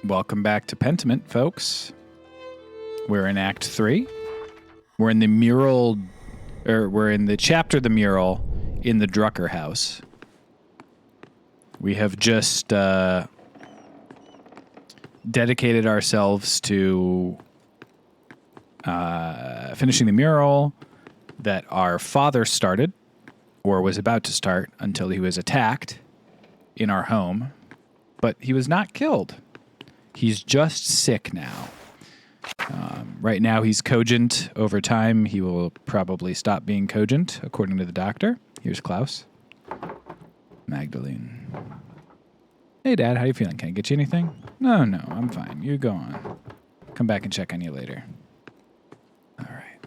Welcome back to Pentiment, folks. We're in Act 3. We're in the mural, or we're in the chapter The Mural in the Drucker house. We have just dedicated ourselves to finishing the mural that our father started, or was about to start, until he was attacked in our home. But he was not killed. He's just sick now. Right now he's cogent. Over time he will probably stop being cogent, according to the doctor. Here's Klaus. Magdalene. Hey, Dad, how you feeling? Can I get you anything? No, I'm fine. You go on. Come back and check on you later. All right.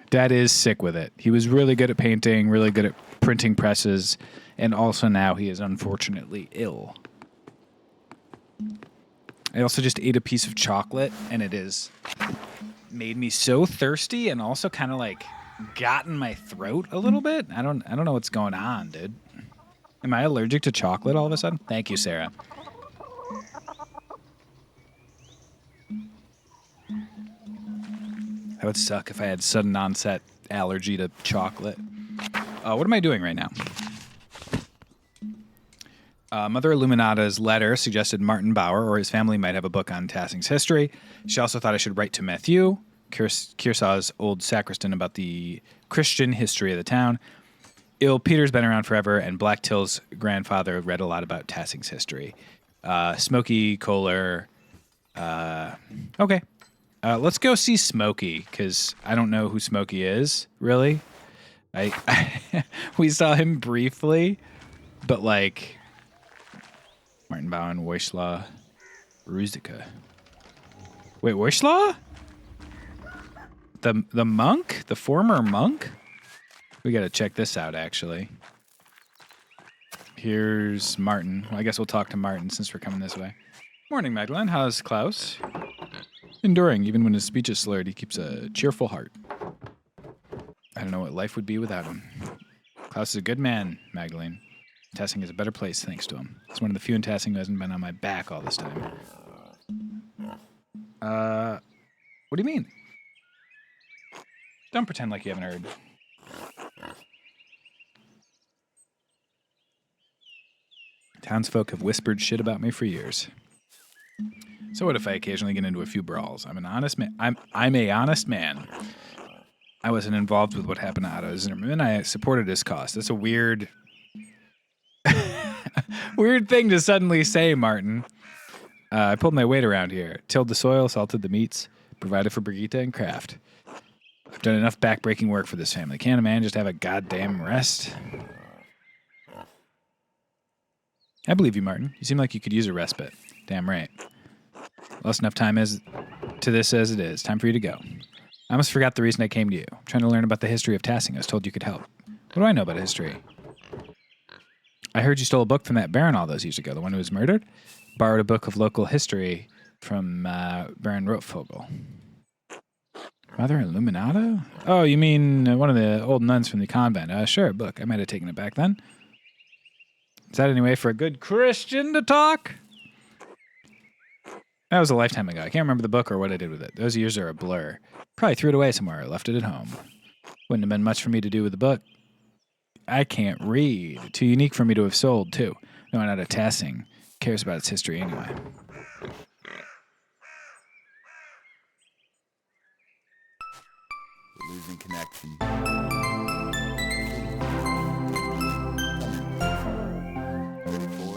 Dad is sick with it. He was really good at painting, really good at printing presses, and also now he is unfortunately ill. I also just ate a piece of chocolate, and it has made me so thirsty and also kind of like got in my throat a little bit. I don't know what's going on, dude. Am I allergic to chocolate all of a sudden? Thank you, Sarah. That would suck if I had sudden onset allergy to chocolate. What am I doing right now? Mother Illuminata's letter suggested Martin Bauer or his family might have a book on Tassing's history. She also thought I should write to Matthew, Kearsaw's old sacristan, about the Christian history of the town. Il Peter's been around forever, and Black Till's grandfather read a lot about Tassing's history. Smokey Kohler. Okay. Let's go see Smokey, because I don't know who Smokey is, really. We saw him briefly, but like... Martin Bowen, Wojslaw, Ruzicka. Wait, Wojslaw? The monk? The former monk? We gotta check this out, actually. Here's Martin. Well, I guess we'll talk to Martin since we're coming this way. Morning, Magdalene. How's Klaus? Enduring. Even when his speech is slurred, he keeps a cheerful heart. I don't know what life would be without him. Klaus is a good man, Magdalene. Tassing is a better place thanks to him. He's one of the few in Tassing who hasn't been on my back all this time. What do you mean? Don't pretend like you haven't heard. Townsfolk have whispered shit about me for years. So what if I occasionally get into a few brawls? I'm an honest man. I'm a honest man. I wasn't involved with what happened to Otto Zimmerman. I supported his cause. That's a weird... weird thing to suddenly say, Martin. I pulled my weight around here. Tilled the soil, salted the meats, provided for Brigitte and Kraft. I've done enough back-breaking work for this family. Can't a man just have a goddamn rest? I believe you, Martin. You seem like you could use a respite. Damn right. Lost enough time to this as it is. Time for you to go. I almost forgot the reason I came to you. I'm trying to learn about the history of Tassing. I was told you could help. What do I know about history? I heard you stole a book from that baron all those years ago, the one who was murdered. Borrowed a book of local history from Baron Rotvogel. Mother Illuminata? Oh, you mean one of the old nuns from the convent. Sure, book. I might have taken it back then. Is that any way for a good Christian to talk? That was a lifetime ago. I can't remember the book or what I did with it. Those years are a blur. Probably threw it away somewhere or left it at home. Wouldn't have been much for me to do with the book. I can't read. Too unique for me to have sold, too. No one out of Tassing cares about its history anyway. We're losing connection. Over.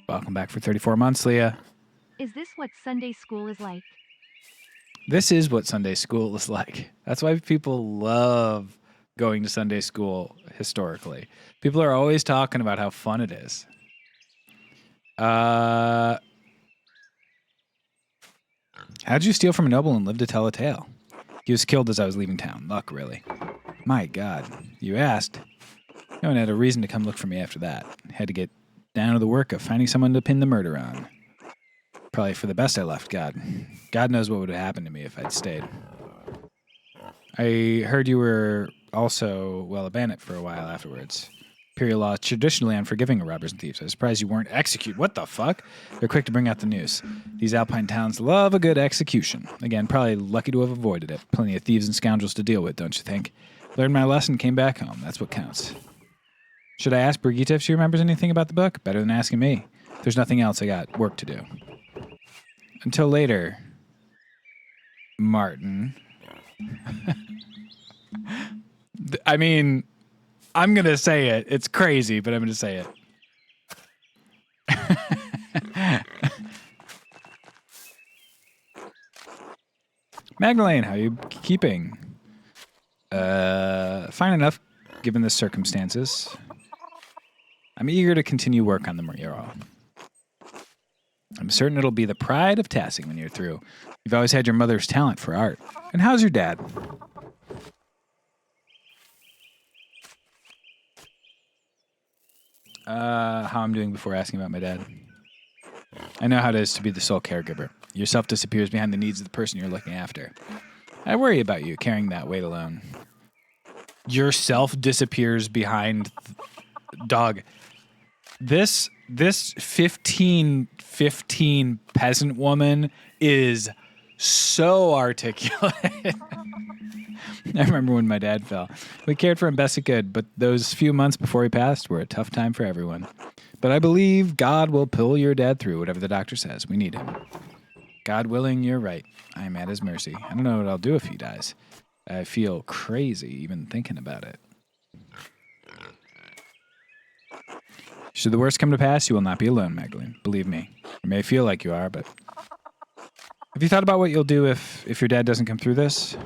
Welcome back for 34 months, Leah. Is this what Sunday school is like? This is what Sunday school is like. That's why people love going to Sunday school historically. People are always talking about how fun it is. How'd you steal from a noble and live to tell a tale? He was killed as I was leaving town. Luck, really. My God, you asked. No one had a reason to come look for me after that. Had to get down to the work of finding someone to pin the murder on. Probably for the best I left, God. God knows what would have happened to me if I'd stayed. I heard you were also, well, a bandit for a while afterwards. Imperial law is traditionally unforgiving of robbers and thieves. I'm surprised you weren't executed. What the fuck? They're quick to bring out the news. These Alpine towns love a good execution. Again, probably lucky to have avoided it. Plenty of thieves and scoundrels to deal with, don't you think? Learned my lesson, came back home. That's what counts. Should I ask Brigitte if she remembers anything about the book? Better than asking me. If there's nothing else, I got work to do. Until later, Martin. I mean, I'm going to say it. It's crazy, but I'm going to say it. Magdalene, how are you keeping? Fine enough, given the circumstances. I'm eager to continue work on the mural. I'm certain it'll be the pride of Tassing when you're through. You've always had your mother's talent for art. And how's your dad? How I'm doing before asking about my dad. I know how it is to be the sole caregiver. Yourself disappears behind the needs of the person you're looking after. I worry about you carrying that weight alone. Yourself disappears behind dog. This 15 peasant woman is so articulate. I remember when my dad fell. We cared for him best it could, but those few months before he passed were a tough time for everyone. But I believe God will pull your dad through whatever the doctor says. We need him. God willing, you're right. I am at his mercy. I don't know what I'll do if he dies. I feel crazy even thinking about it. Should the worst come to pass, you will not be alone, Magdalene. Believe me. You may feel like you are, but... Have you thought about what you'll do if your dad doesn't come through this?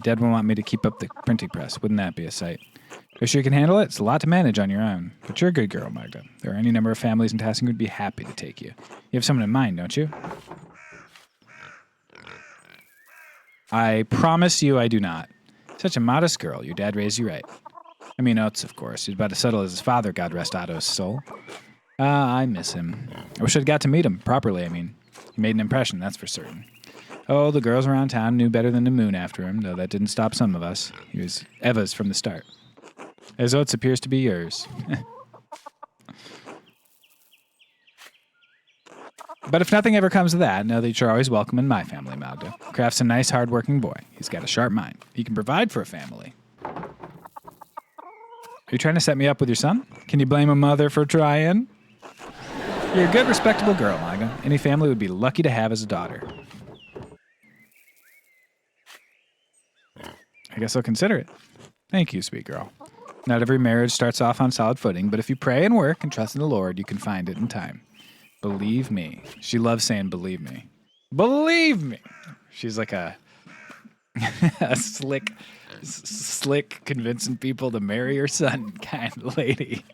Dad will want me to keep up the printing press. Wouldn't that be a sight? Are you sure you can handle it? It's a lot to manage on your own. But you're a good girl, Magda. There are any number of families in Tassing who would be happy to take you. You have someone in mind, don't you? I promise you I do not. Such a modest girl. Your dad raised you right. I mean, Oates, of course. He's about as subtle as his father, God rest Otto's soul. I miss him. I wish I'd got to meet him properly, I mean. He made an impression, that's for certain. Oh, the girls around town knew better than the moon after him, though that didn't stop some of us. He was Eva's from the start. As Oates appears to be yours. But if nothing ever comes of that, know that you're always welcome in my family, Magda. Kraft's a nice, hard-working boy. He's got a sharp mind. He can provide for a family. Are you trying to set me up with your son? Can you blame a mother for trying? You're a good, respectable girl, Magda. Any family would be lucky to have as a daughter. I guess I'll consider it. Thank you, sweet girl. Not every marriage starts off on solid footing, but if you pray and work and trust in the Lord, you can find it in time. Believe me. She loves saying believe me. Believe me. She's like a slick, convincing people to marry her son kind of lady.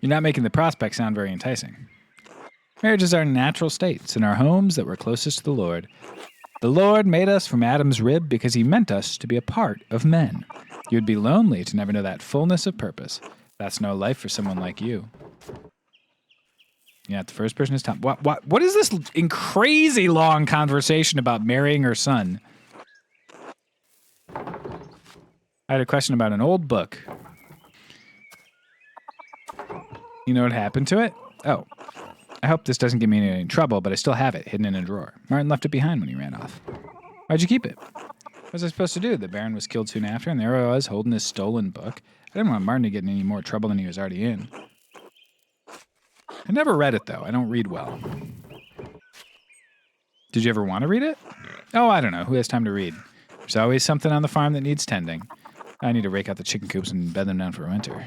You're not making the prospect sound very enticing. Marriage is our natural states in our homes that we're closest to the Lord. The Lord made us from Adam's rib because he meant us to be a part of men. You'd be lonely to never know that fullness of purpose. That's no life for someone like you. Yeah, the first person is Tom. What is this crazy long conversation about marrying her son? I had a question about an old book. You know what happened to it? Oh. I hope this doesn't get me in any trouble, but I still have it hidden in a drawer. Martin left it behind when he ran off. Why'd you keep it? What was I supposed to do? The Baron was killed soon after, and there I was holding his stolen book. I didn't want Martin to get in any more trouble than he was already in. I never read it, though. I don't read well. Did you ever want to read it? Oh, I don't know. Who has time to read? There's always something on the farm that needs tending. I need to rake out the chicken coops and bed them down for winter.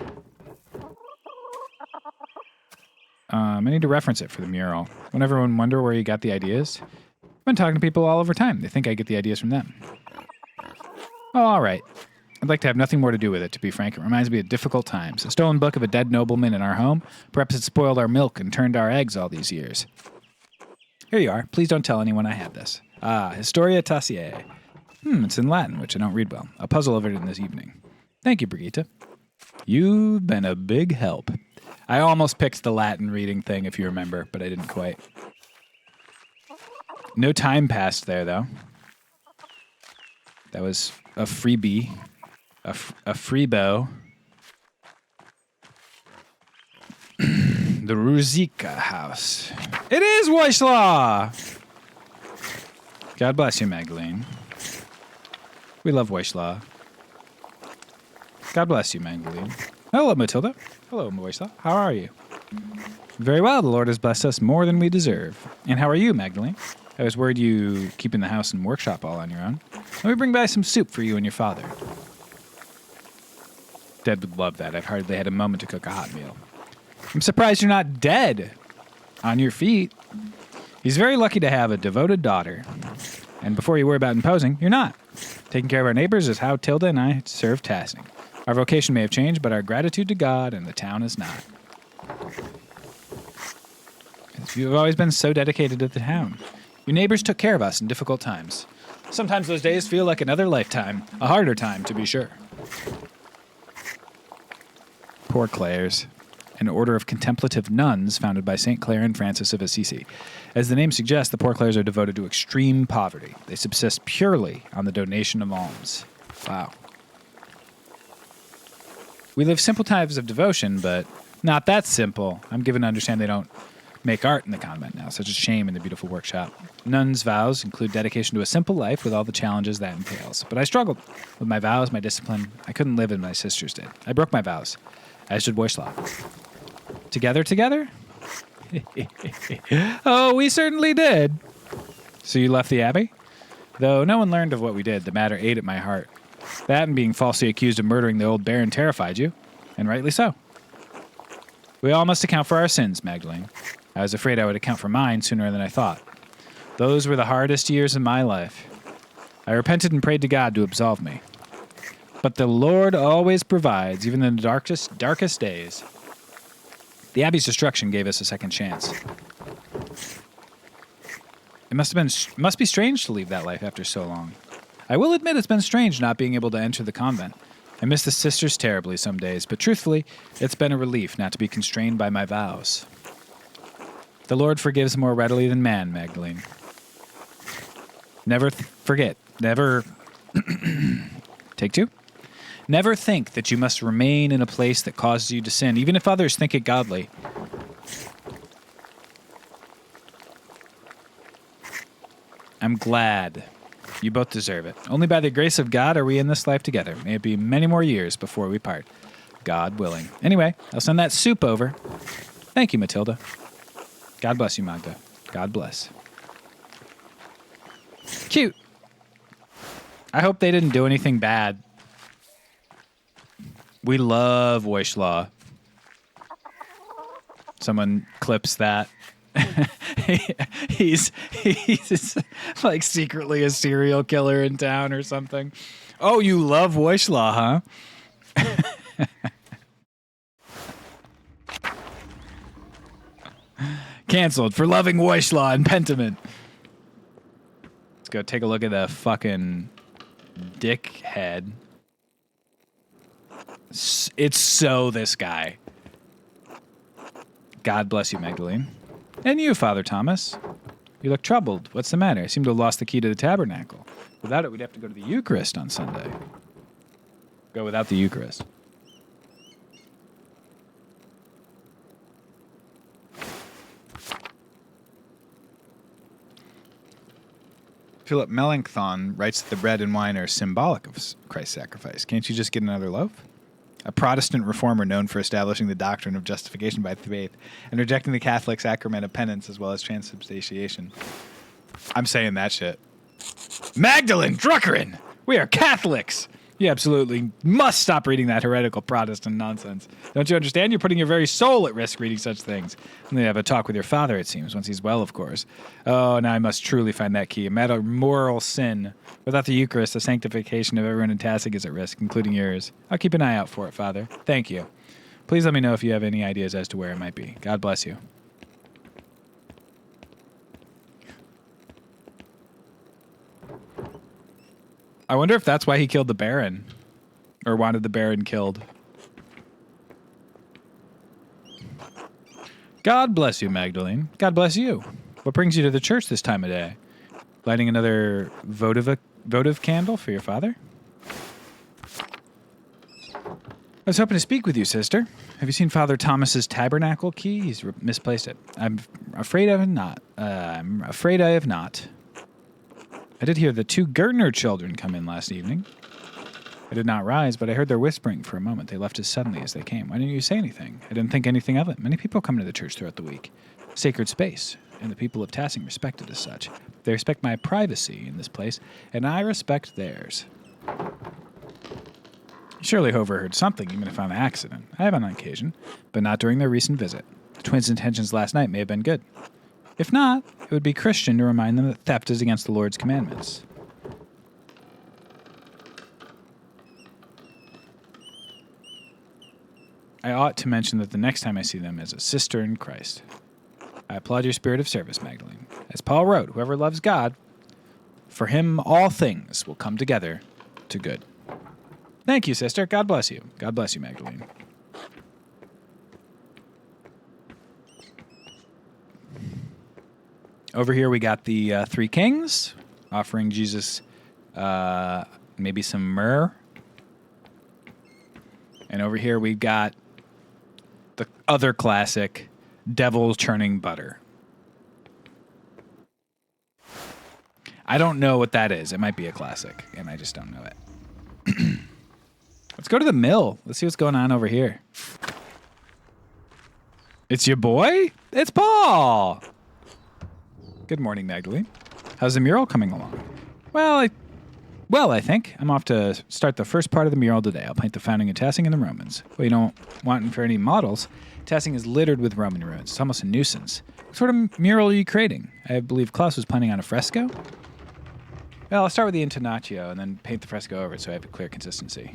I need to reference it for the mural. Won't everyone wonder where you got the ideas? I've been talking to people all over time. They think I get the ideas from them. Oh, all right. I'd like to have nothing more to do with it, to be frank. It reminds me of difficult times. A stolen book of a dead nobleman in our home. Perhaps it spoiled our milk and turned our eggs all these years. Here you are. Please don't tell anyone I had this. Historia Tassiae. It's in Latin, which I don't read well. I'll puzzle over it this evening. Thank you, Brigitte. You've been a big help. I almost picked the Latin reading thing, if you remember, but I didn't quite. No time passed there, though. That was a freebie. A free bow. The Ruzika house. It is Wojslaw! God bless you, Magdalene. We love Wojslaw. God bless you, Magdalene. Hello, Matilda. Hello, Wojslaw. How are you? Very well. The Lord has blessed us more than we deserve. And how are you, Magdalene? I was worried you keeping the house and workshop all on your own. Let me bring by some soup for you and your father. Dad would love that. I've hardly had a moment to cook a hot meal. I'm surprised you're not dead. On your feet. He's very lucky to have a devoted daughter. And before you worry about imposing, you're not. Taking care of our neighbors is how Tilda and I serve Tasning. Our vocation may have changed, but our gratitude to God and the town is not. You've always been so dedicated to the town. Your neighbors took care of us in difficult times. Sometimes those days feel like another lifetime. A harder time, to be sure. Poor Clares. An order of contemplative nuns founded by St. Clare and Francis of Assisi. As the name suggests, the Poor Clares are devoted to extreme poverty. They subsist purely on the donation of alms. Wow. We live simple times of devotion, but not that simple. I'm given to understand they don't make art in the convent now, such as shame in the beautiful workshop. Nuns' vows include dedication to a simple life with all the challenges that entails. But I struggled with my vows, my discipline. I couldn't live as my sisters did. I broke my vows, as did Wojslaw. Together? Oh, we certainly did. So you left the abbey? Though no one learned of what we did, the matter ate at my heart. That and being falsely accused of murdering the old baron terrified you, and rightly so. We all must account for our sins, Magdalene. I was afraid I would account for mine sooner than I thought. Those were the hardest years of my life. I repented and prayed to God to absolve me. But the Lord always provides, even in the darkest days. The Abbey's destruction gave us a second chance. It must be strange to leave that life after so long. I will admit it's been strange not being able to enter the convent. I miss the sisters terribly some days, but truthfully, it's been a relief not to be constrained by my vows. The Lord forgives more readily than man, Magdalene. Never forget. Never... Take two? Never think that you must remain in a place that causes you to sin, even if others think it godly. I'm glad. You both deserve it. Only by the grace of God are we in this life together. May it be many more years before we part. God willing. Anyway, I'll send that soup over. Thank you, Matilda. God bless you, Magda. God bless. Cute. I hope they didn't do anything bad. We love Wojslaw. Someone clips that. he's like secretly a serial killer in town or something. Oh, you love Wojslaw, huh? Canceled for loving Wojslaw and Pentiment. Let's go take a look at the fucking dickhead. It's so this guy. God bless you, Magdalene. And you, Father Thomas. You look troubled. What's the matter? I seem to have lost the key to the tabernacle. Without it, we'd have to go to the Eucharist on Sunday. Go without the Eucharist. Philip Melanchthon writes that the bread and wine are symbolic of Christ's sacrifice. Can't you just get another loaf? A Protestant reformer known for establishing the doctrine of justification by faith and rejecting the Catholic sacrament of penance as well as transubstantiation. I'm saying that shit. Magdalene Druckerin! We are Catholics! You absolutely must stop reading that heretical Protestant nonsense. Don't you understand? You're putting your very soul at risk reading such things. And then you have a talk with your father, it seems, once he's well, of course. Oh, now I must truly find that key. A matter of moral sin. Without the Eucharist, the sanctification of everyone in Tassig is at risk, including yours. I'll keep an eye out for it, Father. Thank you. Please let me know if you have any ideas as to where it might be. God bless you. I wonder if that's why he killed the Baron. Or wanted the Baron killed. God bless you, Magdalene. God bless you. What brings you to the church this time of day? Lighting another votive candle for your father? I was hoping to speak with you, sister. Have you seen Father Thomas's tabernacle key? He's misplaced it. I'm afraid I have not. I did hear the 2 Gertner children come in last evening. I did not rise, but I heard their whispering for a moment. They left as suddenly as they came. Why didn't you say anything? I didn't think anything of it. Many people come to the church throughout the week. Sacred space, and the people of Tassing respect it as such. They respect my privacy in this place, and I respect theirs. Surely Hover heard something, even if on accident. I have on occasion, but not during their recent visit. The twins' intentions last night may have been good. If not, it would be Christian to remind them that theft is against the Lord's commandments. I ought to mention that the next time I see them is a sister in Christ. I applaud your spirit of service, Magdalene. As Paul wrote, whoever loves God, for him all things will come together to good. Thank you, sister. God bless you. God bless you, Magdalene. Over here we got the 3 kings offering Jesus maybe some myrrh. And over here we got the other classic, devil churning butter. I don't know what that is. It might be a classic, and I just don't know it. Let's go to the mill. Let's see what's going on over here. It's your boy? It's Paul! Good morning, Magdalene. How's the mural coming along? Well, I think. I'm off to start the first part of the mural today. I'll paint the founding of Tassing and the Romans. Well, you don't want for any models. Tassing is littered with Roman ruins. It's almost a nuisance. What sort of mural are you creating? I believe Klaus was planning on a fresco? Well, I'll start with the intonaccio and then paint the fresco over it so I have a clear consistency.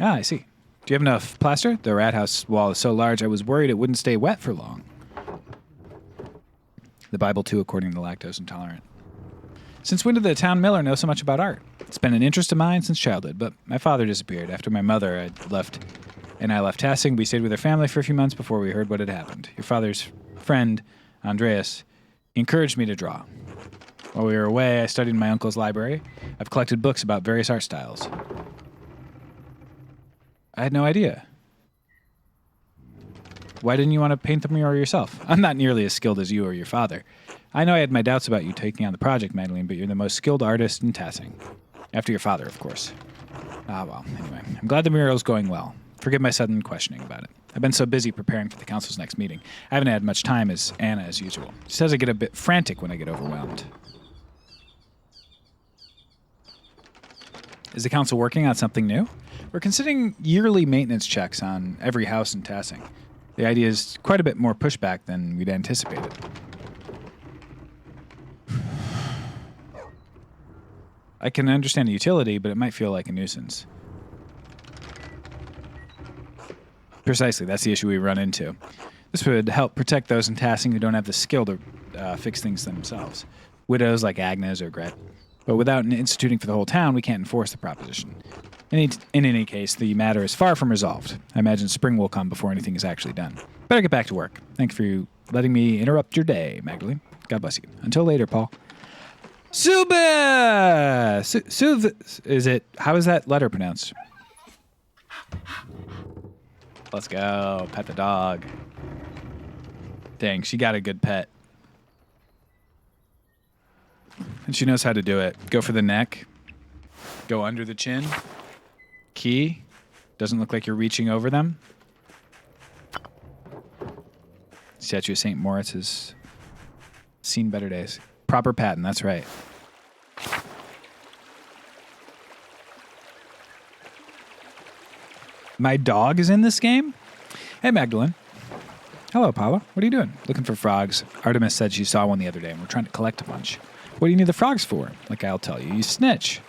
Ah, I see. Do you have enough plaster? The rat house wall is so large I was worried it wouldn't stay wet for long. The Bible, too, according to the lactose intolerant. Since when did the town miller know so much about art? It's been an interest of mine since childhood, but my father disappeared. After my mother I left Tassing, we stayed with her family for a few months before we heard what had happened. Your father's friend, Andreas, encouraged me to draw. While we were away, I studied in my uncle's library. I've collected books about various art styles. I had no idea. Why didn't you want to paint the mural yourself? I'm not nearly as skilled as you or your father. I know I had my doubts about you taking on the project, Magdalene, but you're the most skilled artist in Tassing. After your father, of course. Ah, well, anyway. I'm glad the mural's going well. Forgive my sudden questioning about it. I've been so busy preparing for the council's next meeting. I haven't had much time as Anna as usual. She says I get a bit frantic when I get overwhelmed. Is the council working on something new? We're considering yearly maintenance checks on every house in Tassing. The idea is quite a bit more pushback than we'd anticipated. I can understand the utility, but it might feel like a nuisance. Precisely, that's the issue we run into. This would help protect those in Tassing who don't have the skill to fix things themselves. Widows like Agnes or Gret. But without instituting for the whole town, we can't enforce the proposition. In any case, the matter is far from resolved. I imagine spring will come before anything is actually done. Better get back to work. Thank you for letting me interrupt your day, Magdalene. God bless you. Until later, Paul. Sube! Is it... How is that letter pronounced? Let's go. Pet the dog. Dang, she got a good pet. And she knows how to do it. Go for the neck. Go under the chin. Key. Doesn't look like you're reaching over them. Statue of St. Moritz has seen better days. Proper pattern, that's right. My dog is in this game? Hey, Magdalene. Hello, Paula. What are you doing? Looking for frogs. Artemis said she saw one the other day, and we're trying to collect a bunch. What do you need the frogs for? Like I'll tell you, you snitch.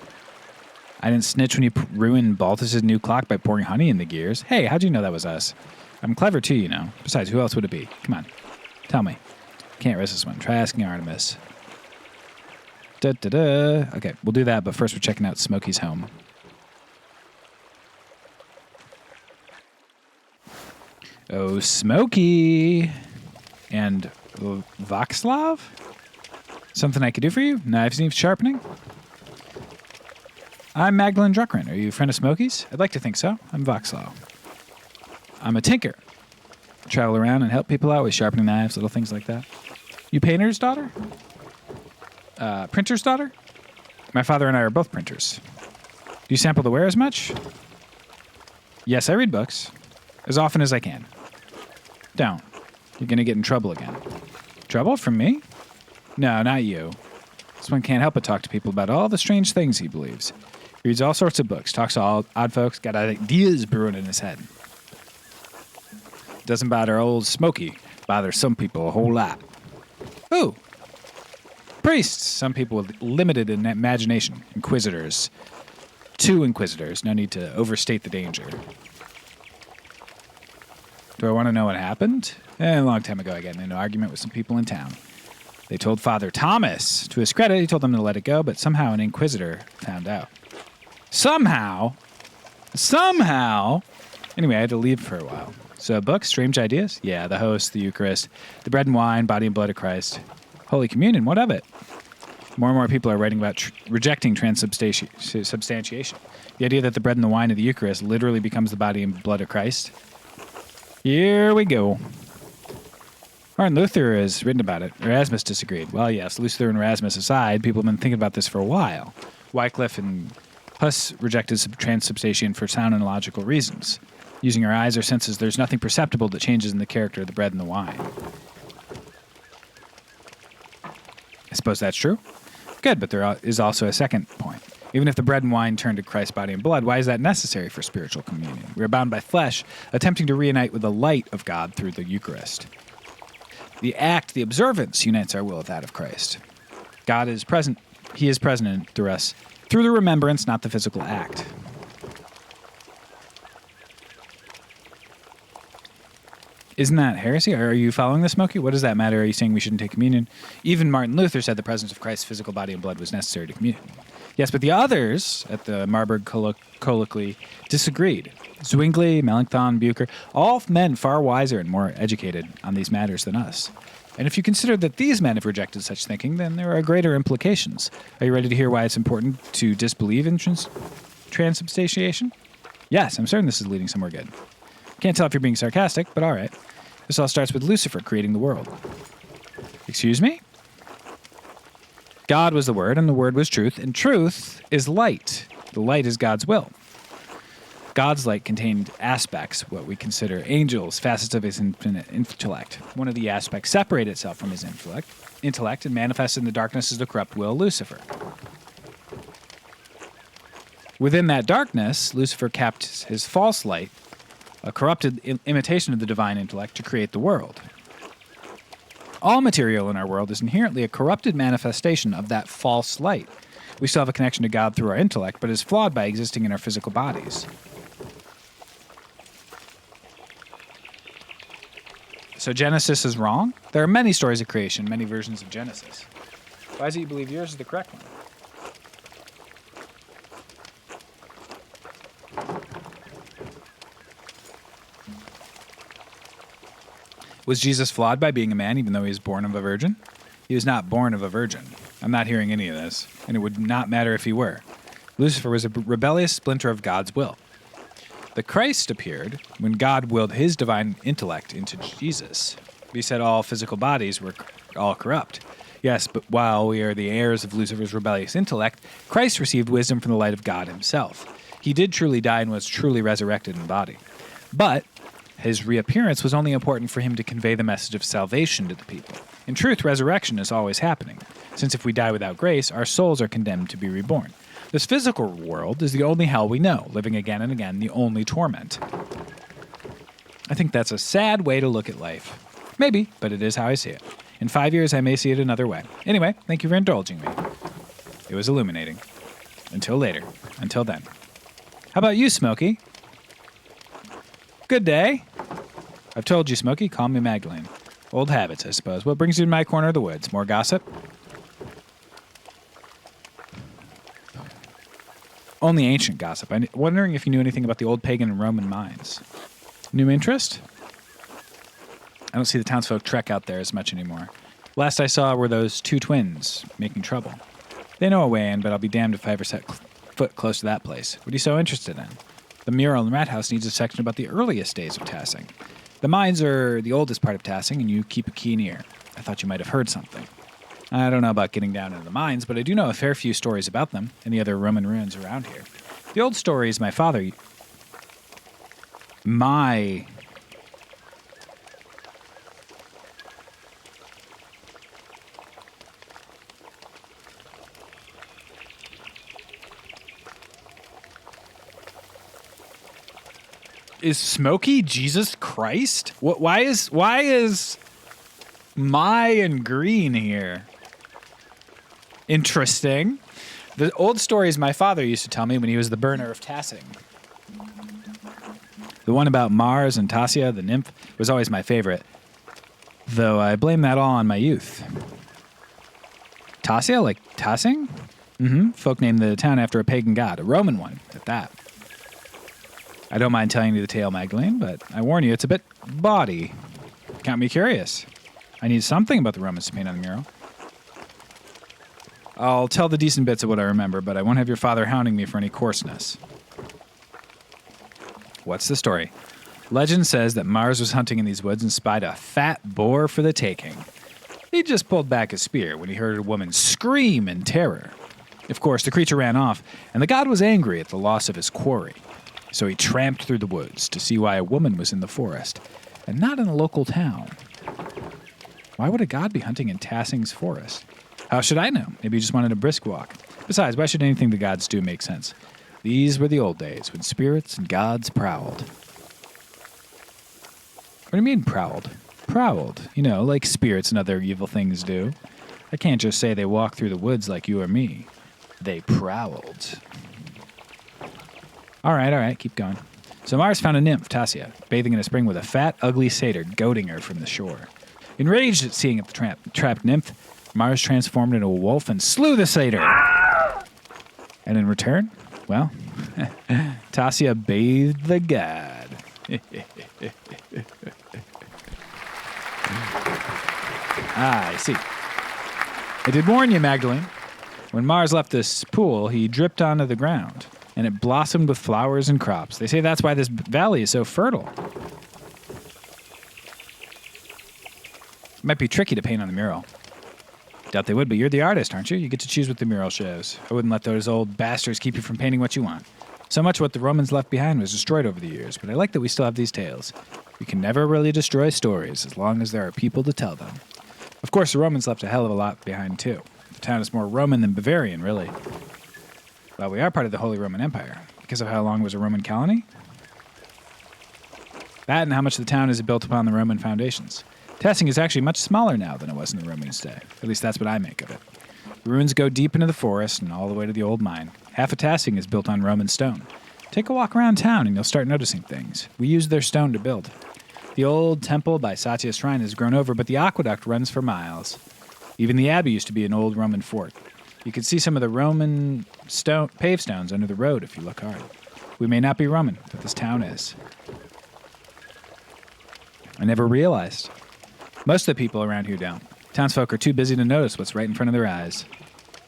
I didn't snitch when you ruined Balthus's new clock by pouring honey in the gears. Hey, how'd you know that was us? I'm clever too, you know. Besides, who else would it be? Come on. Tell me. Can't risk this one. Try asking Artemis. Da-da-da. Okay, we'll do that, but first we're checking out Smokey's home. Oh, Smokey. And Václav? Something I could do for you? Knives need sharpening? I'm Magdalene Druckren. Are you a friend of Smokey's? I'd like to think so. I'm Voxlow. I'm a tinker. Travel around and help people out with sharpening knives, little things like that. You painter's daughter? Printer's daughter? My father and I are both printers. Do you sample the wares much? Yes, I read books. As often as I can. Don't. You're going to get in trouble again. Trouble from me? No, not you. This one can't help but talk to people about all the strange things he believes. He reads all sorts of books, talks to all odd folks, got ideas brewing in his head. Doesn't bother old Smokey. Bothers some people a whole lot. Who? Priests. Some people with limited imagination. Inquisitors. 2 inquisitors. No need to overstate the danger. Do I want to know what happened? A long time ago, I got in an argument with some people in town. They told Father Thomas. To his credit, he told them to let it go, but somehow an inquisitor found out. Somehow! Anyway, I had to leave for a while. So, books, strange ideas? Yeah, the host, the Eucharist, the bread and wine, body and blood of Christ. Holy Communion, what of it? More and more people are writing about rejecting transubstantiation. The idea that the bread and the wine of the Eucharist literally becomes the body and blood of Christ. Here we go. Martin Luther has written about it. Erasmus disagreed. Well, yes, Luther and Erasmus aside, people have been thinking about this for a while. Wycliffe and Huss rejected transubstantiation for sound and logical reasons. Using our eyes or senses, there's nothing perceptible that changes in the character of the bread and the wine. I suppose that's true. Good, but there is also a second point. Even if the bread and wine turn to Christ's body and blood, why is that necessary for spiritual communion? We are bound by flesh, attempting to reunite with the light of God through the Eucharist. The act, the observance, unites our will with that of Christ. God is present. He is present through us, through the remembrance, not the physical act. Isn't that heresy? Are you following this, Smokey? What does that matter? Are you saying we shouldn't take communion? Even Martin Luther said the presence of Christ's physical body and blood was necessary to communion. Yes, but the others at the Marburg colloquy disagreed. Zwingli, Melanchthon, Bucer, all men far wiser and more educated on these matters than us. And if you consider that these men have rejected such thinking, then there are greater implications. Are you ready to hear why it's important to disbelieve in transubstantiation? Yes, I'm certain this is leading somewhere good. Can't tell if you're being sarcastic, but all right. This all starts with Lucifer creating the world. Excuse me? God was the Word, and the Word was truth, and truth is light. The light is God's will. God's light contained aspects, what we consider angels, facets of his infinite intellect. One of the aspects separated itself from his intellect and manifested in the darkness as the corrupt will, Lucifer. Within that darkness, Lucifer kept his false light, a corrupted imitation of the divine intellect, to create the world. All material in our world is inherently a corrupted manifestation of that false light. We still have a connection to God through our intellect, but is flawed by existing in our physical bodies. So Genesis is wrong? There are many stories of creation, many versions of Genesis. Why is it you believe yours is the correct one? Was Jesus flawed by being a man even though he was born of a virgin? He was not born of a virgin. I'm not hearing any of this, and it would not matter if he were. Lucifer was a rebellious splinter of God's will. The Christ appeared when God willed his divine intellect into Jesus. We said all physical bodies were all corrupt. Yes, but while we are the heirs of Lucifer's rebellious intellect, Christ received wisdom from the light of God himself. He did truly die and was truly resurrected in body. But his reappearance was only important for him to convey the message of salvation to the people. In truth, resurrection is always happening, since if we die without grace, our souls are condemned to be reborn. This physical world is the only hell we know, living again and again, the only torment. I think that's a sad way to look at life. Maybe, but it is how I see it. In 5 years, I may see it another way. Anyway, thank you for indulging me. It was illuminating. Until later. Until then. How about you, Smokey? Good day. I've told you, Smokey. Call me Magdalene. Old habits, I suppose. What brings you to my corner of the woods? More gossip? Only ancient gossip. I'm wondering if you knew anything about the old pagan and Roman mines. New interest? I don't see the townsfolk trek out there as much anymore. Last I saw were those two twins making trouble. They know a way in, but I'll be damned if I ever set foot close to that place. What are you so interested in? The mural in Rat House needs a section about the earliest days of Tassing. The mines are the oldest part of Tassing, and you keep a keen ear. I thought you might have heard something. I don't know about getting down into the mines, but I do know a fair few stories about them and the other Roman ruins around here. The old stories my father... My... Is Smokey Jesus Christ? What? Why is my and green here? Interesting. The old stories my father used to tell me when he was the burner of Tassing. The one about Mars and Tassia, the nymph, was always my favorite, though I blame that all on my youth. Tassia, like Tassing? Mm-hmm. Folk named the town after a pagan god, a Roman one, at that. I don't mind telling you the tale, Magdalene, but I warn you, it's a bit bawdy. Count me curious. I need something about the Romans to paint on the mural. I'll tell the decent bits of what I remember, but I won't have your father hounding me for any coarseness. What's the story? Legend says that Mars was hunting in these woods and spied a fat boar for the taking. He just pulled back his spear when he heard a woman scream in terror. Of course, the creature ran off, and the god was angry at the loss of his quarry. So he tramped through the woods to see why a woman was in the forest, and not in a local town. Why would a god be hunting in Tassing's forest? How should I know? Maybe he just wanted a brisk walk. Besides, why should anything the gods do make sense? These were the old days, when spirits and gods prowled. What do you mean, prowled? Prowled. You know, like spirits and other evil things do. I can't just say they walk through the woods like you or me. They prowled. All right, keep going. So Mars found a nymph, Tassia, bathing in a spring with a fat, ugly satyr goading her from the shore. Enraged at seeing the trapped nymph, Mars transformed into a wolf and slew the satyr. And in return, well, Tassia bathed the god. I see. I did warn you, Magdalene. When Mars left this pool, he dripped onto the ground, and it blossomed with flowers and crops. They say that's why this valley is so fertile. It might be tricky to paint on the mural. Doubt they would, but you're the artist, aren't you? You get to choose what the mural shows. I wouldn't let those old bastards keep you from painting what you want. So much what the Romans left behind was destroyed over the years, but I like that we still have these tales. We can never really destroy stories as long as there are people to tell them. Of course, the Romans left a hell of a lot behind, too. The town is more Roman than Bavarian, really. Well, we are part of the Holy Roman Empire. Because of how long it was a Roman colony? That and how much the town is built upon the Roman foundations. Tassing is actually much smaller now than it was in the Romans' day. At least that's what I make of it. The ruins go deep into the forest and all the way to the old mine. Half of Tassing is built on Roman stone. Take a walk around town and you'll start noticing things. We used their stone to build. The old temple by Satya's shrine has grown over, but the aqueduct runs for miles. Even the abbey used to be an old Roman fort. You can see some of the Roman paved stones under the road if you look hard. We may not be Roman, but this town is. I never realized. Most of the people around here don't. Townsfolk are too busy to notice what's right in front of their eyes.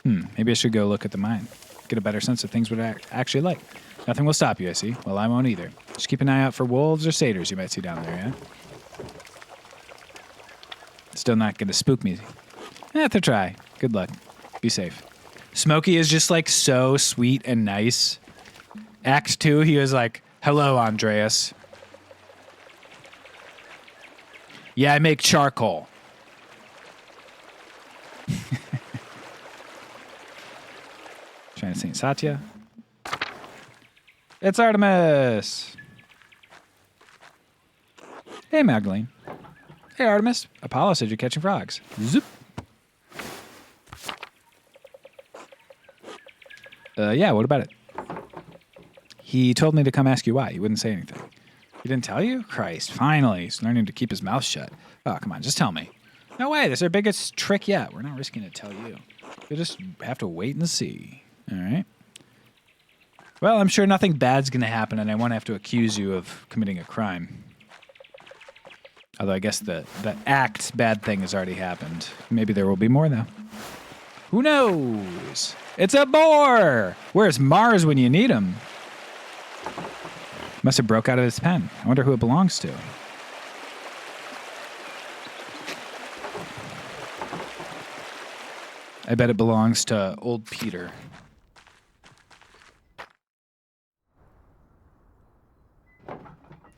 Maybe I should go look at the mine. Get a better sense of things what I actually like. Nothing will stop you, I see. Well, I won't either. Just keep an eye out for wolves or satyrs you might see down there, yeah? Still not going to spook me. Have to try. Good luck. Be safe. Smokey is just like so sweet and nice. Act 2, he was like, hello, Andreas. Yeah, I make charcoal. Trying to St. Satya. It's Artemis. Hey, Magdalene. Hey, Artemis. Apollo said you're catching frogs. Zoop. Yeah, what about it? He told me to come ask you why. He wouldn't say anything. He didn't tell you? Christ, finally. He's learning to keep his mouth shut. Oh, come on, just tell me. No way, that's our biggest trick yet. We're not risking to tell you. You'll just have to wait and see. All right? Well, I'm sure nothing bad's going to happen, and I won't have to accuse you of committing a crime. Although I guess the act bad thing has already happened. Maybe there will be more, though. Who knows? It's a boar! Where's Mars when you need him? Must have broke out of his pen. I wonder who it belongs to. I bet it belongs to old Peter.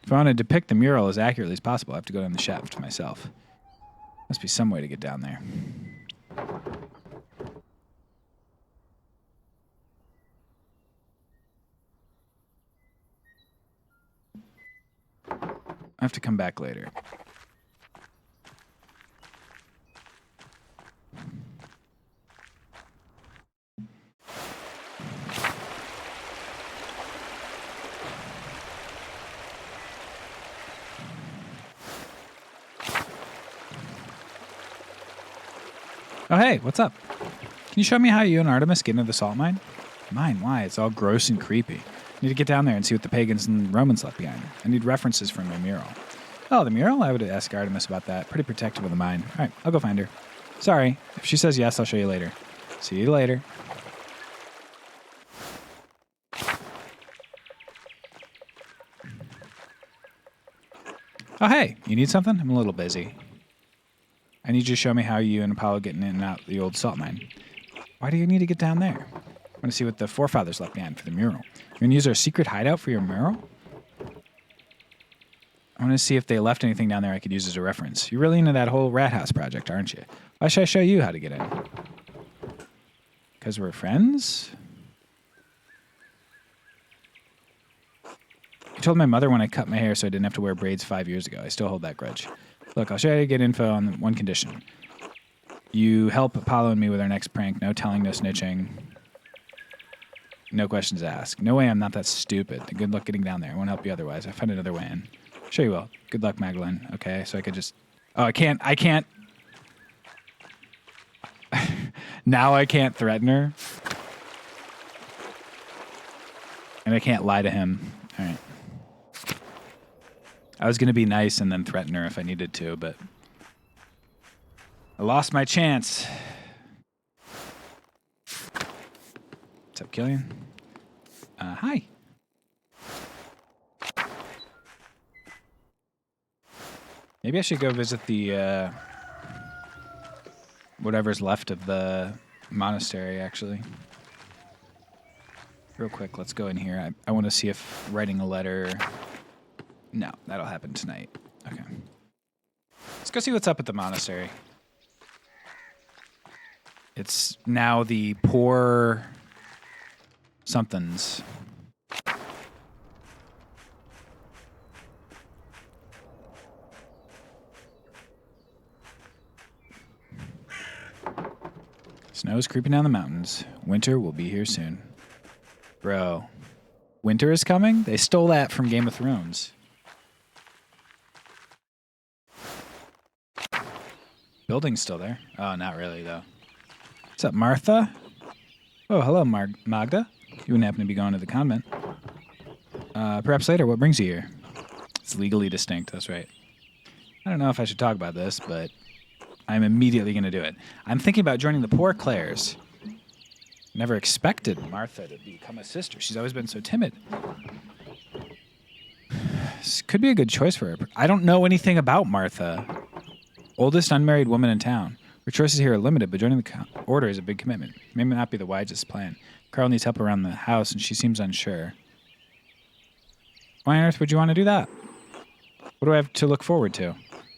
If I want to depict the mural as accurately as possible, I have to go down the shaft myself. Must be some way to get down there. I have to come back later. Oh, hey, what's up? Can you show me how you and Artemis get into the salt mine? Mine? Why? It's all gross and creepy. I need to get down there and see what the pagans and Romans left behind. I need references from my mural. Oh, the mural? I would ask Artemis about that. Pretty protective of the mine. All right, I'll go find her. Sorry. If she says yes, I'll show you later. See you later. Oh, hey, you need something? I'm a little busy. I need you to show me how you and Apollo getting in and out the old salt mine. Why do you need to get down there? I want to see what the forefathers left behind for the mural. You're going to use our secret hideout for your mural? I want to see if they left anything down there I could use as a reference. You're really into that whole rat house project, aren't you? Why should I show you how to get in? Because we're friends? I told my mother when I cut my hair so I didn't have to wear braids 5 years ago. I still hold that grudge. Look, I'll show you how to get info on one condition. You help Apollo and me with our next prank. No telling, no snitching. No questions asked. No way I'm not that stupid. Good luck getting down there. I won't help you otherwise. I'll find another way in. Sure you will. Good luck, Magdalene. Okay, so I could just... Oh, I can't. Now I can't threaten her. And I can't lie to him. All right. I was going to be nice and then threaten her if I needed to, but I lost my chance. What's up, Killian? Hi. Maybe I should go visit the, whatever's left of the monastery, actually. Real quick, let's go in here. I want to see if writing a letter... No, that'll happen tonight. Okay. Let's go see what's up at the monastery. It's now the poor somethings. Snow's creeping down the mountains. Winter will be here soon. Bro, winter is coming? They stole that from Game of Thrones. Building's still there. Oh, not really, though. What's up, Martha? Oh, hello, Magda. You wouldn't happen to be going to the convent. Perhaps later, what brings you here? It's legally distinct, that's right. I don't know if I should talk about this, but I'm immediately going to do it. I'm thinking about joining the Poor Clares. Never expected Martha to become a sister. She's always been so timid. This could be a good choice for her. I don't know anything about Martha. Oldest unmarried woman in town. Her choices here are limited, but joining the order is a big commitment. May not be the wisest plan. Carl needs help around the house, and she seems unsure. Why on earth would you want to do that? What do I have to look forward to?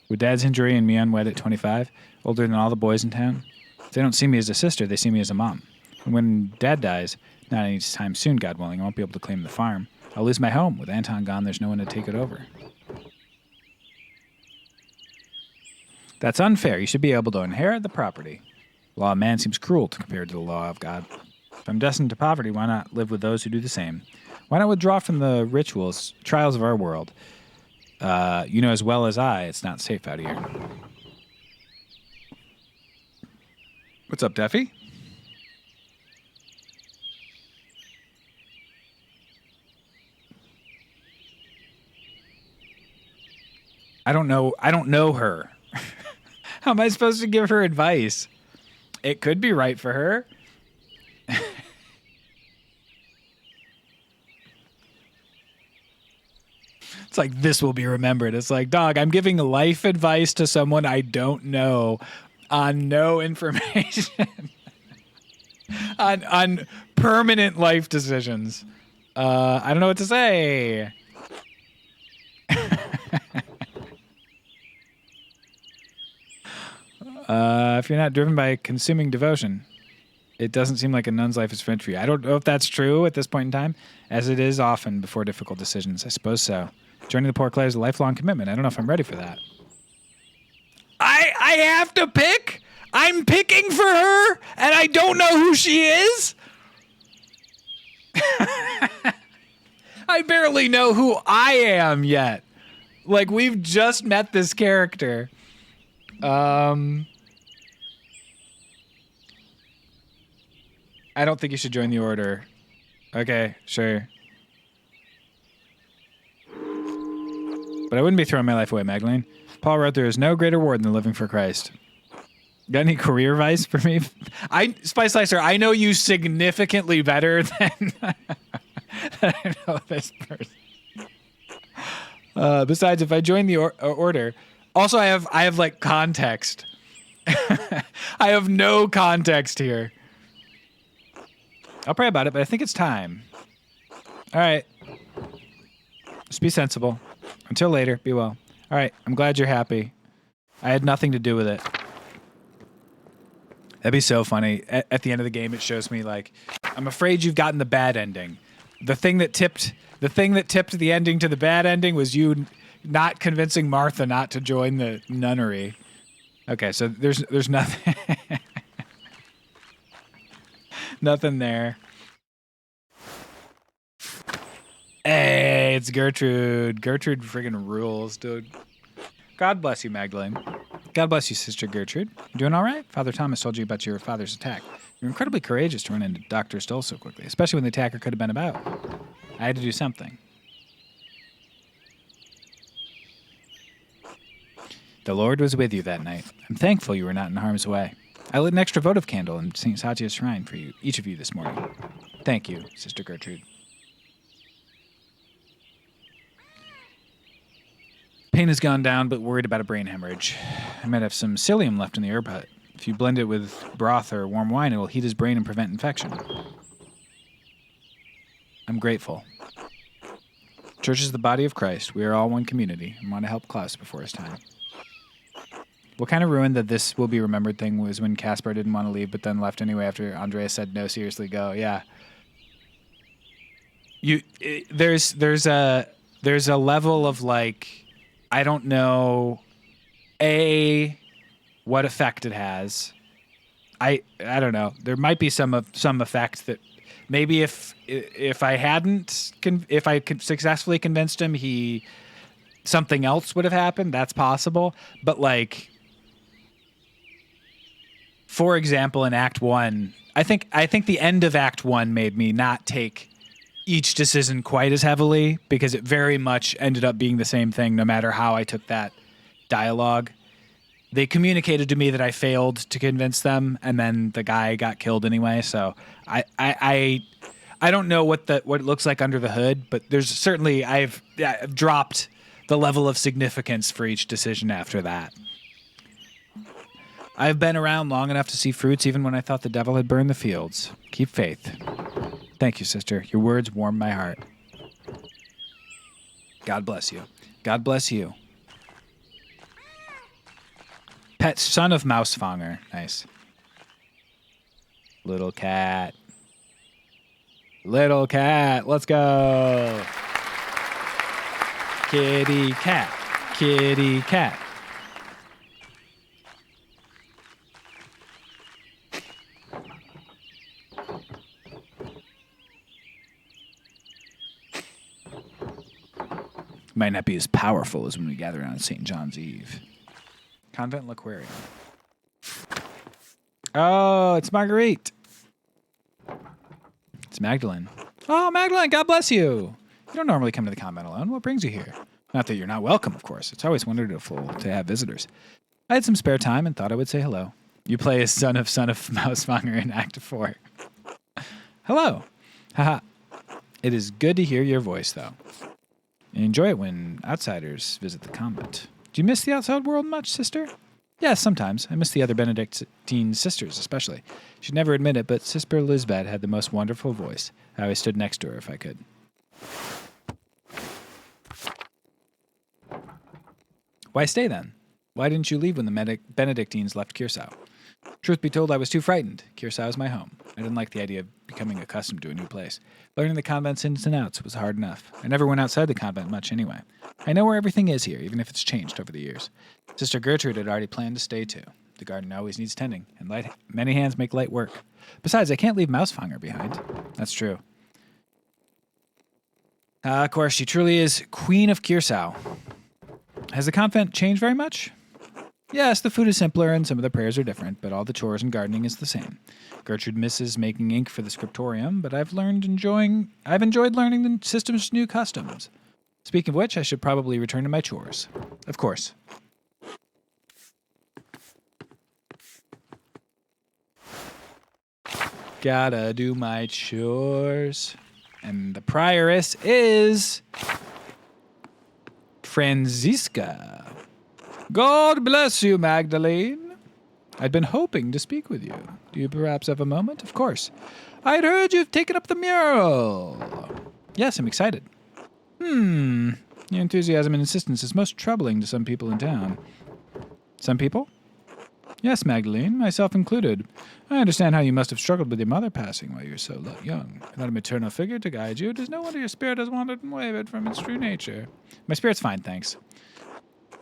With Dad's injury and me unwed at 25, older than all the boys in town? If they don't see me as a sister, they see me as a mom. And when Dad dies, not any time soon, God willing, I won't be able to claim the farm. I'll lose my home. With Anton gone, there's no one to take it over. That's unfair. You should be able to inherit the property. The law of man seems cruel compared to the law of God. If I'm destined to poverty, why not live with those who do the same? Why not withdraw from the rituals, trials of our world? You know as well as I, it's not safe out here. What's up, Duffy? I don't know her. How am I supposed to give her advice? It could be right for her. It's like, this will be remembered. It's like, dog, I'm giving life advice to someone I don't know on no information. on permanent life decisions. I don't know what to say. If you're not driven by consuming devotion, it doesn't seem like a nun's life is meant for you. I don't know if that's true at this point in time, as it is often before difficult decisions. I suppose so. Joining the Poor Clare is a lifelong commitment. I don't know if I'm ready for that. I have to pick? I'm picking for her, and I don't know who she is? I barely know who I am yet. Like, we've just met this character. I don't think you should join the order. Okay, sure. But I wouldn't be throwing my life away, Magdalene. Paul wrote there is no greater reward than living for Christ. Got any career advice for me? Spice Slicer, I know you significantly better than I know this person. Besides, if I join the order, also I have like context. I have no context here. I'll pray about it, but I think it's time. All right. Just be sensible. Until later, be well. All right, I'm glad you're happy. I had nothing to do with it. That'd be so funny. At the end of the game, it shows me like, I'm afraid you've gotten the bad ending. The thing that tipped the ending to the bad ending was you not convincing Martha not to join the nunnery. Okay, so there's nothing. Nothing there. Hey, it's Gertrude. Gertrude friggin' rules, dude. God bless you, Magdalene. God bless you, Sister Gertrude. You doing all right? Father Thomas told you about your father's attack. You're incredibly courageous to run into Dr. Stoll so quickly, especially when the attacker could have been about. I had to do something. The Lord was with you that night. I'm thankful you were not in harm's way. I lit an extra votive candle in St. Satia's shrine for you, each of you this morning. Thank you, Sister Gertrude. Pain has gone down, but worried about a brain hemorrhage. I might have some psyllium left in the herb hut. If you blend it with broth or warm wine, it will heat his brain and prevent infection. I'm grateful. Church is the body of Christ. We are all one community and want to help Klaus before his time. What kind of ruin that this will be remembered thing was when Caspar didn't want to leave, but then left anyway after Andreas said, no, seriously, go. Yeah. There's a level of like, I don't know, what effect it has. I don't know. There might be some effect that maybe if I could successfully convinced him, something else would have happened. That's possible. But like, for example, in Act 1, I think the end of Act 1 made me not take each decision quite as heavily because it very much ended up being the same thing no matter how I took that dialogue. They communicated to me that I failed to convince them, and then the guy got killed anyway. So I don't know what it looks like under the hood, but there's certainly I've dropped the level of significance for each decision after that. I've been around long enough to see fruits even when I thought the devil had burned the fields. Keep faith. Thank you, sister. Your words warm my heart. God bless you. God bless you. Pet son of Mousefanger. Nice. Little cat. Little cat. Let's go. Kitty cat. Kitty cat. Might not be as powerful as when we gather on St. John's Eve. Convent L'Aquarium. Oh, it's Marguerite. It's Magdalene. Oh, Magdalene, God bless you. You don't normally come to the convent alone. What brings you here? Not that you're not welcome, of course. It's always wonderful to have visitors. I had some spare time and thought I would say hello. You play as son of Mousemonger in Act 4. Hello. Haha. It is good to hear your voice, though. I enjoy it when outsiders visit the convent. Do you miss the outside world much, sister? Yes, sometimes. I miss the other Benedictine sisters, especially. She'd never admit it, but Sister Lisbeth had the most wonderful voice. I always stood next to her if I could. Why stay, then? Why didn't you leave when the Benedictines left Curacao? Truth be told, I was too frightened. Curacao is my home. I didn't like the idea of becoming accustomed to a new place. Learning the convent's ins and outs was hard enough. I never went outside the convent much anyway. I know where everything is here, even if it's changed over the years. Sister Gertrude had already planned to stay too. The garden always needs tending, and many hands make light work. Besides, I can't leave Mousemonger behind. That's true. Of course, she truly is Queen of Curacao. Has the convent changed very much? Yes, the food is simpler and some of the prayers are different, but all the chores and gardening is the same. Gertrude misses making ink for the scriptorium, but I've enjoyed learning the system's new customs. Speaking of which, I should probably return to my chores. Of course. Gotta do my chores. And the prioress is Franziska. God bless you, Magdalene. I'd been hoping to speak with you. Do you perhaps have a moment? Of course. I'd heard you've taken up the mural. Yes, I'm excited. Your enthusiasm and insistence is most troubling to some people in town. Some people? Yes, Magdalene, myself included. I understand how you must have struggled with your mother passing while you were so young. Without a maternal figure to guide you, it is no wonder your spirit has wandered and wavered from its true nature. My spirit's fine, thanks.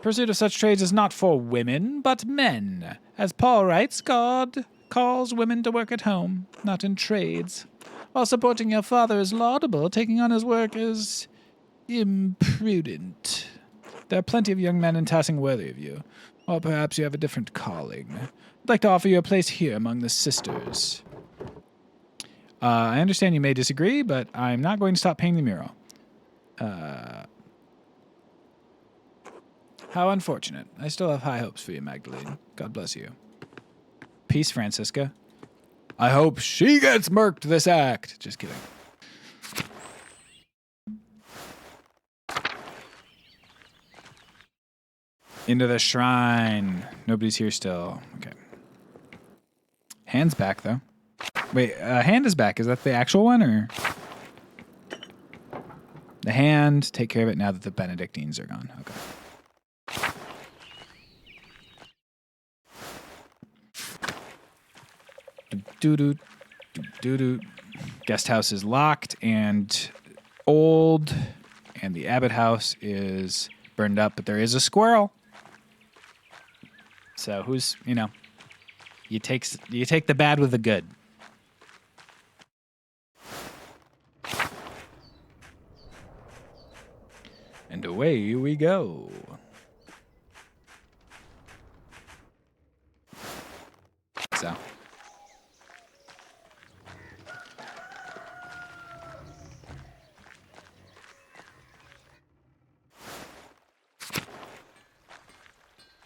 Pursuit of such trades is not for women, but men. As Paul writes, God calls women to work at home, not in trades. While supporting your father is laudable, taking on his work is imprudent. There are plenty of young men in Tassing worthy of you. Or perhaps you have a different calling. I'd like to offer you a place here among the sisters. I understand you may disagree, but I'm not going to stop painting the mural. How unfortunate. I still have high hopes for you, Magdalene. God bless you. Peace, Francisca. I hope she gets murked this act. Just kidding. Into the shrine. Nobody's here still. Okay. Hand's back, though. Wait, hand is back. Is that the actual one, or? The hand. Take care of it now that the Benedictines are gone. Okay. Doo-doo. Guest house is locked and old, and the Abbott house is burned up, but there is a squirrel. So who's, you take the bad with the good. And away we go. So.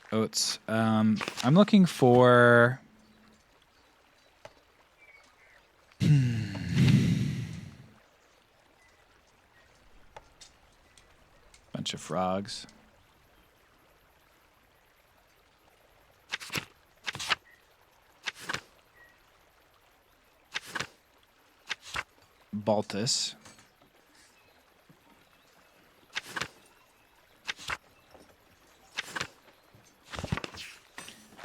Oats. I'm looking for... Bunch of frogs. Baltus.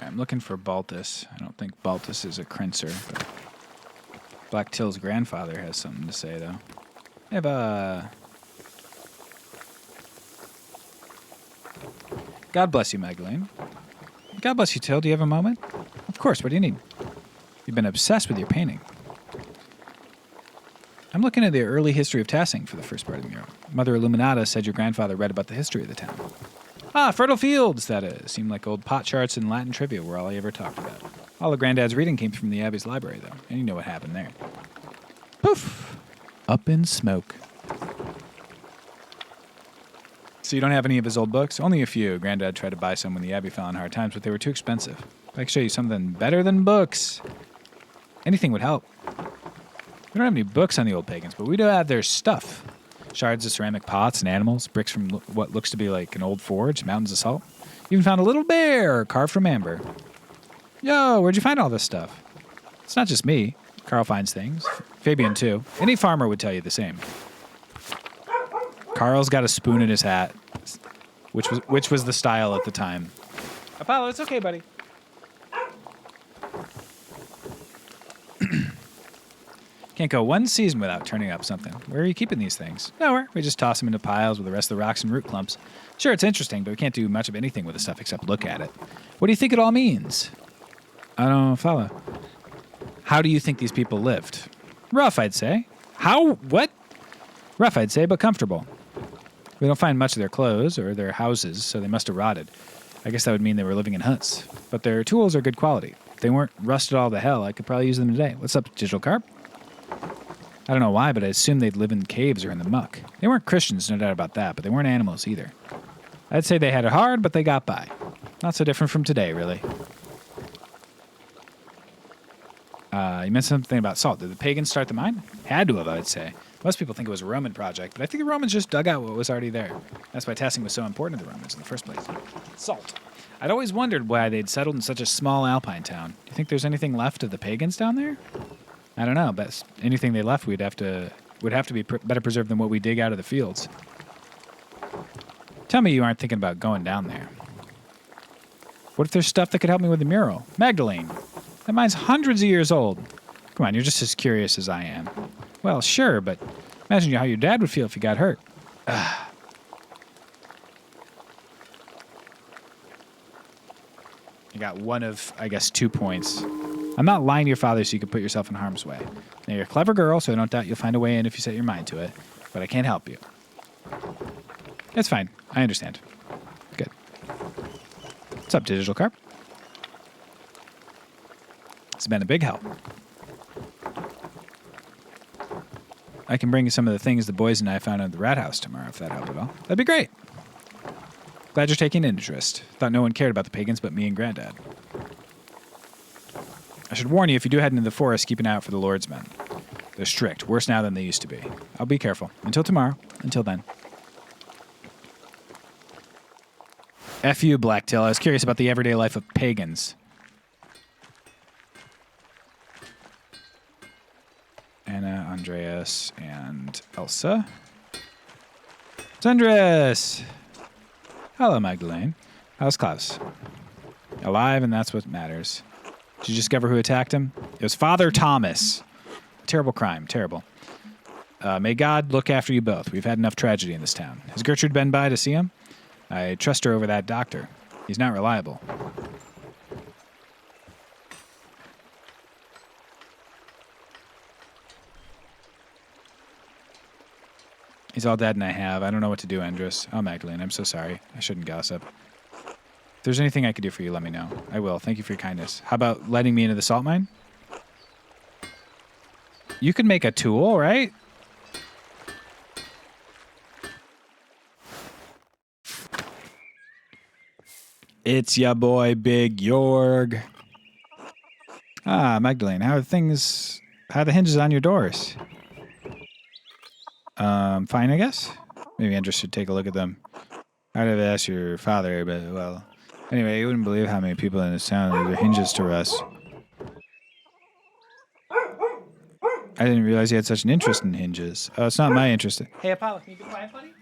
I'm looking for Baltus. I don't think Baltus is a Crincer, but Black Till's grandfather has something to say, though. I have a... God bless you, Magdalene. God bless you, Till. Do you have a moment? Of course. What do you need? You've been obsessed with your painting. I'm looking at the early history of Tassing for the first part of the mural. Mother Illuminata said your grandfather read about the history of the town. Ah, fertile fields, that is. Seemed like old pot charts and Latin trivia were all I ever talked about. All of Granddad's reading came from the Abbey's library, though, and you know what happened there. Poof! Up in smoke. So you don't have any of his old books? Only a few. Granddad tried to buy some when the Abbey fell in hard times, but they were too expensive. I can show you something better than books. Anything would help. We don't have any books on the old pagans, but we do have their stuff. Shards of ceramic pots and animals, bricks from what looks to be like an old forge, mountains of salt. Even found a little bear carved from amber. Yo, where'd you find all this stuff? It's not just me. Carl finds things. Fabian, too. Any farmer would tell you the same. Carl's got a spoon in his hat, which was the style at the time. Apollo, it's okay, buddy. Can't go one season without turning up something. Where are you keeping these things? Nowhere. We just toss them into piles with the rest of the rocks and root clumps. Sure, it's interesting, but we can't do much of anything with the stuff except look at it. What do you think it all means? I don't follow. How do you think these people lived? Rough, I'd say. How? What? Rough, I'd say, but comfortable. We don't find much of their clothes or their houses, so they must have rotted. I guess that would mean they were living in huts. But their tools are good quality. If they weren't rusted all to hell, I could probably use them today. What's up, Digital Carp? I don't know why, but I assumed they'd live in caves or in the muck. They weren't Christians, no doubt about that, but they weren't animals either. I'd say they had it hard, but they got by. Not so different from today, really. You mentioned something about salt. Did the pagans start the mine? Had to have, I'd say. Most people think it was a Roman project, but I think the Romans just dug out what was already there. That's why testing was so important to the Romans in the first place. Salt. I'd always wondered why they'd settled in such a small alpine town. Do you think there's anything left of the pagans down there? I don't know, but anything they left would have to be better preserved than what we dig out of the fields. Tell me you aren't thinking about going down there. What if there's stuff that could help me with the mural? Magdalene. That mine's hundreds of years old. Come on, you're just as curious as I am. Well, sure, but imagine how your dad would feel if he got hurt. You got one of, I guess, 2 points. I'm not lying to your father so you can put yourself in harm's way. Now, you're a clever girl, so I don't doubt you'll find a way in if you set your mind to it, but I can't help you. It's fine. I understand. Good. What's up, Digital Carp? It's been a big help. I can bring you some of the things the boys and I found at the rat house tomorrow, if that helped at all. That'd be great. Glad you're taking an interest. Thought no one cared about the pagans but me and Granddad. I should warn you, if you do head into the forest, keep an eye out for the Lord's men. They're strict, worse now than they used to be. I'll be careful. Until tomorrow. Until then. F you, Blacktail. I was curious about the everyday life of pagans. Anna, Andreas, and Elsa. Andreas! Hello, Magdalene. How's Klaus? Alive, and that's what matters. Did you discover who attacked him? It was Father Thomas. Terrible crime. Terrible. May God look after you both. We've had enough tragedy in this town. Has Gertrude been by to see him? I trust her over that doctor. He's not reliable. He's all dead and I have. I don't know what to do, Andres. Oh, Magdalene, I'm so sorry. I shouldn't gossip. If there's anything I could do for you, let me know. I will. Thank you for your kindness. How about letting me into the salt mine? You could make a tool, right? It's ya boy, Big Jorg. Ah, Magdalene, how are the hinges on your doors? Fine, I guess. Maybe Andrew should take a look at them. I'd have asked your father, but, well... Anyway, you wouldn't believe how many people in this town leave their hinges to rust. I didn't realize you had such an interest in hinges. Oh, it's not my interest. Hey, Apollo, can you be quiet, buddy?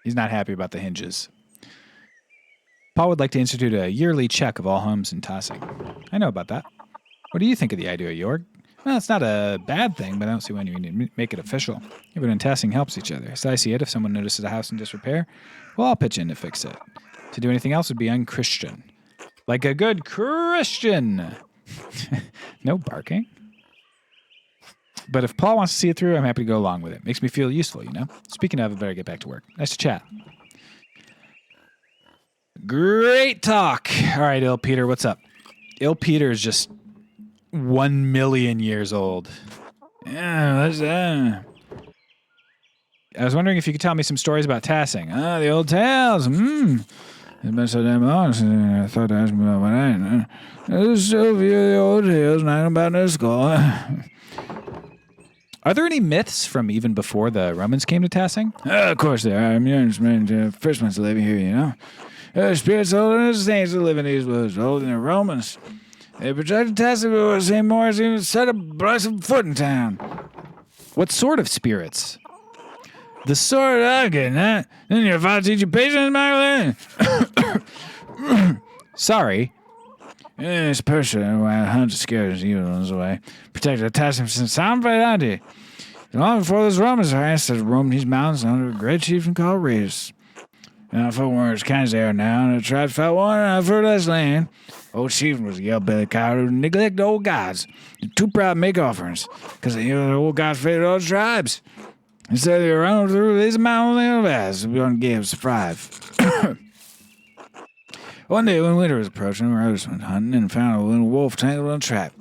He's not happy about the hinges. Paul would like to institute a yearly check of all homes in Tossing. I know about that. What do you think of the idea, Jorg? Well, it's not a bad thing, but I don't see why you need to make it official. Everyone in Tossing helps each other. As I see it, if someone notices a house in disrepair, we'll all pitch in to fix it. To do anything else would be unchristian. Like a good Christian! No barking. But if Paul wants to see it through, I'm happy to go along with it. Makes me feel useful, you know? Speaking of, I better get back to work. Nice to chat. Great talk. All right, Il Peter, what's up? Il Peter is just 1,000,000 years old. Yeah, that's I was wondering if you could tell me some stories about Tassing. Ah, the old tales. It's been so damn long since I thought to ask me about that. There's so few of the old tales, not about no skull. Are there any myths from even before the Romans came to Tassing? Of course there are. I'm the first ones to live here, you know. Spirits older than the saints that live in these woods, older than the Romans. They projected Tassing before St. Maurice even set a blessed foot in town. What sort of spirits? The sort I'm getting at. Then your father teach you patience, my Sorry. It's Persia, why hunts scares evil ones away. Protect the Tassing from sound variety. Long before those Romans are asked to roam these mountains under a great chieftain called Reus. Now, folk weren't as kind as they are now, and the tribes fought one another for less land. Old chieftain was a yell-bellied coward who neglected old gods. Too proud to make offerings, because the old gods favored all the tribes. Instead, they run through these mountains as we don't give us thrive. One day, when winter was approaching, Rose went hunting and found a little wolf tangled in a trap.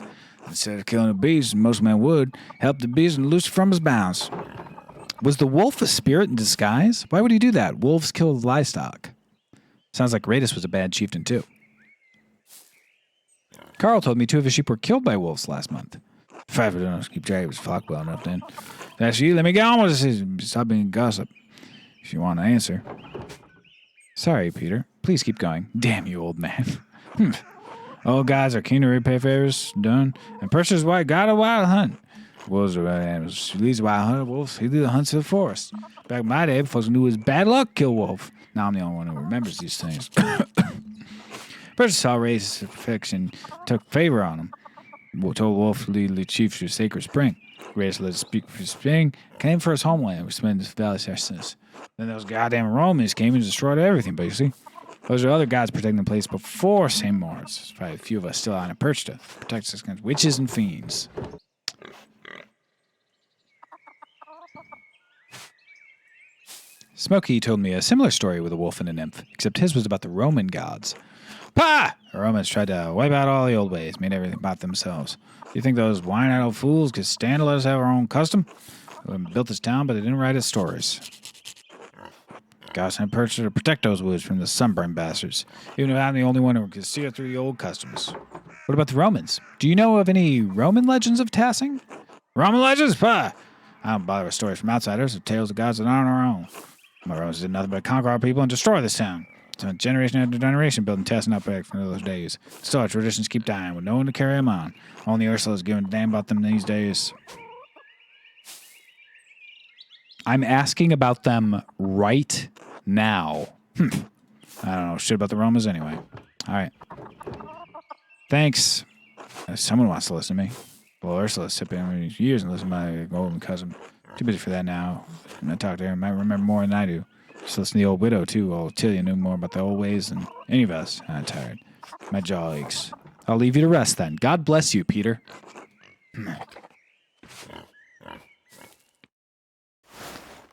Instead of killing the beast, most men would help the beast and loose it from his bounds. Was the wolf a spirit in disguise? Why would he do that? Wolves kill livestock. Sounds like Radis was a bad chieftain, too. Carl told me 2 of his sheep were killed by wolves last month. If I ever don't keep track of his flock well enough, then. That's you. Let me get on with this. Stop being gossip. If you want to answer. Sorry, Peter. Please keep going. Damn you, old man. Old gods are keen to repay favors done, and Persia's white god of wild hunt. Wolves are wild animals. He leads wild hunter wolves. He leads the hunts of the forest. Back in my day, folks knew it was bad luck to kill wolf. Now I'm the only one who remembers these things. Persia saw Ray's affection, took favor on him. Told Wolf to lead the chief to a sacred spring. Reyes let us speak for his spring, came for his homeland, which spent his valley sustenance. Then those goddamn Romans came and destroyed everything, basically. Those are other gods protecting the place before St. Moritz. There's probably a few of us still on a perch to protect us against witches and fiends. Smokey told me a similar story with a wolf and a nymph, except his was about the Roman gods. Pah! The Romans tried to wipe out all the old ways, made everything about themselves. Do you think those whine-eyed old fools could stand to let us have our own custom? We built this town, but they didn't write us stories. God sent Persia to protect those woods from the sunburned bastards, even if I'm the only one who could see through the old customs. What about the Romans? Do you know of any Roman legends of Tassing? Roman legends? Pah! I don't bother with stories from outsiders or tales of gods that aren't our own. My Romans did nothing but conquer our people and destroy this town. Spent generation after generation building Tassing up back from those days. Still, our traditions keep dying with no one to carry them on. Only Ursula's giving a damn about them these days. I'm asking about them right now. I don't know shit about the Romans anyway. All right. Thanks. Someone wants to listen to me. Well, Ursula's sipping every years and listen to my golden cousin. Too busy for that now. When I talk to her, I might remember more than I do. Just listen to the old widow, too. Old Tilly knew more about the old ways than any of us. I'm tired. My jaw aches. I'll leave you to rest then. God bless you, Peter.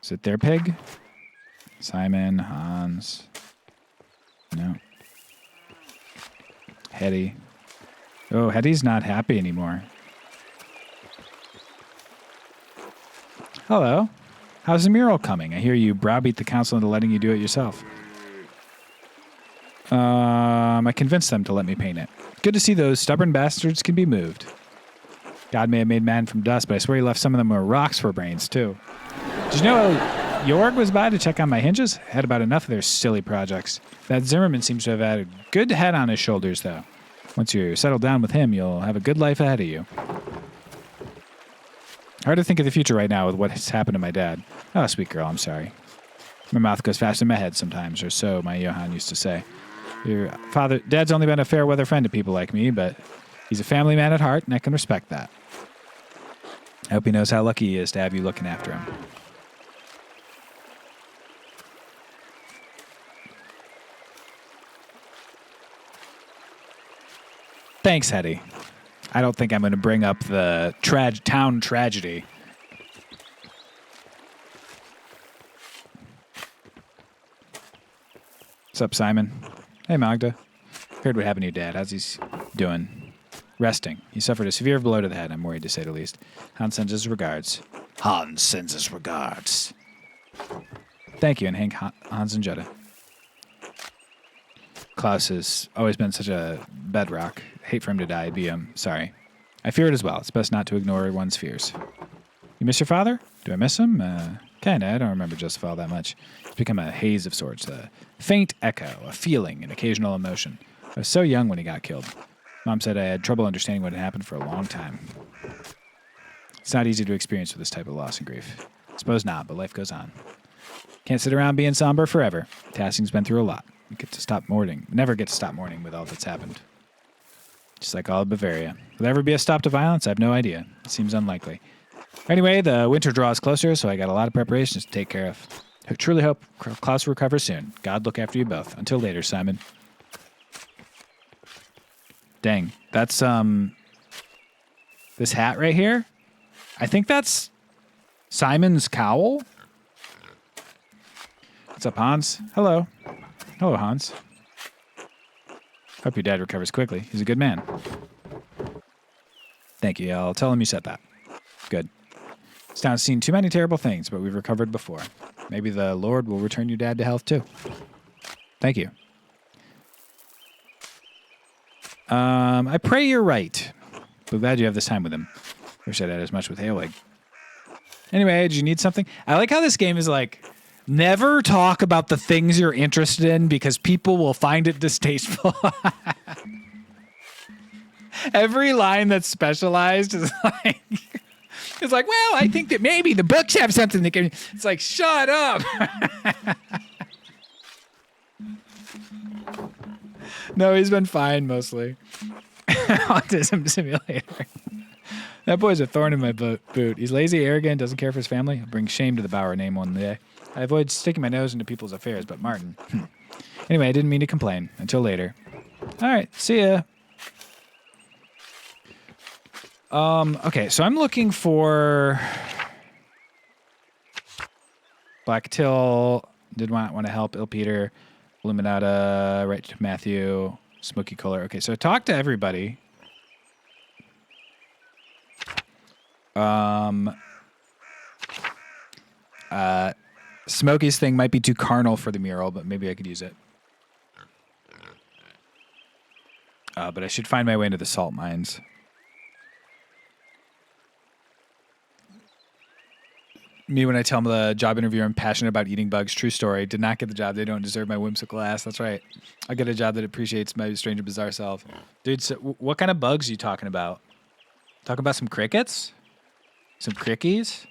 Is it their pig? Simon, Hans. No. Hetty. Oh, Hetty's not happy anymore. Hello. How's the mural coming? I hear you browbeat the council into letting you do it yourself. I convinced them to let me paint it. Good to see those stubborn bastards can be moved. God may have made man from dust, but I swear he left some of them with rocks for brains, too. Did you know Jorg was by to check on my hinges? Had about enough of their silly projects. That Zimmerman seems to have had a good head on his shoulders, though. Once you're settled down with him, you'll have a good life ahead of you. Hard to think of the future right now with what's happened to my dad. Oh, sweet girl, I'm sorry. My mouth goes faster than my head sometimes, or so my Johann used to say. Your father, Dad's only been a fair weather friend to people like me, but he's a family man at heart, and I can respect that. I hope he knows how lucky he is to have you looking after him. Thanks, Hetty. I don't think I'm going to bring up the town tragedy. What's up, Simon? Hey, Magda. Heard what happened to your dad. How's he doing? Resting. He suffered a severe blow to the head, I'm worried to say the least. Hans sends his regards. Hans sends his regards. Thank you, and Hank, Hans, and Jetta. Klaus has always been such a bedrock. Hate for him to die. Sorry. I fear it as well. It's best not to ignore one's fears. You miss your father? Do I miss him? Kinda. I don't remember Joseph all that much. It's become a haze of sorts. A faint echo, a feeling, an occasional emotion. I was so young when he got killed. Mom said I had trouble understanding what had happened for a long time. It's not easy to experience with this type of loss and grief. I suppose not, but life goes on. Can't sit around being somber forever. Tassing's been through a lot. We get to stop mourning. Never get to stop mourning with all that's happened. Just like all of Bavaria. Will there ever be a stop to violence? I have no idea. It seems unlikely. Anyway, the winter draws closer, so I got a lot of preparations to take care of. I truly hope Klaus will recover soon. God look after you both. Until later, Simon. Dang. That's, this hat right here? I think that's Simon's cowl? What's up, Hans? Hello. Hello, Hans. Hope your dad recovers quickly. He's a good man. Thank you. I'll tell him you said that. Good. This town's seen too many terrible things, but we've recovered before. Maybe the Lord will return your dad to health, too. Thank you. I pray you're right. But glad you have this time with him. Wish I'd had as much with Haelig. Anyway, did you need something? I like how this game is like, never talk about the things you're interested in because people will find it distasteful. Every line that's specialized is like, it's like, well, I think that maybe the books have something that can. It's like, shut up. No, he's been fine mostly. Autism simulator. That boy's a thorn in my boot. He's lazy, arrogant, doesn't care for his family. He'll bring shame to the Bauer name one day. I avoid sticking my nose into people's affairs, but Martin. Anyway, I didn't mean to complain. Until later. All right, see ya. Okay, so I'm looking for Black Till. Did want to help Il Peter, Illuminata, right to Matthew, Smoky Color. Okay, so talk to everybody. Smokey's thing might be too carnal for the mural, but maybe I could use it. But I should find my way into the salt mines. Me when I tell them the job interview, I'm passionate about eating bugs. True story. Did not get the job. They don't deserve my whimsical ass. That's right. I'll get a job that appreciates my strange and bizarre self. Dude, so what kind of bugs are you talking about? Talking about some crickets? Some crickies?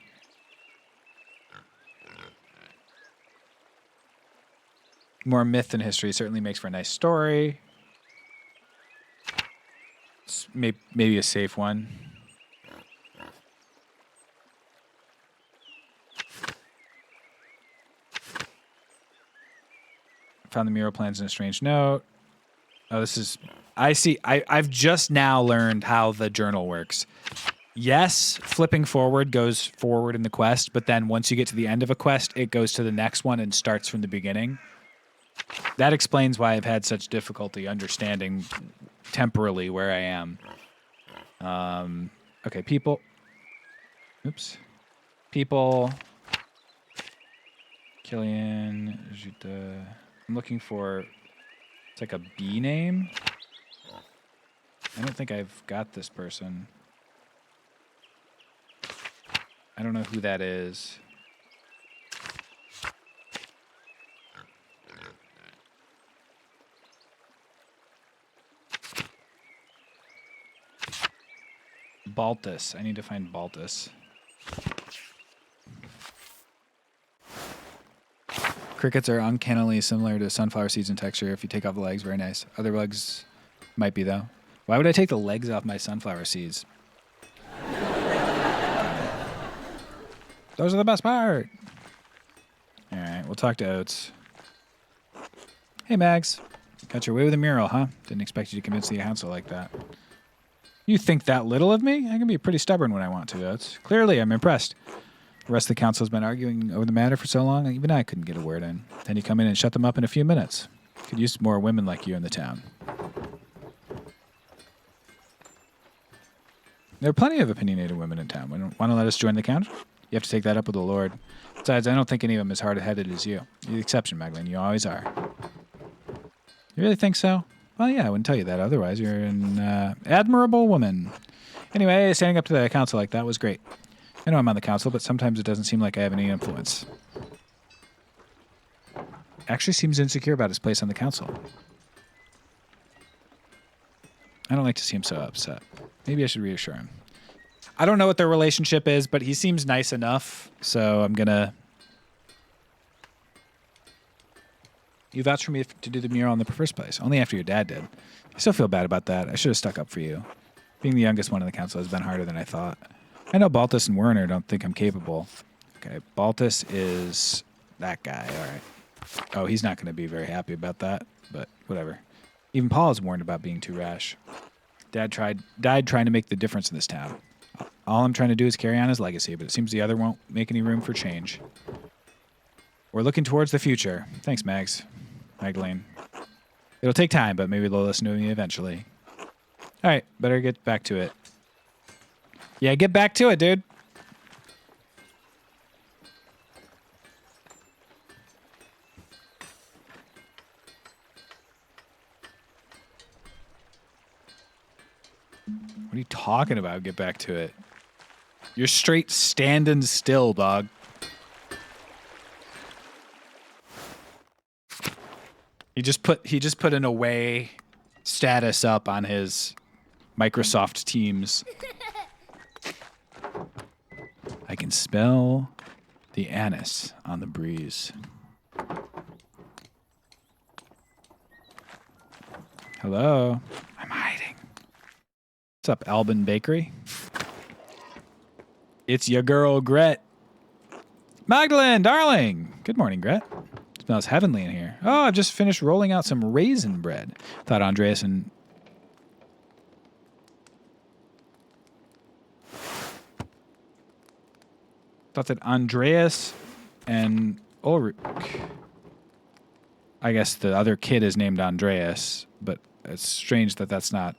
More myth than history. Certainly makes for a nice story. It's maybe a safe one. Found the mural plans in a strange note. Oh, this is... I see. I've just now learned how the journal works. Yes, flipping forward goes forward in the quest, but then once you get to the end of a quest, it goes to the next one and starts from the beginning. That explains why I've had such difficulty understanding temporally where I am. Okay, people. Oops. People. Killian. I'm looking for... It's like a B name. I don't think I've got this person. I don't know who that is. Baltus. I need to find Baltus. Crickets are uncannily similar to sunflower seeds in texture. If you take off the legs, very nice. Other bugs might be, though. Why would I take the legs off my sunflower seeds? Those are the best part. All right, we'll talk to Oates. Hey, Mags. Got your way with a mural, huh? Didn't expect you to convince the council like that. You think that little of me? I can be pretty stubborn when I want to, Oates. Clearly, I'm impressed. The rest of the council has been arguing over the matter for so long, even I couldn't get a word in. Then you come in and shut them up in a few minutes. Could use more women like you in the town. There are plenty of opinionated women in town. Want to let us join the council? You have to take that up with the Lord. Besides, I don't think any of them as hard-headed as you. You're the exception, Magdalene. You always are. You really think so? Well, yeah, I wouldn't tell you that otherwise. You're an admirable woman. Anyway, standing up to the council like that was great. I know I'm on the council, but sometimes it doesn't seem like I have any influence. Actually seems insecure about his place on the council. I don't like to see him so upset. Maybe I should reassure him. I don't know what their relationship is, but he seems nice enough, so I'm gonna... You vouched for me to do the mural in the first place, only after your dad did. I still feel bad about that. I should have stuck up for you. Being the youngest one in the council has been harder than I thought. I know Baltus and Werner don't think I'm capable. Okay, Baltus is that guy, all right. Oh, he's not going to be very happy about that, but whatever. Even Paul is warned about being too rash. Dad died trying to make the difference in this town. All I'm trying to do is carry on his legacy, but it seems the other won't make any room for change. We're looking towards the future. Thanks, Magdalene. It'll take time, but maybe they'll listen to me eventually. All right, better get back to it. Yeah, get back to it, dude. What are you talking about? Get back to it. You're straight standing still, dog. He just put an away status up on his Microsoft Teams. I can smell the anise on the breeze. Hello. I'm hiding. What's up, Albin Bakery? It's your girl, Gret. Magdalene, darling. Good morning, Gret. It smells heavenly in here. Oh, I've just finished rolling out some raisin bread. Thought Andreas and... Thought that Andreas and Ulrich... I guess the other kid is named Andreas, but it's strange that that's not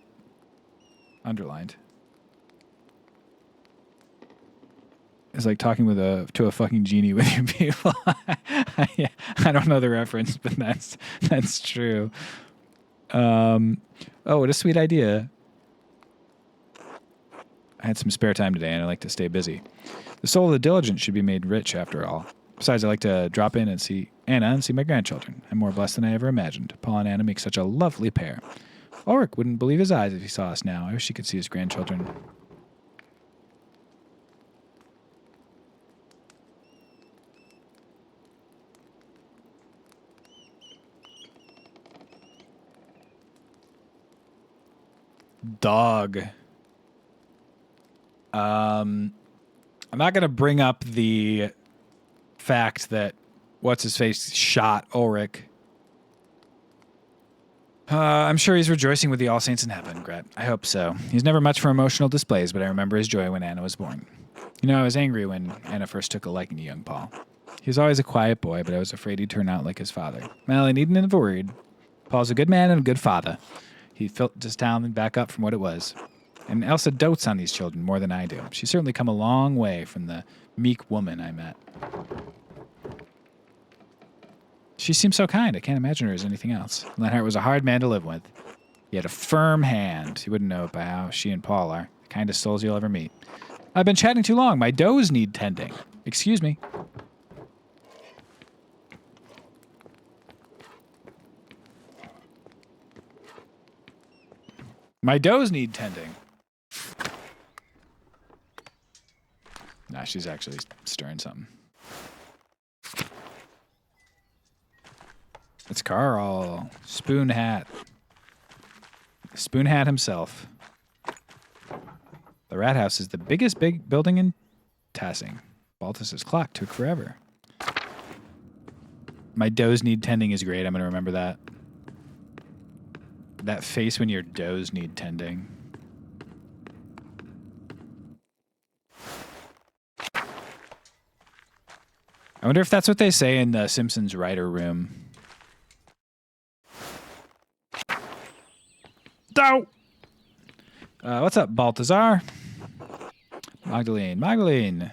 underlined. It's like talking with to a fucking genie with your people. Yeah, I don't know the reference, but that's true. Oh, what a sweet idea. I had some spare time today, and I like to stay busy. The soul of the diligent should be made rich, after all. Besides, I like to drop in and see Anna and see my grandchildren. I'm more blessed than I ever imagined. Paul and Anna make such a lovely pair. Ulrich wouldn't believe his eyes if he saw us now. I wish he could see his grandchildren. Dog. I'm not going to bring up the fact that what's-his-face shot Ulrich. I'm sure he's rejoicing with the All Saints in heaven, Gret. I hope so. He's never much for emotional displays, but I remember his joy when Anna was born. You know, I was angry when Anna first took a liking to young Paul. He was always a quiet boy, but I was afraid he'd turn out like his father. Well, I needn't have worried. Paul's a good man and a good father. He built this town back up from what it was. And Elsa dotes on these children more than I do. She's certainly come a long way from the meek woman I met. She seems so kind. I can't imagine her as anything else. Lenhart was a hard man to live with. He had a firm hand. You wouldn't know it by how she and Paul are. The kindest souls you'll ever meet. I've been chatting too long. My does need tending. Excuse me. My does need tending. Nah, she's actually stirring something. It's Carl. Spoon Hat. Spoon Hat himself. The Rat House is the biggest big building in Tassing. Baltus's clock took forever. My does need tending is great. I'm going to remember that. That face when your does need tending. I wonder if that's what they say in the Simpsons writer room. What's up, Baltazar? Magdalene. Magdalene.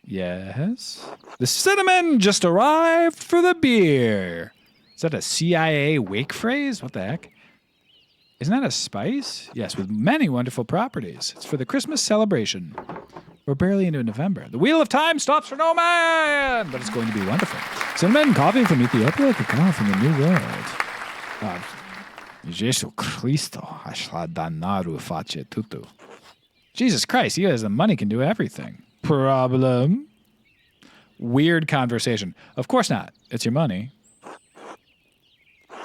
Yes? The cinnamon just arrived for the beer. Is that a CIA wake phrase? What the heck? Isn't that a spice? Yes, with many wonderful properties. It's for the Christmas celebration. We're barely into November. The wheel of time stops for no man, but it's going to be wonderful. Cinnamon coffee from Ethiopia, cacao from the New World. Jesus Cristo, ashladanaru face tutu. Jesus Christ, he has the money, can do everything. Problem? Weird conversation. Of course not. It's your money.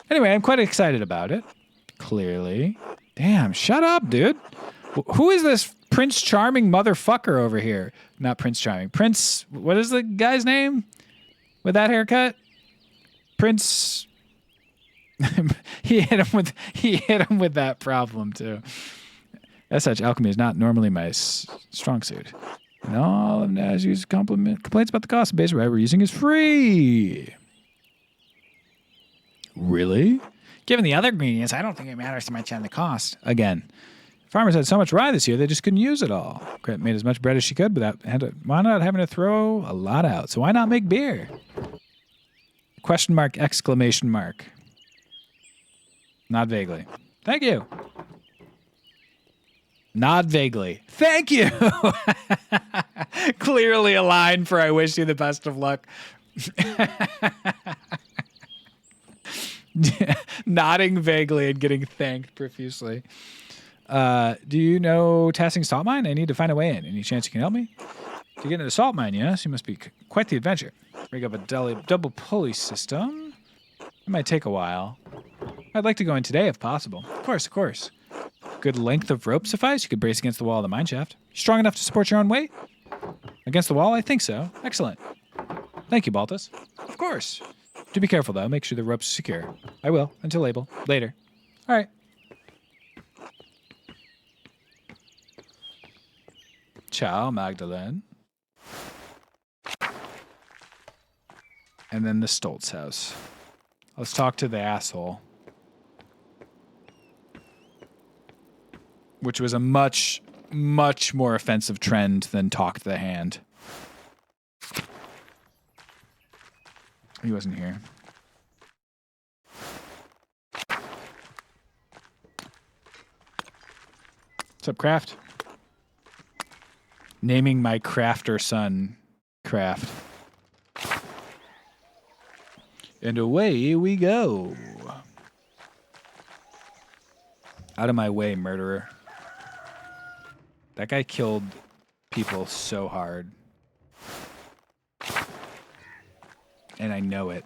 Anyway, I'm quite excited about it. Clearly. Damn, shut up, dude. Who is this Prince Charming motherfucker over here? Not Prince Charming. Prince, what is the guy's name with that haircut? Prince... he hit him with that problem too. As such, alchemy is not normally my strong suit. And all of Nazu's complaints about the cost of base rye we're using is free. Really? Given the other ingredients, I don't think it matters too much on the cost. Again, farmers had so much rye this year, they just couldn't use it all. Gret made as much bread as she could without why not having to throw a lot out? So why not make beer? Question mark, exclamation mark. Nod vaguely. Thank you. Nod vaguely. Thank you. Clearly a line for I wish you the best of luck. Nodding vaguely and getting thanked profusely. Do you know Tassing's salt mine? I need to find a way in. Any chance you can help me? To get into the salt mine, yes? You must be quite the adventure. Rig up a double pulley system. It might take a while. I'd like to go in today if possible. Of course, of course. Good length of rope suffice? You could brace against the wall of the mine shaft. Strong enough to support your own weight? Against the wall? I think so. Excellent. Thank you, Baltus. Of course. Do be careful, though. Make sure the rope's secure. I will. Until later. All right. Ciao, Magdalene. And then the Stoltz house. Let's talk to the asshole. Which was a much, much more offensive trend than talk to the hand. He wasn't here. What's up, Craft? Naming my crafter son Craft. And away we go. Out of my way, murderer. That guy killed people so hard. And I know it.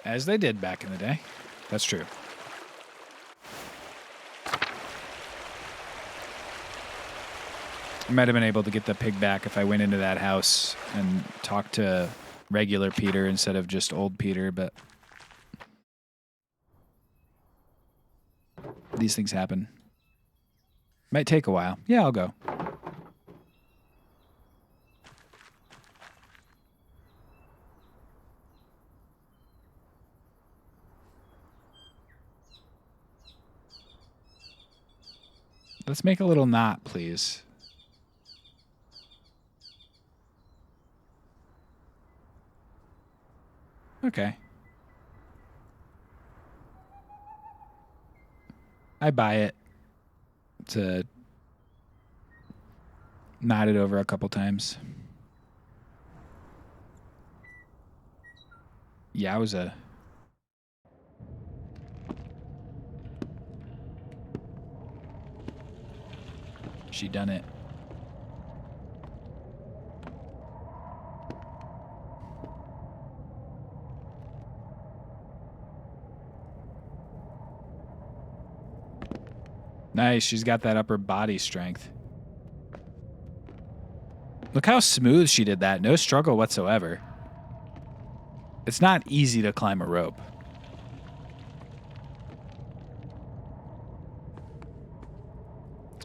As they did back in the day. That's true. I might have been able to get the pig back if I went into that house and talked to regular Peter instead of just old Peter, but these things happen. Might take a while. Yeah, I'll go. Let's make a little knot, please. Okay. I buy it to knot it over a couple times. Yowza. She done it. Nice, she's got that upper body strength. Look how smooth she did that. No struggle whatsoever. It's not easy to climb a rope.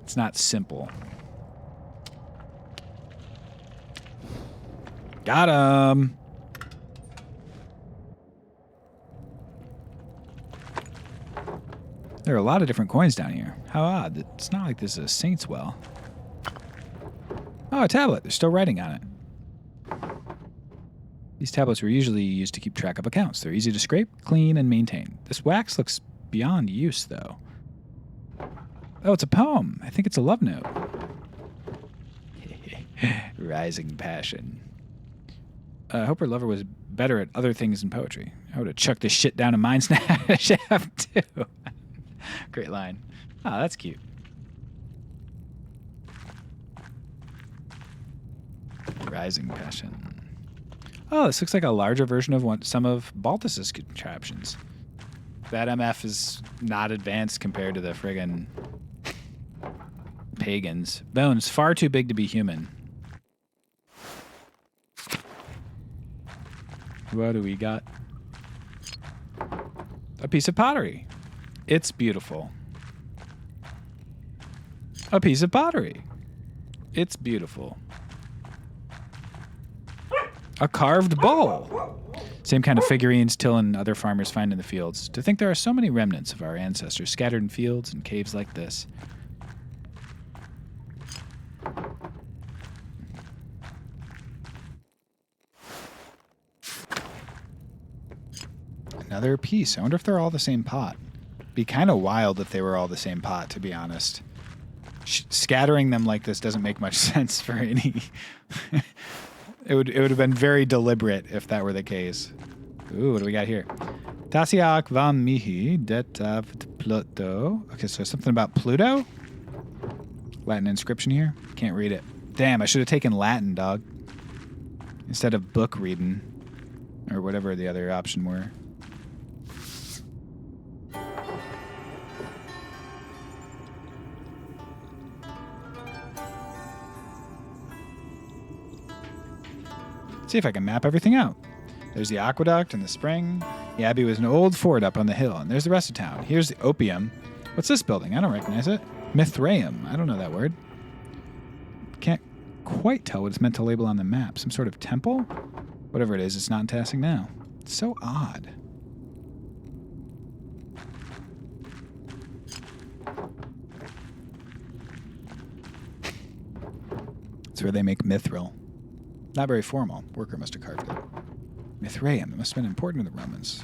It's not simple. Got him. There are a lot of different coins down here. How odd. It's not like this is a saint's well. Oh, a tablet. They're still writing on it. These tablets were usually used to keep track of accounts. They're easy to scrape, clean, and maintain. This wax looks beyond use, though. Oh, it's a poem. I think it's a love note. Rising passion. I hope her lover was better at other things than poetry. I would have chucked this shit down a mine shaft, too. Great line. Oh, that's cute. Rising passion. Oh, this looks like a larger version of some of Baltus's contraptions. That MF is not advanced compared to the friggin' pagans. Bones, far too big to be human. What do we got? A piece of pottery. It's beautiful. A piece of pottery. It's beautiful. A carved bowl. Same kind of figurines Till and other farmers find in the fields. To think there are so many remnants of our ancestors scattered in fields and caves like this. Another piece. I wonder if they're all the same pot. Be kind of wild if they were all the same pot, to be honest. Scattering them like this doesn't make much sense for any... It would have been very deliberate if that were the case. Ooh, what do we got here? Tasiak van mihi det av Pluto. Okay, so something about Pluto? Latin inscription here. Can't read it. Damn, I should have taken Latin, dog. Instead of book reading. Or whatever the other option were. See if I can map everything out. There's the aqueduct and the spring. The abbey was an old fort up on the hill, and there's the rest of town. Here's the opium. What's this building? I don't recognize it. Mithraeum. I don't know that word. Can't quite tell what it's meant to label on the map. Some sort of temple? Whatever it is, it's not in tasking now. It's so odd. It's where they make mithril. Not very formal. Worker must have carved it. Mithraeum. It must have been important to the Romans.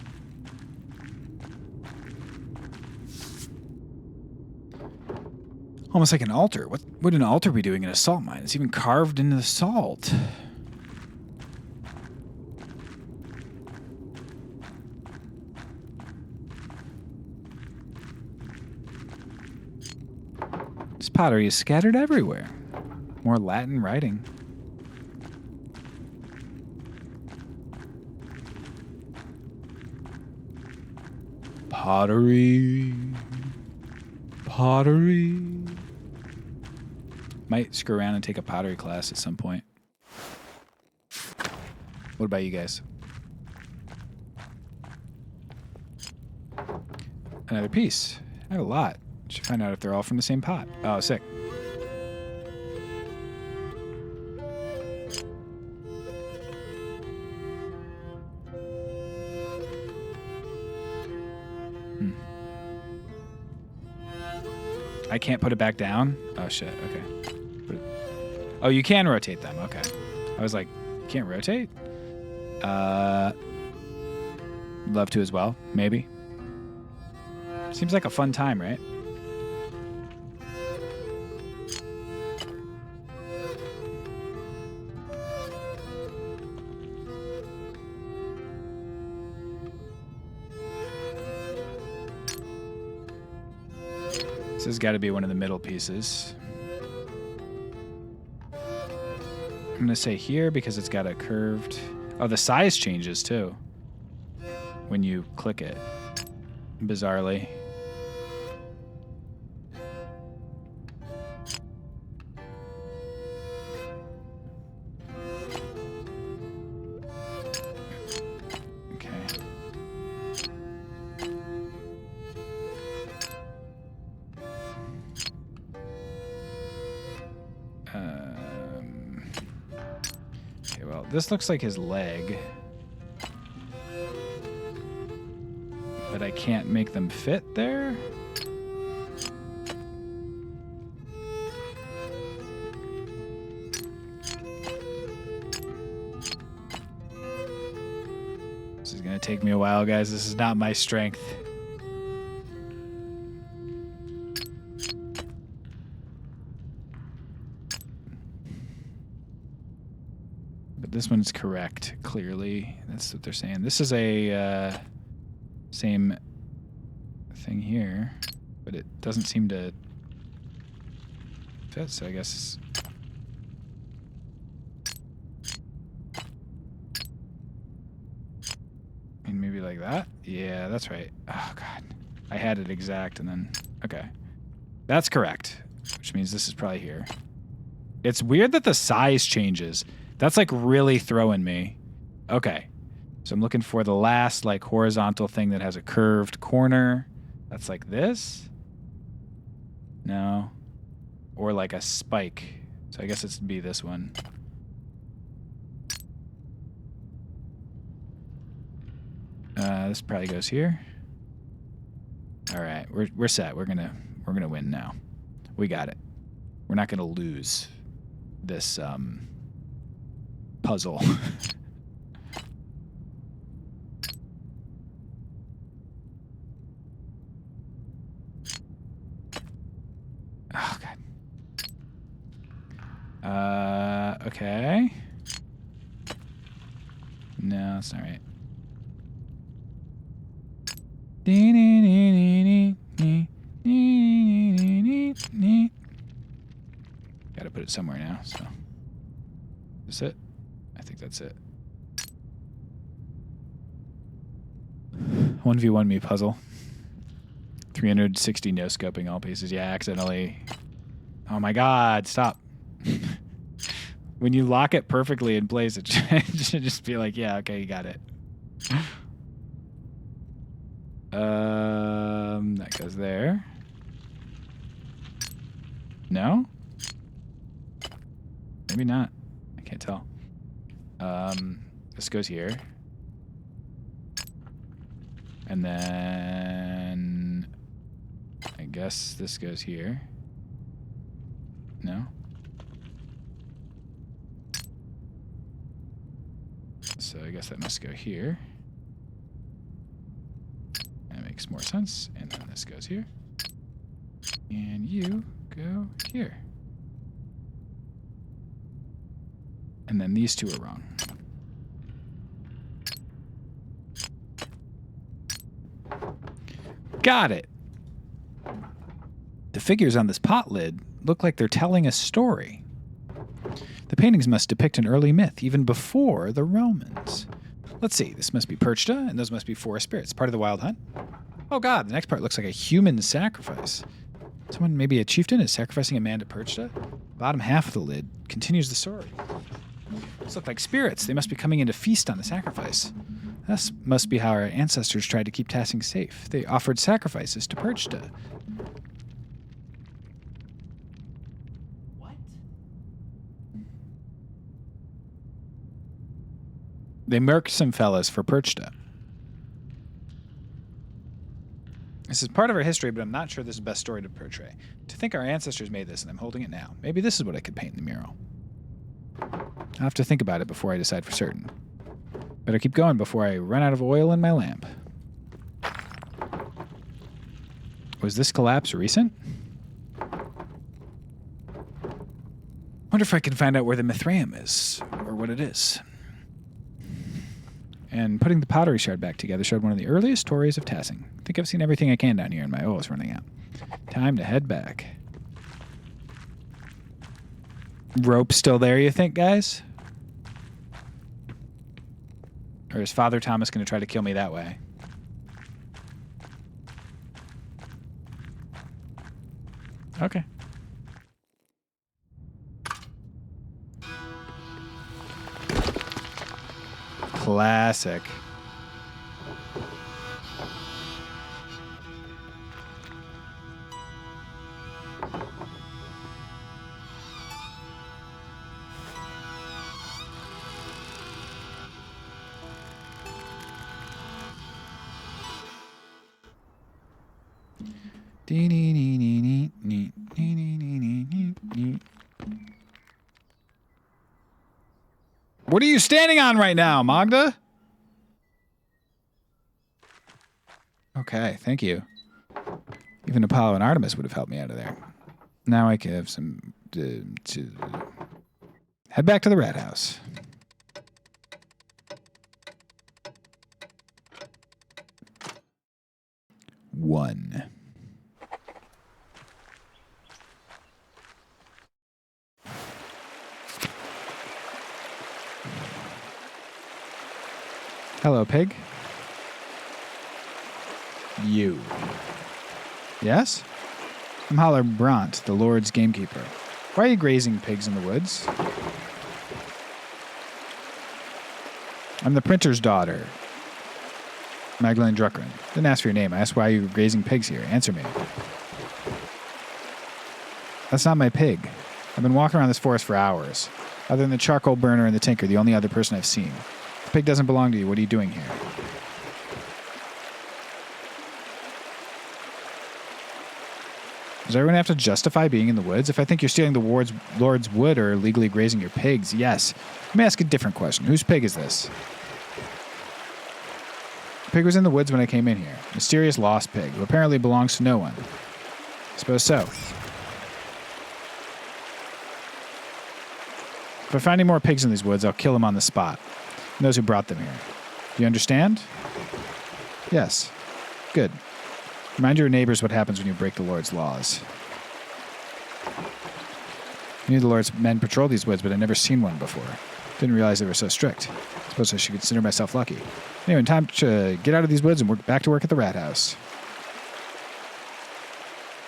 Almost like an altar. What would an altar be doing in a salt mine? It's even carved into the salt. This pottery is scattered everywhere. More Latin writing. Pottery. Pottery. Might screw around and take a pottery class at some point. What about you guys? Another piece. I have a lot. Should find out if they're all from the same pot. Oh, sick. I can't put it back down? Oh, shit. Okay. Oh, you can rotate them. Okay. I was like, you can't rotate? Love to as well. Maybe. Seems like a fun time, right? This has got to be one of the middle pieces. I'm going to say here because it's got a curved... Oh, the size changes too when you click it, bizarrely. This looks like his leg, but I can't make them fit there. take me a while, guys. This is not my strength. But this one's correct, clearly. That's what they're saying. This is a same thing here, but it doesn't seem to fit, so I guess... And maybe like that? Yeah, that's right. Oh, God. I had it exact and then... Okay. That's correct, which means this is probably here. It's weird that the size changes. That's like really throwing me. Okay. So I'm looking for the last like horizontal thing that has a curved corner. That's like this? No. Or like a spike. So I guess it's be this one. This probably goes here. All right, we're set. We're gonna win now. We got it. We're not gonna lose this puzzle. Oh God. Okay. No, that's not right. Gotta put it somewhere now, so. Is this it? I think that's it. 1v1 me puzzle. 360 no scoping all pieces. Yeah, accidentally. Oh my God, stop. When you lock it perfectly in place, it should just be like, yeah, okay, you got it. That goes there. No? Maybe not. I can't tell. This goes here. And then I guess this goes here. No? So I guess that must go here. That makes more sense. And then this goes here. And you go here. And then these two are wrong. Got it. The figures on this pot lid look like they're telling a story. The paintings must depict an early myth, even before the Romans. Let's see, this must be Perchta, and those must be forest spirits. Part of the wild hunt? Oh God, the next part looks like a human sacrifice. Someone, maybe a chieftain, is sacrificing a man to Perchta? Bottom half of the lid continues the story. These look like spirits. They must be coming in to feast on the sacrifice. This must be how our ancestors tried to keep Tassing safe. They offered sacrifices to Perchta. What? They murked some fellas for Perchta. This is part of our history, but I'm not sure this is the best story to portray. To think our ancestors made this and I'm holding it now. Maybe this is what I could paint in the mural. I'll have to think about it before I decide for certain. Better keep going before I run out of oil in my lamp. Was this collapse recent? Wonder if I can find out where the Mithraeum is, or what it is. And putting the pottery shard back together showed one of the earliest stories of Tassing. I think I've seen everything I can down here and my oil is running out. Time to head back. Rope still there, you think, guys? Or is Father Thomas going to try to kill me that way? Okay. Classic. What are you standing on right now, Magda? Okay, thank you. Even Apollo and Artemis would have helped me out of there. Now I can have some... to head back to the rat house. One. Hello, pig. You. Yes? I'm Holler Bront, the Lord's gamekeeper. Why are you grazing pigs in the woods? I'm the printer's daughter, Magdalene Druckren. Didn't ask for your name. I asked why you were grazing pigs here. Answer me. That's not my pig. I've been walking around this forest for hours. Other than the charcoal burner and the tinker, the only other person I've seen. The pig doesn't belong to you. What are you doing here? Does everyone have to justify being in the woods? If I think you're stealing the Lord's wood or illegally grazing your pigs, yes. Let me ask a different question. Whose pig is this? The pig was in the woods when I came in here. Mysterious lost pig, who apparently belongs to no one. I suppose so. If I find any more pigs in these woods, I'll kill them on the spot. And those who brought them here. Do you understand? Yes. Good. Remind your neighbors what happens when you break the Lord's laws. I knew the Lord's men patrol these woods, but I'd never seen one before. Didn't realize they were so strict. Suppose I should consider myself lucky. Anyway, time to get out of these woods and back to work at the rat house.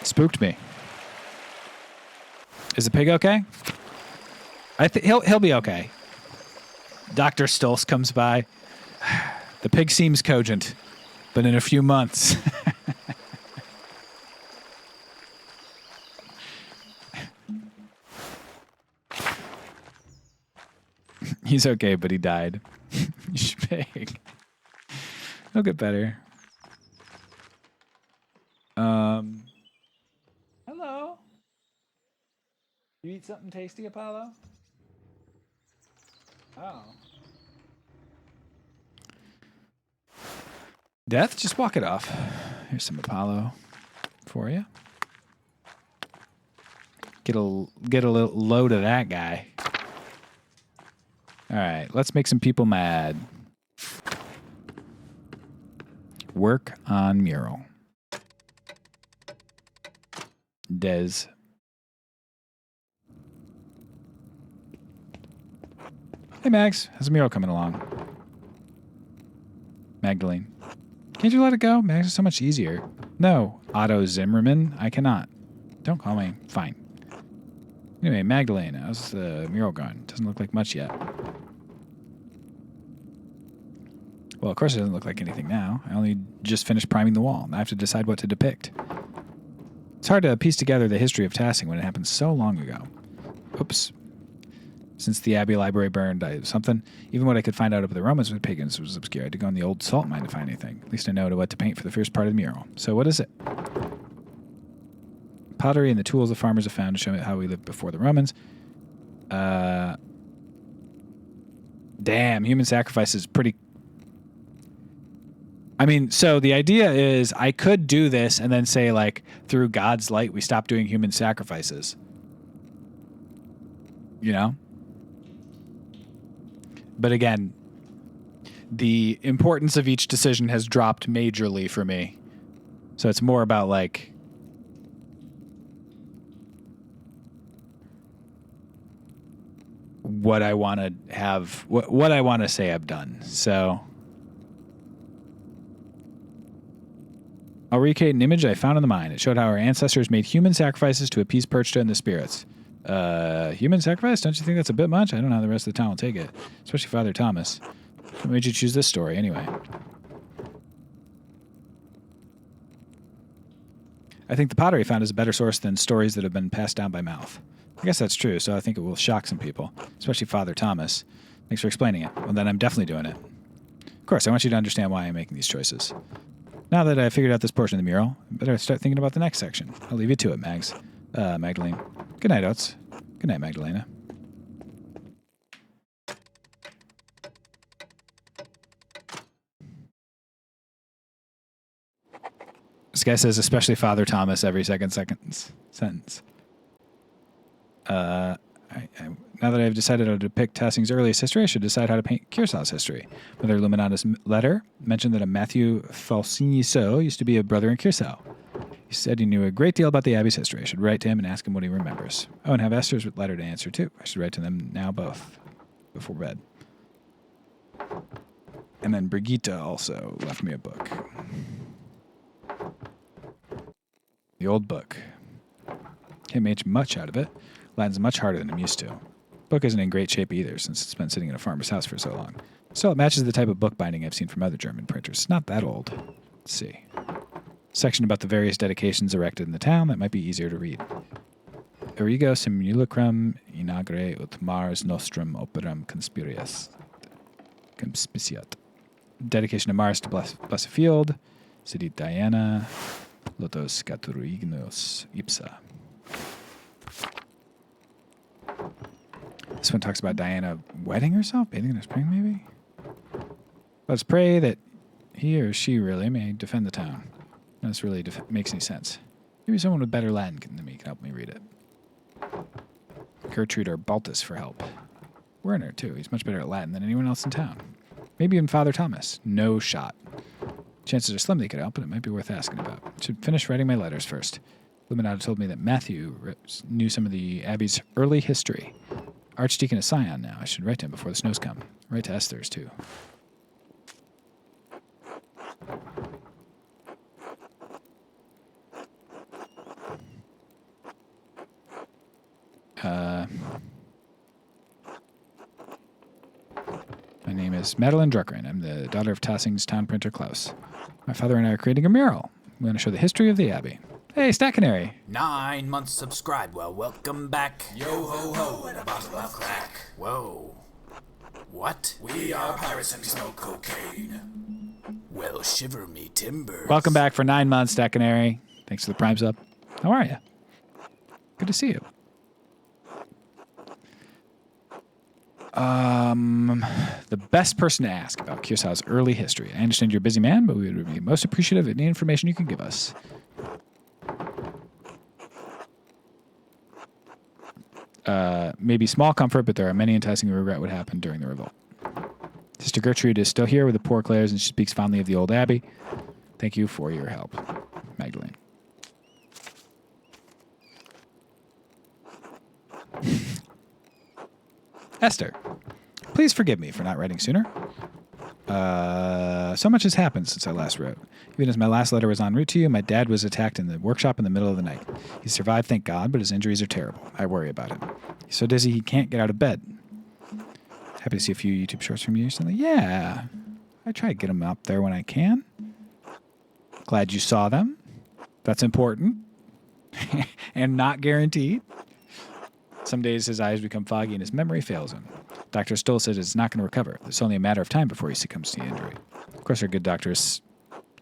Spooked me. Is the pig okay? He'll be okay. Dr. Stulz comes by. The pig seems cogent, but in a few months... He's okay, but he died. Pig. He'll get better. Hello. You eat something tasty, Apollo? Oh. Death? Just walk it off. Here's some Apollo for you. Get a little load of that guy. All right, let's make some people mad. Work on mural. Des. Hey, Mags. How's the mural coming along? Magdalene. Can't you let it go? Mags is so much easier. No, Otto Zimmerman. I cannot. Don't call me. Fine. Anyway, Magdalene, how's the mural going? Doesn't look like much yet. Well, of course it doesn't look like anything now. I only just finished priming the wall. I have to decide what to depict. It's hard to piece together the history of Tassing when it happened so long ago. Oops. Since the Abbey Library burned, even what I could find out about the Romans with pagans was obscure. I had to go in the old salt mine to find anything. At least I know what to paint for the first part of the mural. So what is it? Pottery and the tools the farmers have found to show me how we lived before the Romans. Damn, human sacrifice is pretty... I mean, so the idea is I could do this and then say, like, through God's light, we stop doing human sacrifices. You know? But again, the importance of each decision has dropped majorly for me. So it's more about, like... what I want to have... What I want to say I've done. So... I'll recreate an image I found in the mine. It showed how our ancestors made human sacrifices to appease Perchta and the spirits. Human sacrifice? Don't you think that's a bit much? I don't know how the rest of the town will take it. Especially Father Thomas. What made you choose this story, anyway? I think the pottery found is a better source than stories that have been passed down by mouth. I guess that's true, so I think it will shock some people. Especially Father Thomas. Thanks for explaining it. Well, then I'm definitely doing it. Of course, I want you to understand why I'm making these choices. Now that I figured out this portion of the mural, I better start thinking about the next section. I'll leave you to it, Mags. Magdalene. Good night, Oates. Good night, Magdalena. This guy says, especially Father Thomas, every second sentence. Now that I've decided how to depict Tassing's earliest history, I should decide how to paint Cursaw's history. Mother Illuminatus' letter mentioned that a Matthew Falsiniso used to be a brother in Curacao. He said he knew a great deal about the Abbey's history. I should write to him and ask him what he remembers. Oh, and have Esther's letter to answer, too. I should write to them now both, before bed. And then Brigitte also left me a book. The old book. Can't make much out of it. Latin's much harder than I'm used to. Book isn't in great shape either, since it's been sitting in a farmer's house for so long. Still, it matches the type of book binding I've seen from other German printers. It's not that old. Let's see. Section about the various dedications erected in the town that might be easier to read. Origo simulacrum inagre ut Mars nostrum operam conspiciat. Dedication to Mars to bless a field. City Diana. Lotos Caturignos ipsa. This one talks about Diana wetting herself, bathing in a spring, maybe? Let's pray that he or she really may defend the town. No, this really makes any sense. Maybe someone with better Latin than me can help me read it. Gertrude or Baltus for help. Werner, too. He's much better at Latin than anyone else in town. Maybe even Father Thomas. No shot. Chances are slim they could help, but it might be worth asking about. Should finish writing my letters first. Luminata told me that Matthew knew some of the Abbey's early history. Archdeacon is Sion now. I should write to him before the snows come. Write to Esther's, too. My name is Madeline Druckren. I'm the daughter of Tassing's town printer Klaus. My father and I are creating a mural. We want to show the history of the Abbey. Hey, Stat Canary. 9 months subscribed. Well, welcome back. Yo ho ho and a bottle of crack. Whoa. What? We are pirates and we smoke cocaine. Well, shiver me timbers. Welcome back for 9 months, Stat Canary. Thanks for the Prime sub. How are you? Good to see you. The best person to ask about Curaçao's early history. I understand you're a busy man, but we would be most appreciative of any information you can give us. Maybe small comfort, but there are many enticing regret what happened during the revolt. Sister Gertrude is still here with the poor Clares, and she speaks fondly of the old abbey. Thank you for your help, Magdalene. Esther, please forgive me for not writing sooner. So much has happened since I last wrote. Even as my last letter was en route to you, my dad was attacked in the workshop in the middle of the night. He survived, thank God, but his injuries are terrible. I worry about him. He's so dizzy he can't get out of bed. Happy to see a few YouTube shorts from you recently. Yeah, I try to get them up there when I can. Glad you saw them. That's important. And not guaranteed. Some days his eyes become foggy and his memory fails him. Dr. Stoll says it's not going to recover. It's only a matter of time before he succumbs to the injury. Of course, our good doctor is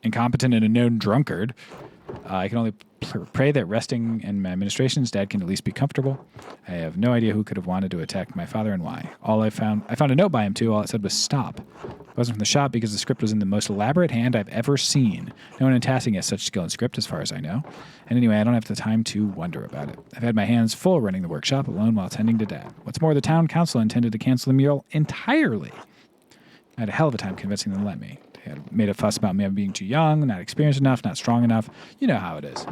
incompetent and a known drunkard. I can only pray that resting in my administrations, Dad can at least be comfortable. I have no idea who could have wanted to attack my father and why. I found a note by him, too. All it said was stop. It wasn't from the shop because the script was in the most elaborate hand I've ever seen. No one in Tassing has such skill in script, as far as I know. And anyway, I don't have the time to wonder about it. I've had my hands full running the workshop alone while tending to Dad. What's more, the town council intended to cancel the mural entirely. I had a hell of a time convincing them to let me. They had made a fuss about me being too young, not experienced enough, not strong enough. You know how it is.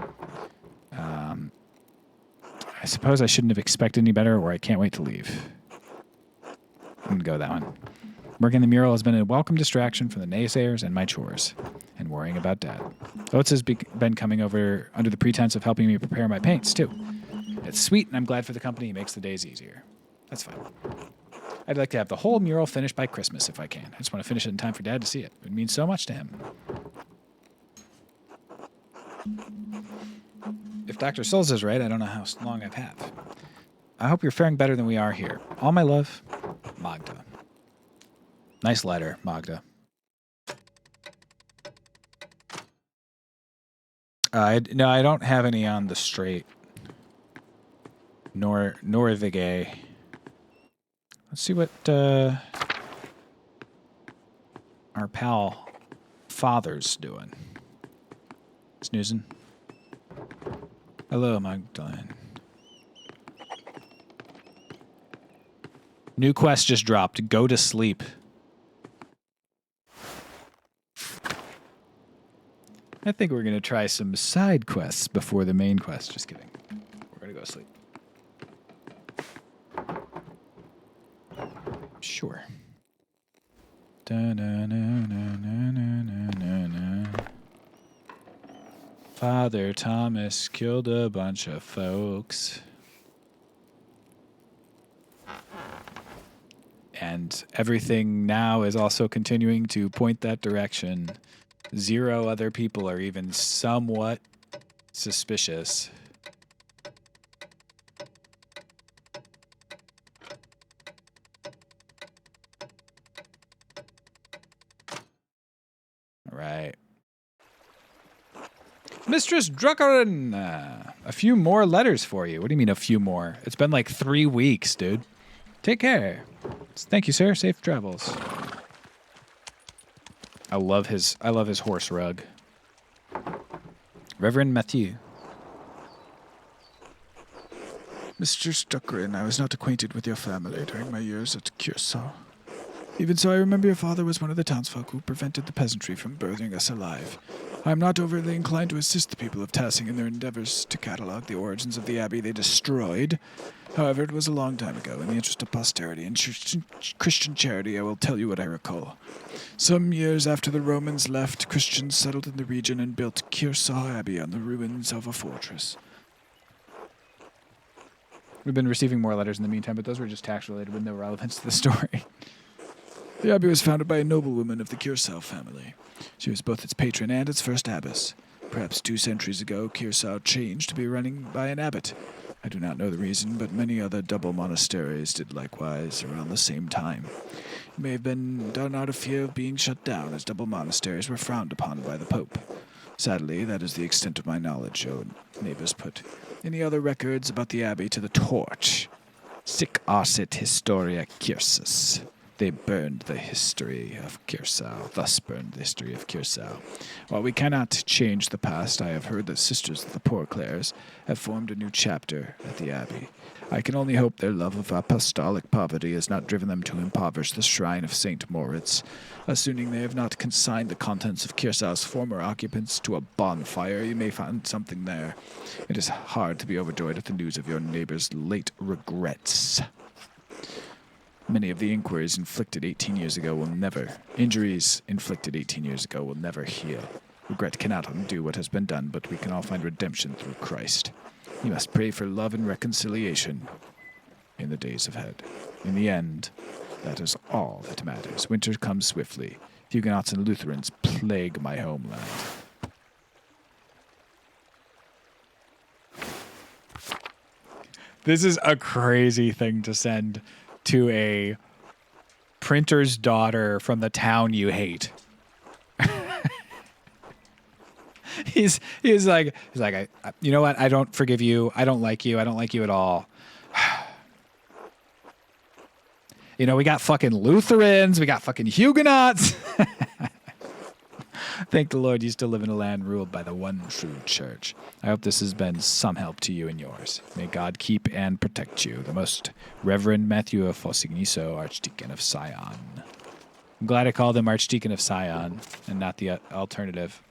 I suppose I shouldn't have expected any better, or I can't wait to leave. I'm going to go that one. Working the mural has been a welcome distraction from the naysayers and my chores, and worrying about Dad. Oates has been coming over under the pretense of helping me prepare my paints, too. It's sweet, and I'm glad for the company. He makes the days easier. That's fine. I'd like to have the whole mural finished by Christmas if I can. I just want to finish it in time for Dad to see it. It means so much to him. If Dr. Souls is right, I don't know how long I've had. I hope you're faring better than we are here. All my love, Magda. Nice letter, Magda. No, I don't have any on the straight, nor the gay. Let's see what our pal Father's doing. His snoozing. Hello, Magdalene. New quest just dropped. Go to sleep. I think we're going to try some side quests before the main quest. Just kidding. We're going to go to sleep. Sure. Father Thomas killed a bunch of folks. And everything now is also continuing to point that direction. 0 other people are even somewhat suspicious. All right. Mistress Druckerin, a few more letters for you. What do you mean a few more? It's been like 3 weeks, dude. Take care. Thank you, sir. Safe travels. I love his horse rug. Reverend Matthew. Mr. Stuckerin, I was not acquainted with your family during my years at Curacao. Even so, I remember your father was one of the townsfolk who prevented the peasantry from burning us alive. I am not overly inclined to assist the people of Tassing in their endeavors to catalogue the origins of the abbey they destroyed. However, it was a long time ago. In the interest of posterity and Christian charity, I will tell you what I recall. Some years after the Romans left, Christians settled in the region and built Curacao Abbey on the ruins of a fortress. We've been receiving more letters in the meantime, but those were just tax-related with no relevance to the story. The abbey was founded by a noblewoman of the Curacao family. She was both its patron and its first abbess. Perhaps 2 centuries ago, Curacao changed to be running by an abbot. I do not know the reason, but many other double monasteries did likewise around the same time. It may have been done out of fear of being shut down, as double monasteries were frowned upon by the Pope. Sadly, that is the extent of my knowledge, O neighbors put any other records about the abbey to the torch. Sic arsit historia cursus. They burned the history of Curacao, thus burned the history of Curacao. While we cannot change the past, I have heard that Sisters of the Poor Clares have formed a new chapter at the Abbey. I can only hope their love of apostolic poverty has not driven them to impoverish the shrine of St. Moritz. Assuming they have not consigned the contents of Curaçao's former occupants to a bonfire, you may find something there. It is hard to be overjoyed at the news of your neighbor's late regrets. Many of the injuries inflicted 18 years ago will never heal. Regret cannot undo what has been done, but we can all find redemption through Christ. You must pray for love and reconciliation in the days ahead. In the end, that is all that matters. Winter comes swiftly. Huguenots and Lutherans plague my homeland. This is a crazy thing to send to a printer's daughter from the town you hate. he's like, you know what? I don't forgive you. I don't like you. I don't like you at all. You know, we got fucking Lutherans. We got fucking Huguenots. Thank the Lord you still live in a land ruled by the one true church. I hope this has been some help to you and yours. May God keep and protect you. The Most Reverend Matthew of Fosigniso, Archdeacon of Sion. I'm glad I called him Archdeacon of Sion and not the alternative.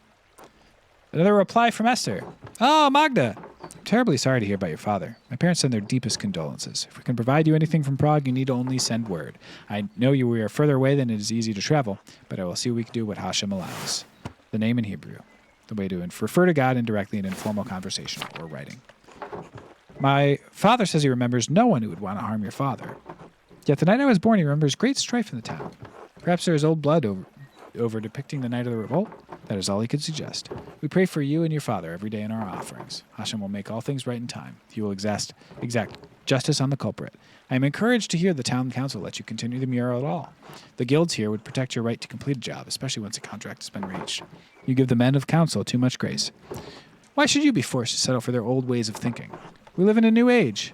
Another reply from Esther. Oh, Magda. I'm terribly sorry to hear about your father. My parents send their deepest condolences. If we can provide you anything from Prague, you need to only send word. I know we are further away than it is easy to travel, but I will see what we can do what Hashem allows. The name in Hebrew. The way to refer to God indirectly in informal conversation or writing. My father says he remembers no one who would want to harm your father. Yet the night I was born, he remembers great strife in the town. Perhaps there is old blood over depicting the night of the revolt. That is all he could suggest. We pray for you and your father every day in our offerings. Hashem will make all things right in time. He will exact justice on the culprit. I am encouraged to hear the town council let you continue the mural at all. The guilds here would protect your right to complete a job, especially once a contract has been reached. You give the men of council too much grace. Why should you be forced to settle for their old ways of thinking? We live in a new age,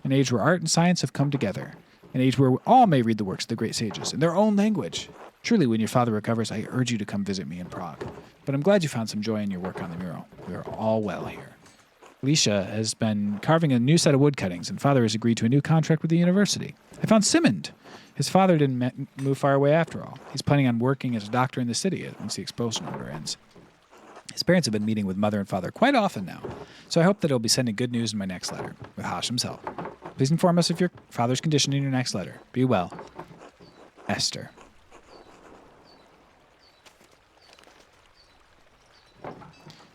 an age where art and science have come together, an age where all may read the works of the great sages in their own language. Truly, when your father recovers, I urge you to come visit me in Prague. But I'm glad you found some joy in your work on the mural. We are all well here. Alicia has been carving a new set of wood cuttings, and father has agreed to a new contract with the university. I found Simond. His father didn't move far away after all. He's planning on working as a doctor in the city once the expulsion order ends. His parents have been meeting with mother and father quite often now, so I hope that he'll be sending good news in my next letter, with Hashem's help. Please inform us of your father's condition in your next letter. Be well. Esther.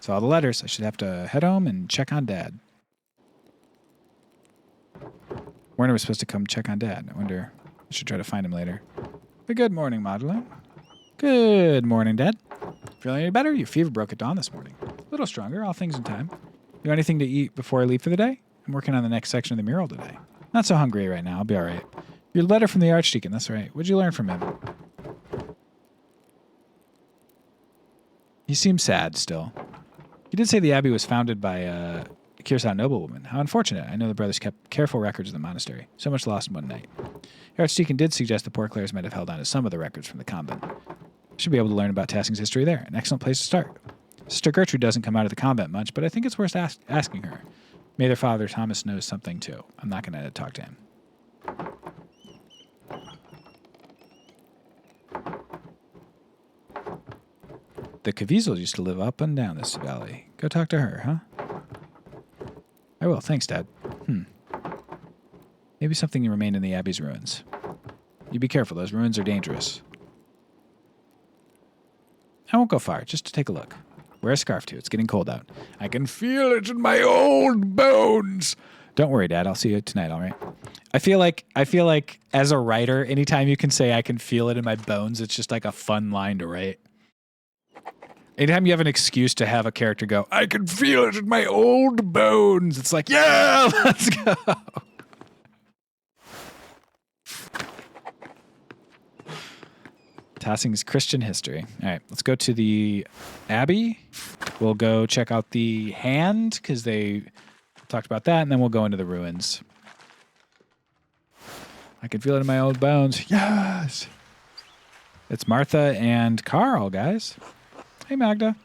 So all the letters. I should have to head home and check on Dad. Werner was supposed to come check on Dad. I wonder, I should try to find him later. But good morning, Magdalene. Good morning, Dad. Feeling any better? Your fever broke at dawn this morning. A little stronger, all things in time. You want anything to eat before I leave for the day? I'm working on the next section of the mural today. Not so hungry right now. I'll be all right. Your letter from the Archdeacon, that's right. What'd you learn from him? He seems sad still. He did say the abbey was founded by a Curacao noblewoman. How unfortunate. I know the brothers kept careful records of the monastery. So much lost in one night. The Archdeacon did suggest the poor Clares might have held on to some of the records from the convent. Should be able to learn about Tassing's history there. An excellent place to start. Sister Gertrude doesn't come out of the convent much, but I think it's worth asking her. May their father Thomas knows something too. I'm not going to talk to him. The Caviezel used to live up and down this valley. Go talk to her, huh? I will. Thanks, Dad. Maybe something remained in the Abbey's ruins. You be careful. Those ruins are dangerous. I won't go far, just to take a look. Wear a scarf, too. It's getting cold out. I can feel it in my old bones. Don't worry, Dad. I'll see you tonight, all right? I feel like as a writer, anytime you can say I can feel it in my bones, it's just like a fun line to write. Anytime you have an excuse to have a character go, I can feel it in my old bones, it's like, yeah, let's go. Tassing's Christian history. All right, let's go to the Abbey. We'll go check out the hand, because they talked about that, and then we'll go into the ruins. I can feel it in my old bones. Yes! It's Martha and Carl, guys. Hey, Magda.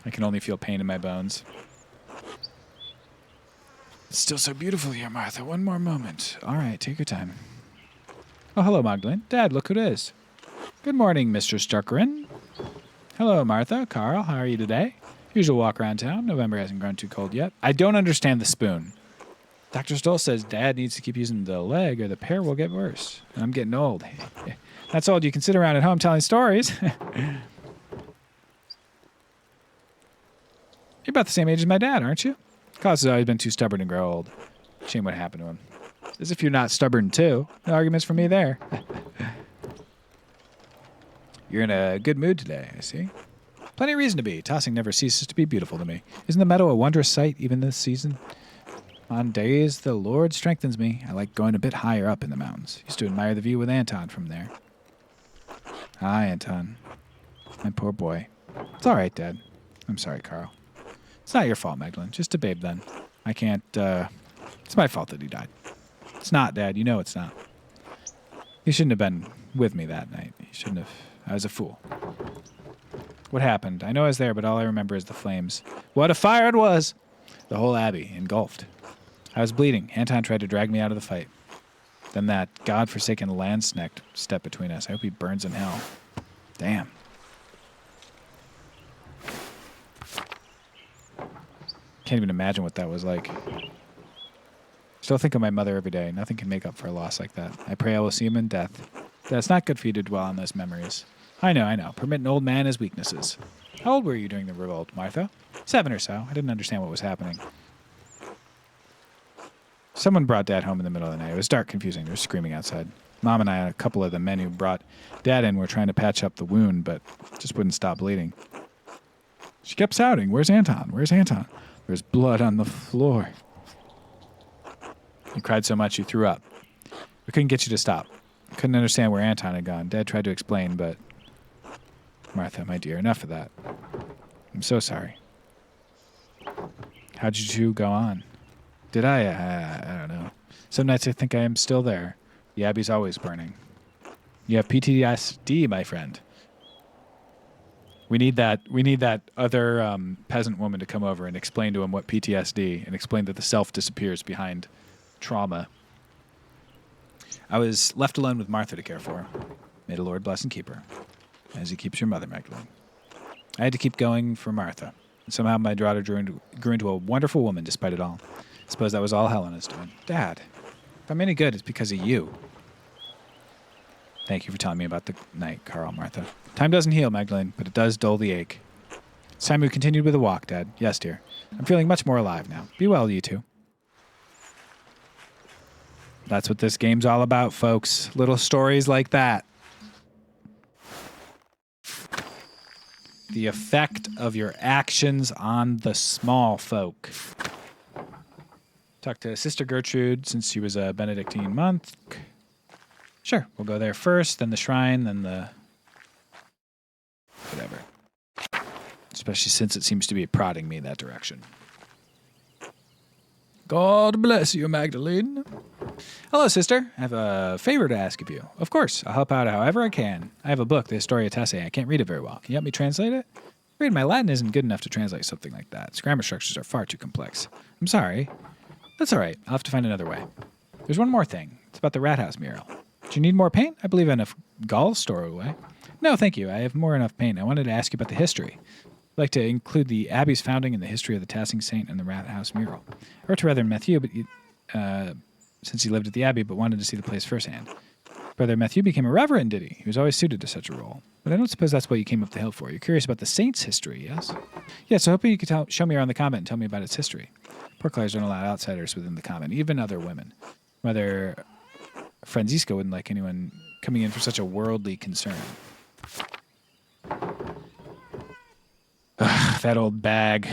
I can only feel pain in my bones. It's still so beautiful here, Martha. One more moment. All right, take your time. Oh, hello, Magdalene. Dad, look who it is. Good morning, Mr. Starkerin. Hello, Martha. Carl, how are you today? Usual walk around town. November hasn't grown too cold yet. I don't understand the spoon. Dr. Stoll says Dad needs to keep using the leg or the pair will get worse. And I'm getting old. That's old. You can sit around at home telling stories. You're about the same age as my dad, aren't you? Cause has always been too stubborn to grow old. Shame what happened to him. As if you're not stubborn, too. No arguments for me there. You're in a good mood today, I see. Plenty of reason to be. Tossing never ceases to be beautiful to me. Isn't the meadow a wondrous sight, even this season? On days the Lord strengthens me. I like going a bit higher up in the mountains. Used to admire the view with Anton from there. Hi, Anton. My poor boy. It's all right, Dad. I'm sorry, Carl. It's not your fault, Magdalene. Just a babe, then. I can't, It's my fault that he died. It's not, Dad. You know it's not. He shouldn't have been with me that night. He shouldn't have. I was a fool. What happened? I know I was there, but all I remember is the flames. What a fire it was! The whole abbey engulfed. I was bleeding. Anton tried to drag me out of the fight. Then that godforsaken land-snack stepped between us. I hope he burns in hell. Damn. Can't even imagine what that was like. Still think of my mother every day. Nothing can make up for a loss like that. I pray I will see him in death. That's not good for you to dwell on those memories. I know. Permit an old man his weaknesses. How old were you during the revolt, Martha? 7 or so. I didn't understand what was happening. Someone brought Dad home in the middle of the night. It was dark, confusing. There was screaming outside. Mom and I and a couple of the men who brought Dad in were trying to patch up the wound, but just wouldn't stop bleeding. She kept shouting, "Where's Anton? Where's Anton?" There's blood on the floor. You cried so much you threw up. We couldn't get you to stop. Couldn't understand where Anton had gone. Dad tried to explain, but... Martha, my dear, enough of that. I'm so sorry. How'd you two go on? Did I don't know. Some nights I think I am still there. The abbey's always burning. You have PTSD, my friend. We need that. We need that other peasant woman to come over and explain to him what PTSD and explain that the self disappears behind trauma. I was left alone with Martha to care for. May the Lord bless and keep her, as he keeps your mother, Magdalene. I had to keep going for Martha. And somehow my daughter grew into a wonderful woman despite it all. I suppose that was all Helena's doing. Dad, if I'm any good, it's because of you. Thank you for telling me about the night, Carl, Martha. Time doesn't heal, Magdalene, but it does dull the ache. It's time we continued with the walk, Dad. Yes, dear. I'm feeling much more alive now. Be well, you two. That's what this game's all about, folks. Little stories like that. The effect of your actions on the small folk. Talked to Sister Gertrude since she was a Benedictine monk. Sure, we'll go there first, then the shrine, then the... whatever. Especially since it seems to be prodding me that direction. God bless you, Magdalene. Hello, sister. I have a favor to ask of you. Of course, I'll help out however I can. I have a book, the Historia Tasse. I can't read it very well. Can you help me translate it? Read my Latin isn't good enough to translate something like that. Its grammar structures are far too complex. I'm sorry. That's all right. I'll have to find another way. There's one more thing. It's about the rat house mural. Do you need more paint? I believe enough galls stored away. No, thank you. I have more enough paint. I wanted to ask you about the history. I'd like to include the Abbey's founding and the history of the Tassing Saint and the rat house mural. I wrote to Brother Matthew, but since he lived at the Abbey, but wanted to see the place firsthand. Brother Matthew became a reverend, did he? He was always suited to such a role. But I don't suppose that's what you came up the hill for. You're curious about the saint's history, yes? Yes, so hoping you could show me around the convent and tell me about its history. Portcullis don't allow outsiders within the convent, even other women. Mother Francisca wouldn't like anyone coming in for such a worldly concern. Ugh, that old bag.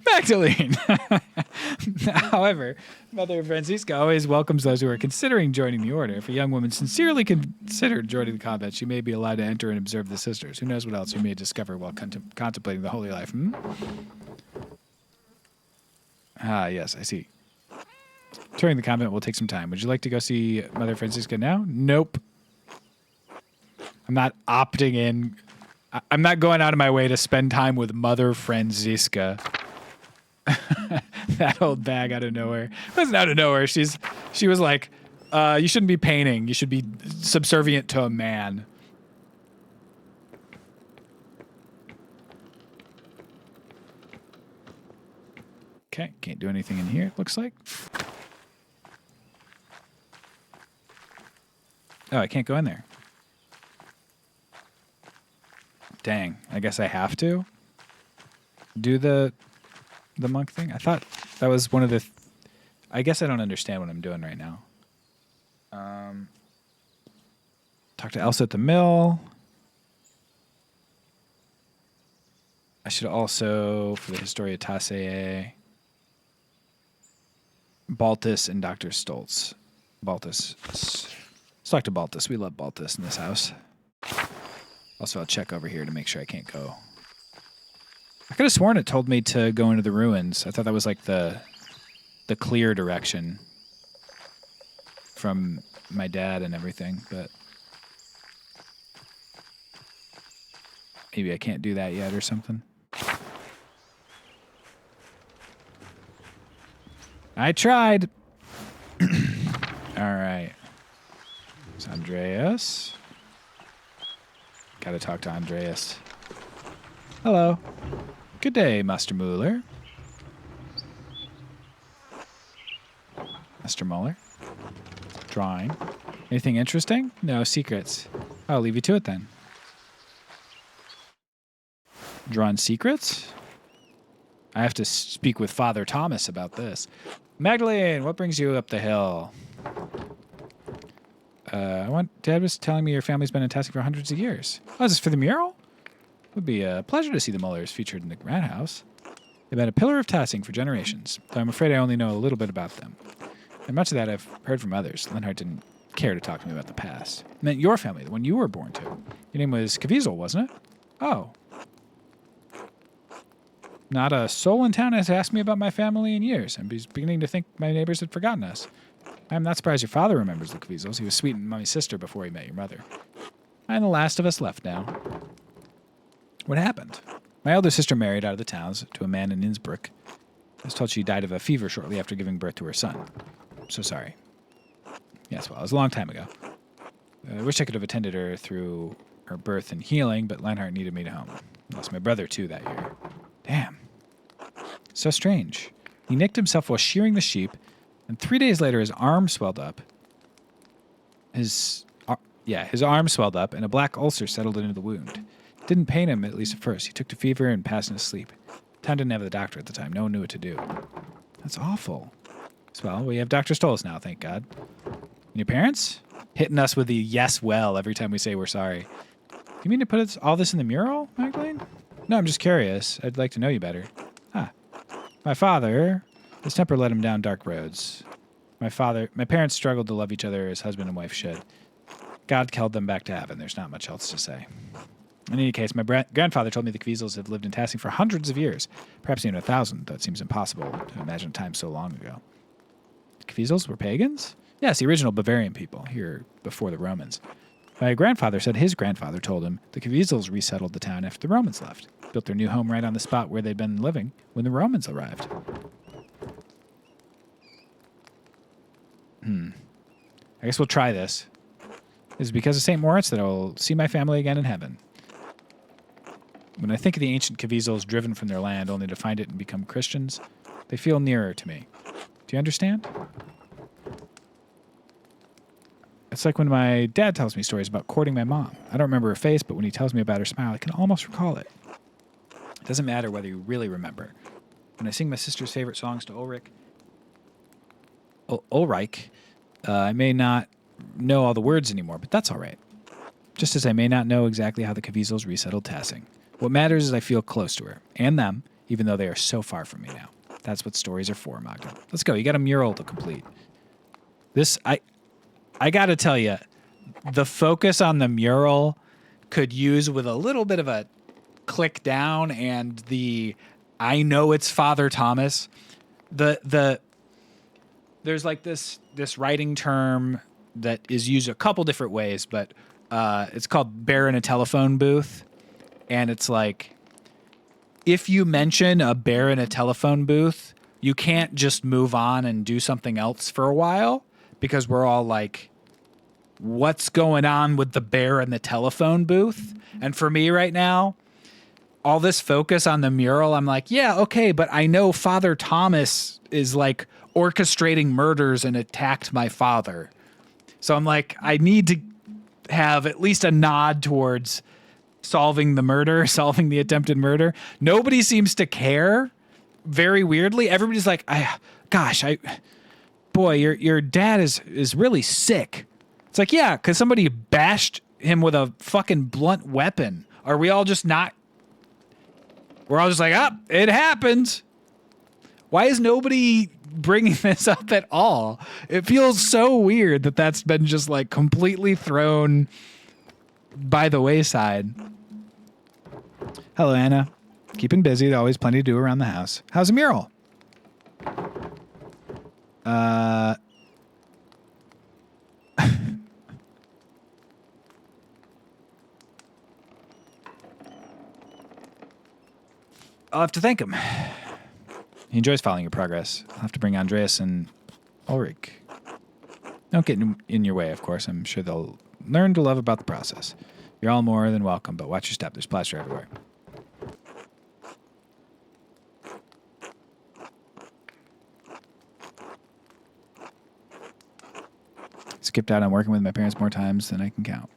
Magdalene. However, Mother Francisca always welcomes those who are considering joining the order. If a young woman sincerely considered joining the convent, she may be allowed to enter and observe the sisters. Who knows what else you may discover while contemplating the holy life, hmm? Ah, yes, I see. Touring the convent will take some time. Would you like to go see Mother Francisca now? Nope. I'm not opting in. I'm not going out of my way to spend time with Mother Francisca. That old bag out of nowhere. It wasn't out of nowhere. She was like, you shouldn't be painting. You should be subservient to a man. Okay, can't do anything in here, it looks like. Oh, I can't go in there. Dang, I guess I have to do the monk thing. I thought that was one of the... I guess I don't understand what I'm doing right now. Talk to Elsa at the mill. I should also, for the Historia Tasse, Baltus and Dr. Stoltz. Baltus. Let's talk to Baltus. We love Baltus in this house. Also, I'll check over here to make sure I can't go. I could have sworn it told me to go into the ruins. I thought that was like the clear direction from my dad and everything, but maybe I can't do that yet or something. I tried. All right. It's Andreas. Gotta talk to Andreas. Hello. Good day, Master Mueller. Master Mueller. Drawing. Anything interesting? No secrets. I'll leave you to it then. Drawn secrets? I have to speak with Father Thomas about this. Magdalene, what brings you up the hill? Dad was telling me your family's been in Tassing for hundreds of years. Oh, is this for the mural? It would be a pleasure to see the Mullers featured in the rat house. They've been a pillar of Tassing for generations, though I'm afraid I only know a little bit about them. And much of that I've heard from others. Linhart didn't care to talk to me about the past. I meant your family, the one you were born to. Your name was Caviezel, wasn't it? Oh. Not a soul in town has asked me about my family in years. I'm beginning to think my neighbors had forgotten us. I'm not surprised your father remembers the Caviezel's. He was sweet and Mummy's sister before he met your mother. I'm the last of us left now. What happened? My elder sister married out of the towns to a man in Innsbruck. I was told she died of a fever shortly after giving birth to her son. I'm so sorry. Yes, well, it was a long time ago. I wish I could have attended her through her birth and healing, but Lionheart needed me to home. I lost my brother, too, that year. Damn. So strange. He nicked himself while shearing the sheep, and 3 days later his arm swelled up. His arm swelled up, and a black ulcer settled into the wound. It didn't pain him, at least at first. He took to fever and passed in his sleep. Town didn't have the doctor at the time. No one knew what to do. That's awful. Well, we have Dr. Stolas now, thank God. And your parents? Hitting us with the yes, well, every time we say we're sorry. You mean to put all this in the mural, Magdalene? No, I'm just curious. I'd like to know you better. My father, his temper led him down dark roads. My parents struggled to love each other as husband and wife should. God called them back to heaven. There's not much else to say. In any case, my grandfather told me the Caviezel's have lived in Tassing for hundreds of years, perhaps even 1,000. That seems impossible to imagine time so long ago. The Caviezel's were pagans? Yes, the original Bavarian people, here before the Romans. My grandfather said his grandfather told him the Caviezel's resettled the town after the Romans left. Built their new home right on the spot where they'd been living when the Romans arrived. I guess we'll try this. It is because of St. Moritz that I will see my family again in heaven. When I think of the ancient Caviezel's driven from their land only to find it and become Christians, they feel nearer to me. Do you understand? It's like when my dad tells me stories about courting my mom. I don't remember her face, but when he tells me about her smile, I can almost recall it. It doesn't matter whether you really remember. When I sing my sister's favorite songs to Ulrich, I may not know all the words anymore, but that's all right. Just as I may not know exactly how the Caviezel's resettled Tassing. What matters is I feel close to her, and them, even though they are so far from me now. That's what stories are for, Magda. Let's go. You got a mural to complete. I got to tell you, the focus on the mural could use with a little bit of a click down, and I know it's Father Thomas. There's like this writing term that is used a couple different ways, but it's called bear in a telephone booth. And it's like, if you mention a bear in a telephone booth, you can't just move on and do something else for a while, because we're all like, what's going on with the bear in the telephone booth? And for me right now, all this focus on the mural, I'm like, yeah, okay, but I know Father Thomas is like orchestrating murders and attacked my father. So I'm like, I need to have at least a nod towards solving the attempted murder. Nobody seems to care. Very weirdly, everybody's like, boy, your dad is really sick. It's like, yeah, because somebody bashed him with a fucking blunt weapon. Are we all just not? We're all just like, it happened. Why is nobody bringing this up at all? It feels so weird that that's been just like completely thrown by the wayside. Hello, Anna. Keeping busy. There's always plenty to do around the house. How's the mural? I'll have to thank him. He enjoys following your progress. I'll have to bring Andreas and Ulrich. Don't get in your way, of course. I'm sure they'll learn to love about the process. You're all more than welcome, but watch your step. There's plaster everywhere. Skipped out on working with my parents more times than I can count.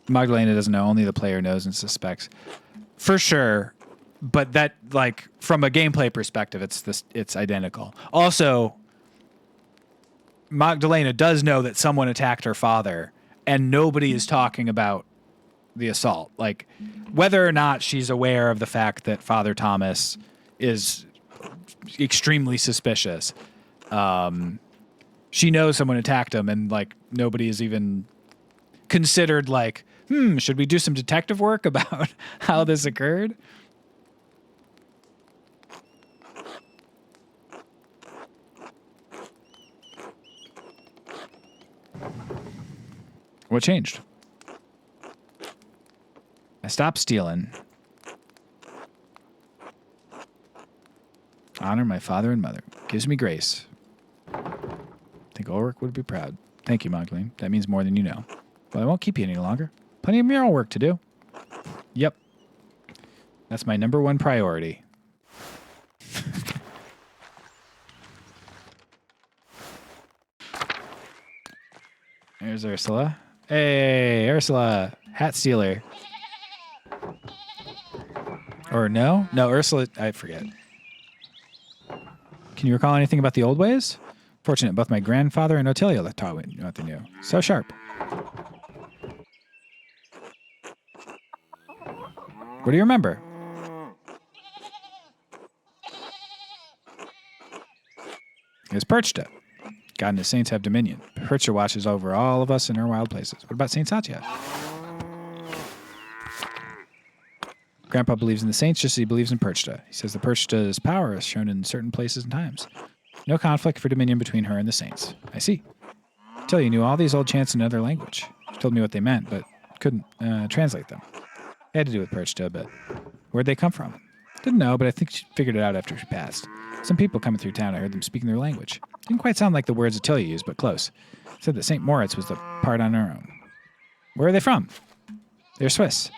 Magdalena doesn't know. Only the player knows and suspects. For sure. But that, like, from a gameplay perspective, it's identical. Also, Magdalena does know that someone attacked her father, and nobody is talking about the assault. Like, whether or not she's aware of the fact that Father Thomas is extremely suspicious, she knows someone attacked him, and, like, nobody is even considered, like, should we do some detective work about how this occurred? What changed? I stopped stealing. Honor my father and mother. Gives me grace. I think Ulrich would be proud. Thank you, Magdalene. That means more than you know. But I won't keep you any longer. Plenty of mural work to do. Yep. That's my number one priority. There's Ursula. Hey, Ursula. Hat stealer. Or no? No, Ursula. I forget. Can you recall anything about the old ways? Fortunate, both my grandfather and Ottilia taught me what they knew. So sharp. What do you remember? It's Perchta. God and his saints have dominion. Perchta watches over all of us in her wild places. What about Saint Satya? Grandpa believes in the saints just as he believes in Perchta. He says the Perchta's power is shown in certain places and times. No conflict for dominion between her and the saints. I see. Tilly knew all these old chants in another language. She told me what they meant, but couldn't translate them. It had to do with Perchta, but where'd they come from? Didn't know, but I think she figured it out after she passed. Some people coming through town, I heard them speaking their language. Didn't quite sound like the words Attilia used, but close. Said that St. Moritz was the part on her own. Where are they from? They're Swiss.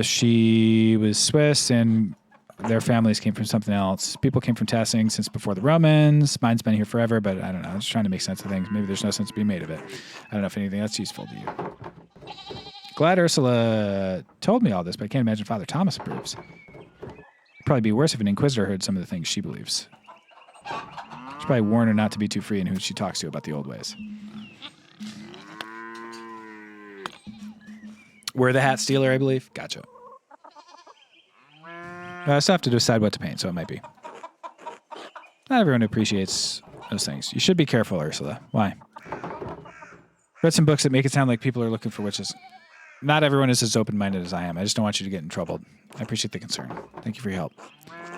She was Swiss, and their families came from something else. People came from Tassing since before the Romans. Mine's been here forever, but I don't know. I'm just trying to make sense of things. Maybe there's no sense to be made of it. I don't know if anything that's useful to you. Glad Ursula told me all this, but I can't imagine Father Thomas approves. It'd probably be worse if an inquisitor heard some of the things she believes. Should probably warn her not to be too free in who she talks to about the old ways. We're the hat stealer, I believe. Gotcha. I still have to decide what to paint, so it might be. Not everyone appreciates those things. You should be careful, Ursula. Why? Read some books that make it sound like people are looking for witches. Not everyone is as open-minded as I am. I just don't want you to get in trouble. I appreciate the concern. Thank you for your help.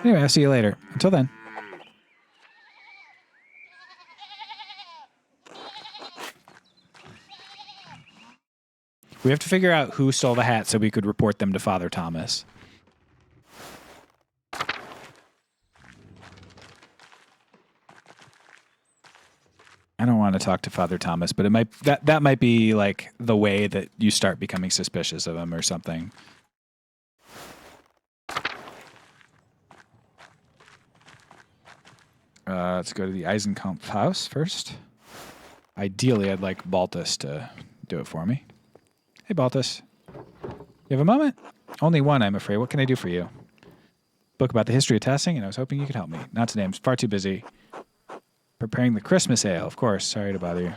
Anyway, I'll see you later. Until then. We have to figure out who stole the hat so we could report them to Father Thomas. I don't want to talk to Father Thomas, but it might that might be like the way that you start becoming suspicious of him or something. Let's go to the Eisenkampf house first. Ideally, I'd like Baltus to do it for me. Hey, Baltus. You have a moment? Only one, I'm afraid. What can I do for you? Book about the history of Tassing, and I was hoping you could help me. Not today. I'm far too busy. Preparing the Christmas ale, of course. Sorry to bother you.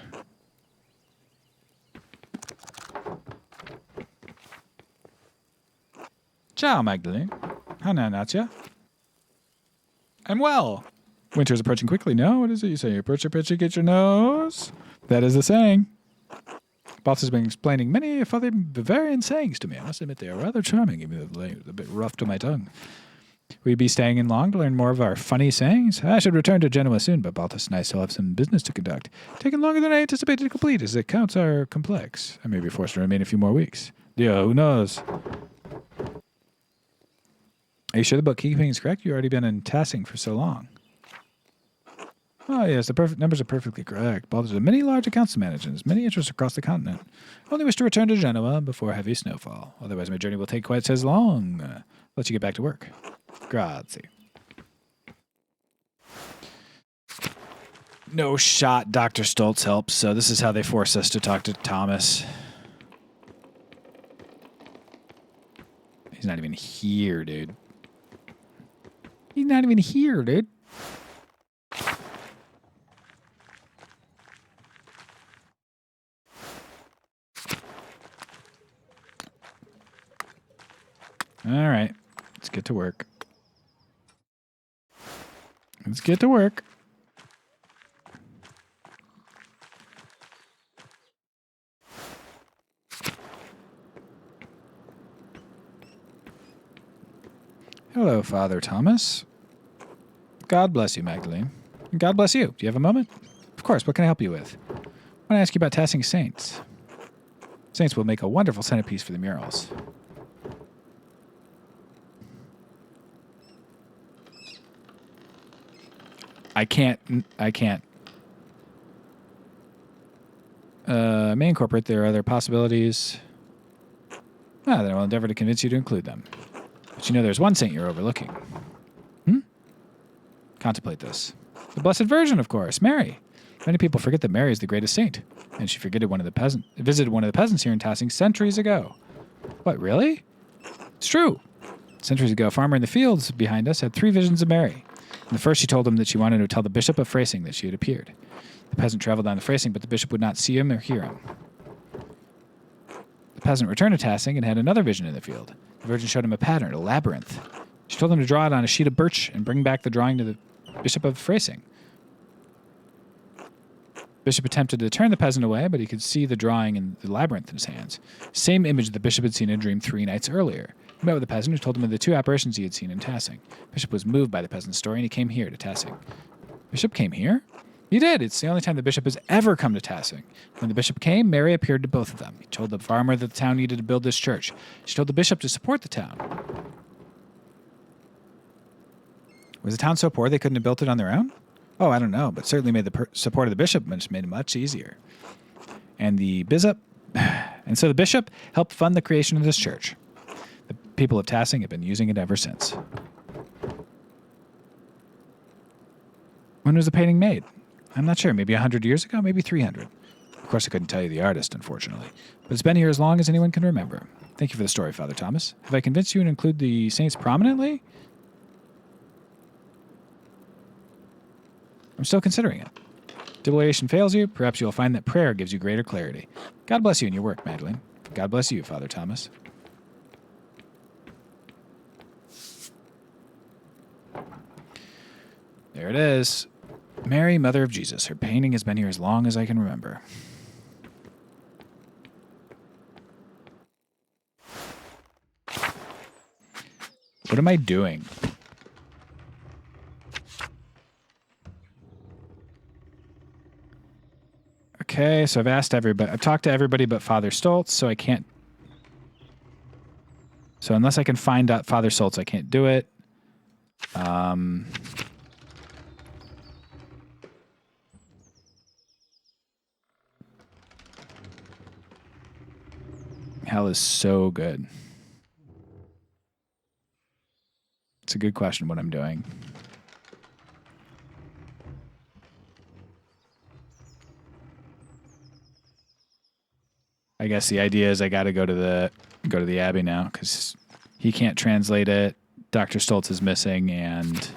Ciao, Magdalene. How now, Natya? I'm well. Winter is approaching quickly. No? What is it you say? Approach, get your nose? That is the saying. Baltus has been explaining many of the Bavarian sayings to me. I must admit they are rather charming, even though they're a bit rough to my tongue. Will you be staying in long to learn more of our funny sayings? I should return to Genoa soon, but Baltus and I still have some business to conduct. Taking longer than I anticipated to complete, as the accounts are complex. I may be forced to remain a few more weeks. Yeah, who knows? Are you sure the bookkeeping is correct? You've already been in Tassing for so long. Oh, yes, the numbers are perfectly correct. Baltus has many large accounts to manage and has many interests across the continent. I only wish to return to Genoa before heavy snowfall. Otherwise, my journey will take quite as long. Let you get back to work. Grazie. No shot Dr. Stoltz helps, so this is how they force us to talk to Thomas. He's not even here, dude. He's not even here, dude. All right, let's get to work. Let's get to work. Hello, Father Thomas. God bless you, Magdalene. And God bless you. Do you have a moment? Of course. What can I help you with? I want to ask you about tassing saints. Saints will make a wonderful centerpiece for the murals. I can't. May incorporate. There are other possibilities. Then I will endeavor to convince you to include them. But you know there's one saint you're overlooking. Contemplate this. The Blessed Virgin, of course, Mary. Many people forget that Mary is the greatest saint, and she visited one of the peasants here in Tassing centuries ago. What, really? It's true. Centuries ago, a farmer in the fields behind us had 3 visions of Mary. In the first, she told him that she wanted to tell the bishop of Freising that she had appeared. The peasant traveled down to Freising, but the bishop would not see him or hear him. The peasant returned to Tassing and had another vision in the field. The Virgin showed him a pattern, a labyrinth. She told him to draw it on a sheet of birch and bring back the drawing to the bishop of Freising. The bishop attempted to turn the peasant away, but he could see the drawing and the labyrinth in his hands. Same image the bishop had seen in a dream 3 nights earlier. He met with the peasant, who told him of the 2 apparitions he had seen in Tassing. Bishop was moved by the peasant's story, and he came here to Tassing. Bishop came here? He did. It's the only time the bishop has ever come to Tassing. When the bishop came, Mary appeared to both of them. He told the farmer that the town needed to build this church. She told the bishop to support the town. Was the town so poor they couldn't have built it on their own? Oh, I don't know, but certainly made the support of the bishop made it much easier. And so the bishop helped fund the creation of this church. The people of Tassing have been using it ever since. When was the painting made? I'm not sure. Maybe 100 years ago, maybe 300. Of course, I couldn't tell you the artist, unfortunately. But it's been here as long as anyone can remember. Thank you for the story, Father Thomas. Have I convinced you to include the saints prominently? I'm still considering it. Deliberation fails you, perhaps you'll find that prayer gives you greater clarity. God bless you in your work, Magdalene. God bless you, Father Thomas. There it is. Mary, Mother of Jesus. Her painting has been here as long as I can remember. What am I doing? Okay, so I've talked to everybody but Father Stoltz, so I can't. So unless I can find out Father Stoltz, I can't do it. Hell is so good. It's a good question what I'm doing. I guess the idea is I got to go to the Abbey now because he can't translate it. Dr. Stoltz is missing, and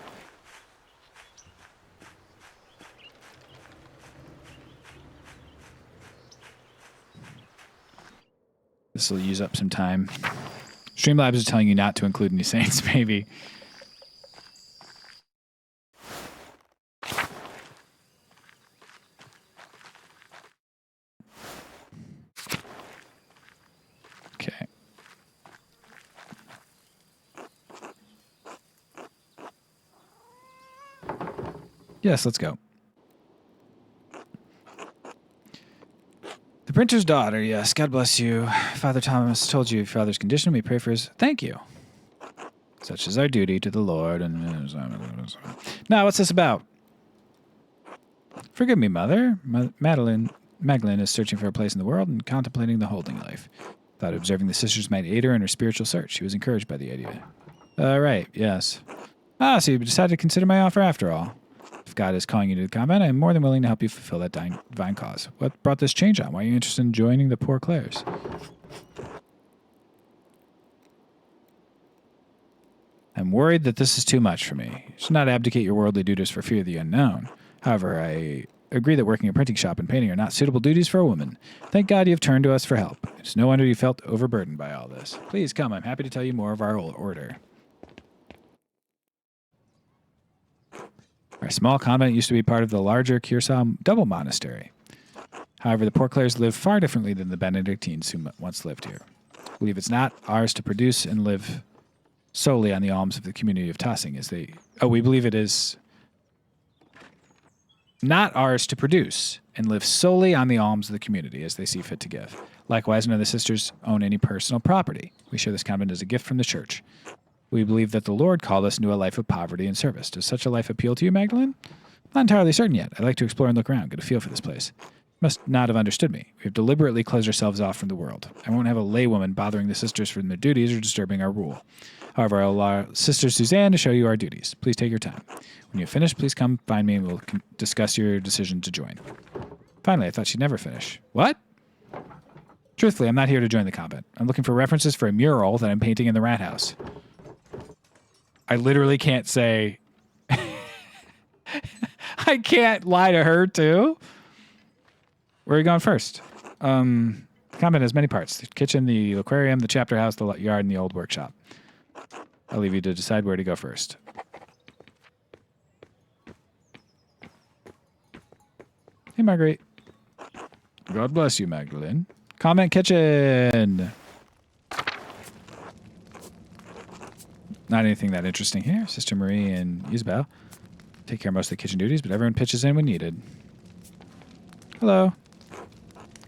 this will use up some time. Streamlabs is telling you not to include any saints, maybe. Okay. Yes, let's go. The printer's daughter, yes. God bless you. Father Thomas told you your father's condition. We pray for his... Thank you. Such is our duty to the Lord. And now, what's this about? Forgive me, Mother. Magdalene is searching for a place in the world and contemplating the holding life. Thought observing the sisters might aid her in her spiritual search. She was encouraged by the idea. Right, yes. So you decided to consider my offer after all. If God is calling you to the convent, I am more than willing to help you fulfill that divine cause. What brought this change on? Why are you interested in joining the Poor Clares? I'm worried that this is too much for me. You should not abdicate your worldly duties for fear of the unknown. However, I agree that working a printing shop and painting are not suitable duties for a woman. Thank God you have turned to us for help. It's no wonder you felt overburdened by all this. Please come. I'm happy to tell you more of our order. Our small convent used to be part of the larger Curacao double monastery. However, the Poor Clares live far differently than the Benedictines who once lived here. I believe it's not ours to produce and live solely on the alms of the community of Tassing. We believe it is not ours to produce, and live solely on the alms of the community as they see fit to give. Likewise, none of the sisters own any personal property. We share this convent as a gift from the church. We believe that the Lord called us into a life of poverty and service. Does such a life appeal to you, Magdalene? Not entirely certain yet. I'd like to explore and look around, get a feel for this place. You must not have understood me. We have deliberately closed ourselves off from the world. I won't have a laywoman bothering the sisters from their duties or disturbing our rule. However, I'll allow Sister Suzanne to show you our duties. Please take your time. When you've finished, please come find me and we'll discuss your decision to join. Finally, I thought she'd never finish. What? Truthfully, I'm not here to join the convent. I'm looking for references for a mural that I'm painting in the rat house. I literally can't say... I can't lie to her, too. Where are you going first? The convent has many parts. The kitchen, the aquarium, the chapter house, the yard, and the old workshop. I'll leave you to decide where to go first. Hey, Marguerite. God bless you, Magdalene. Convent kitchen. Not anything that interesting here. Sister Marie and Isabel take care of most of the kitchen duties, but everyone pitches in when needed. Hello.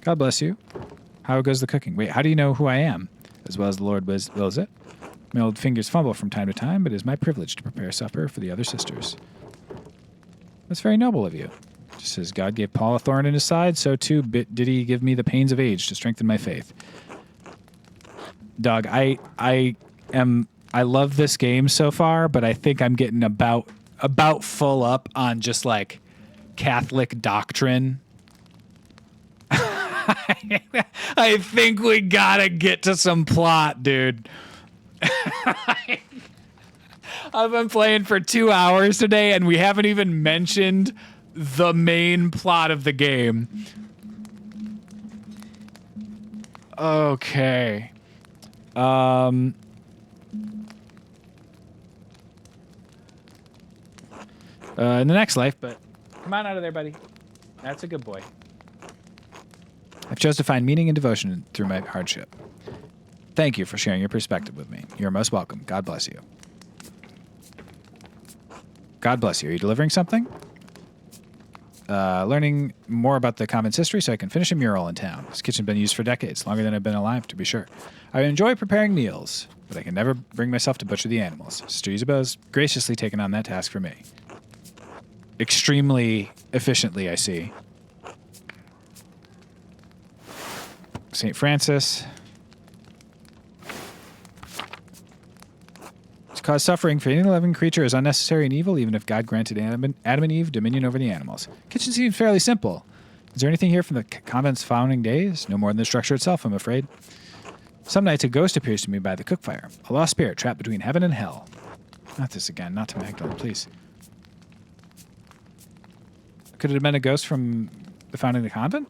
God bless you. How goes the cooking? Wait, how do you know who I am? As well as the Lord wills it. My old fingers fumble from time to time, but it is my privilege to prepare supper for the other sisters. That's very noble of you. Just as God gave Paul a thorn in his side, so too did he give me the pains of age to strengthen my faith. Dog, I love this game so far, but I think I'm getting about full up on just like Catholic doctrine. I think we gotta get to some plot, dude. I've been playing for 2 hours today, and we haven't even mentioned the main plot of the game. Okay. In the next life, but come on out of there, buddy. That's a good boy. I've chose to find meaning and devotion through my hardship. Thank you for sharing your perspective with me. You're most welcome. God bless you. God bless you. Are you delivering something? Learning more about the convent's history so I can finish a mural in town. This kitchen's been used for decades, longer than I've been alive, to be sure. I enjoy preparing meals, but I can never bring myself to butcher the animals. Sister Isabel has graciously taken on that task for me. Extremely efficiently, I see. St. Francis. To cause suffering for any living creature is unnecessary and evil, even if God granted Adam and Eve dominion over the animals. Kitchen seems fairly simple. Is there anything here from the convent's founding days? No more than the structure itself, I'm afraid. Some nights a ghost appears to me by the cook fire. A lost spirit trapped between heaven and hell. Not this again. Not to Magdalene, please. Could it have been a ghost from the founding of the convent?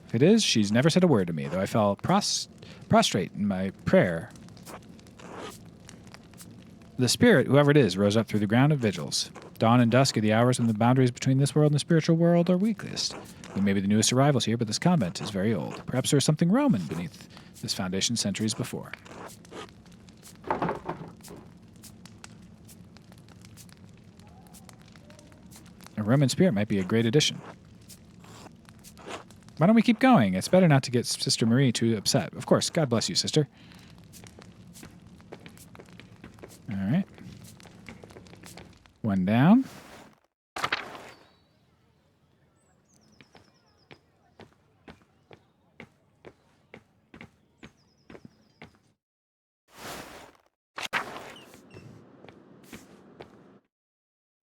If it is, she's never said a word to me, though I fell prostrate in my prayer. The spirit, whoever it is, rose up through the ground at vigils. Dawn and dusk are the hours when the boundaries between this world and the spiritual world are weakest. We may be the newest arrivals here, but this convent is very old. Perhaps there is something Roman beneath this foundation centuries before. A Roman spirit might be a great addition. Why don't we keep going? It's better not to get Sister Marie too upset. Of course. God bless you, sister. All right. One down.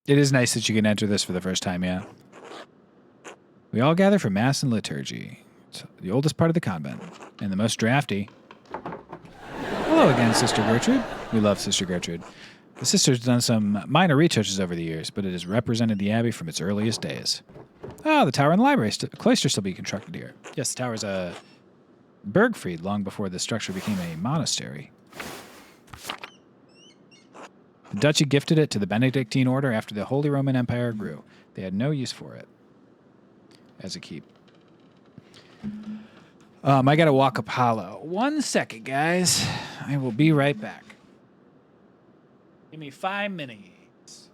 It is nice that you can enter this for the first time, yeah. We all gather for Mass and liturgy. It's the oldest part of the convent, and the most drafty. Hello again, Sister Gertrude. We love Sister Gertrude. The sister's done some minor retouches over the years, but it has represented the abbey from its earliest days. Ah, the tower and the library. Cloister still be constructed here. Yes, the tower's a Bergfried long before the structure became a monastery. The duchy gifted it to the Benedictine order after the Holy Roman Empire grew. They had no use for it as a keep. I gotta walk Apollo. 1 second, guys. I will be right back. Give me 5 minutes.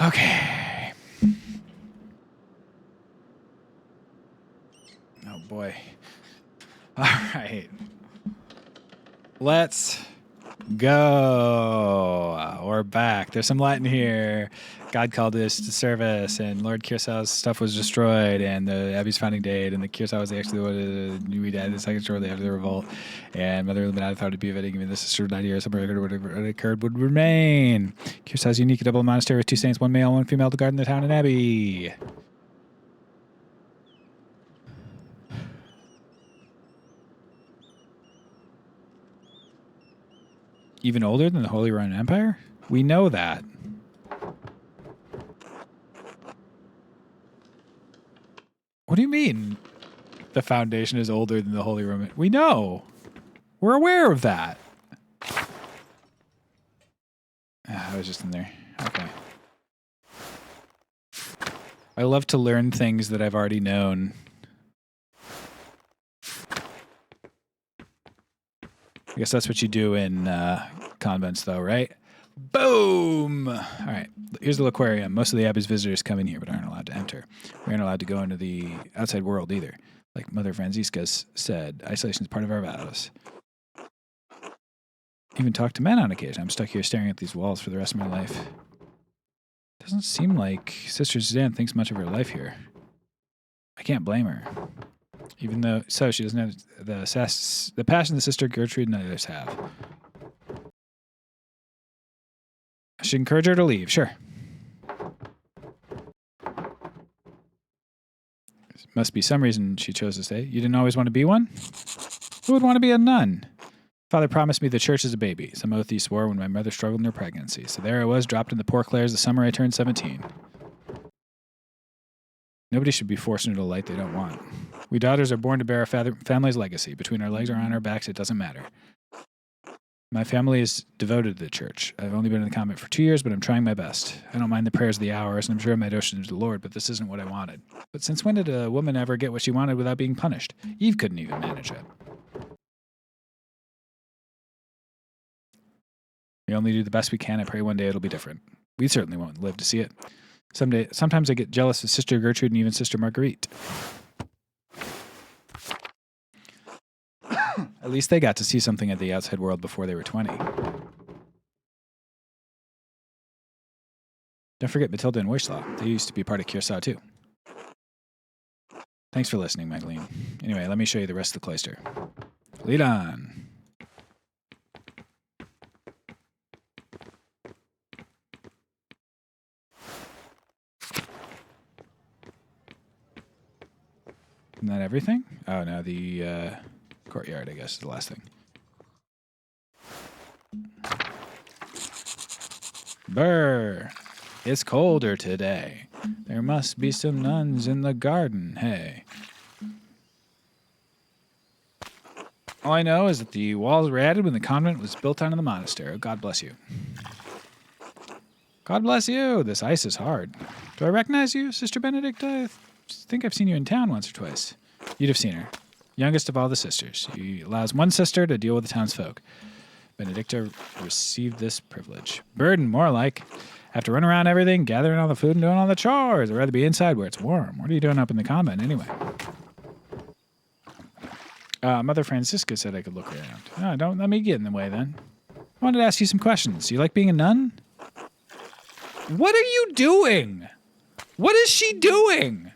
Okay. Oh, boy. All right. Let's go. We're back. There's some Latin here. God called us to service, and Lord Kirsau's stuff was destroyed, and the Abbey's founding date, and the Kirsau was actually the one who we died the second shortly after the revolt, and Mother Illuminati thought it'd be evading me. This is sort of not here. Some record of whatever occurred would remain. Kirsau's unique double monastery with 2 saints, 1 male, 1 female, to guard in the town and abbey. Even older than the Holy Roman Empire? We know that. What do you mean the foundation is older than the Holy Roman? We know. We're aware of that. I was just in there. Okay. I love to learn things that I've already known. I guess that's what you do in convents, though, right? Boom! All right, here's the aquarium. Most of the abbey's visitors come in here, but aren't allowed to enter. We aren't allowed to go into the outside world either. Like Mother Francisca said, isolation is part of our vows. Even talk to men on occasion. I'm stuck here staring at these walls for the rest of my life. Doesn't seem like Sister Suzanne thinks much of her life here. I can't blame her. Even though, so she doesn't have the passion that Sister Gertrude and others have. I should encourage her to leave, sure. Must be some reason she chose to stay. You didn't always want to be one? Who would want to be a nun? Father promised me the church as a baby. Some oath he swore when my mother struggled in her pregnancy. So there I was, dropped in the Poor Clares the summer I turned 17. Nobody should be forced into a light they don't want. We daughters are born to bear our family's legacy. Between our legs or on our backs, it doesn't matter. My family is devoted to the church. I've only been in the convent for 2 years, but I'm trying my best. I don't mind the prayers of the hours, and I'm sure my devotion to the Lord, but this isn't what I wanted. But since when did a woman ever get what she wanted without being punished? Eve couldn't even manage it. We only do the best we can. I pray one day it'll be different. We certainly won't live to see it. Sometimes I get jealous of Sister Gertrude and even Sister Marguerite. At least they got to see something of the outside world before they were 20. Don't forget Matilda and Wojslaw. They used to be part of Kirsau too. Thanks for listening, Magdalene. Anyway, let me show you the rest of the cloister. Lead on. Isn't that everything? Oh, no, the courtyard, I guess, is the last thing. Brr! It's colder today. There must be some nuns in the garden, hey. All I know is that the walls were added when the convent was built onto the monastery. God bless you. God bless you. This ice is hard. Do I recognize you, Sister Benedict? I think I've seen you in town once or twice. You'd have seen her. Youngest of all the sisters. She allows one sister to deal with the townsfolk. Benedicta received this privilege. Burden, more like. Have to run around everything, gathering all the food and doing all the chores. I'd rather be inside where it's warm. What are you doing up in the convent anyway? Mother Francisca said I could look around. Oh, don't let me get in the way then. I wanted to ask you some questions. You like being a nun? What are you doing? What is she doing?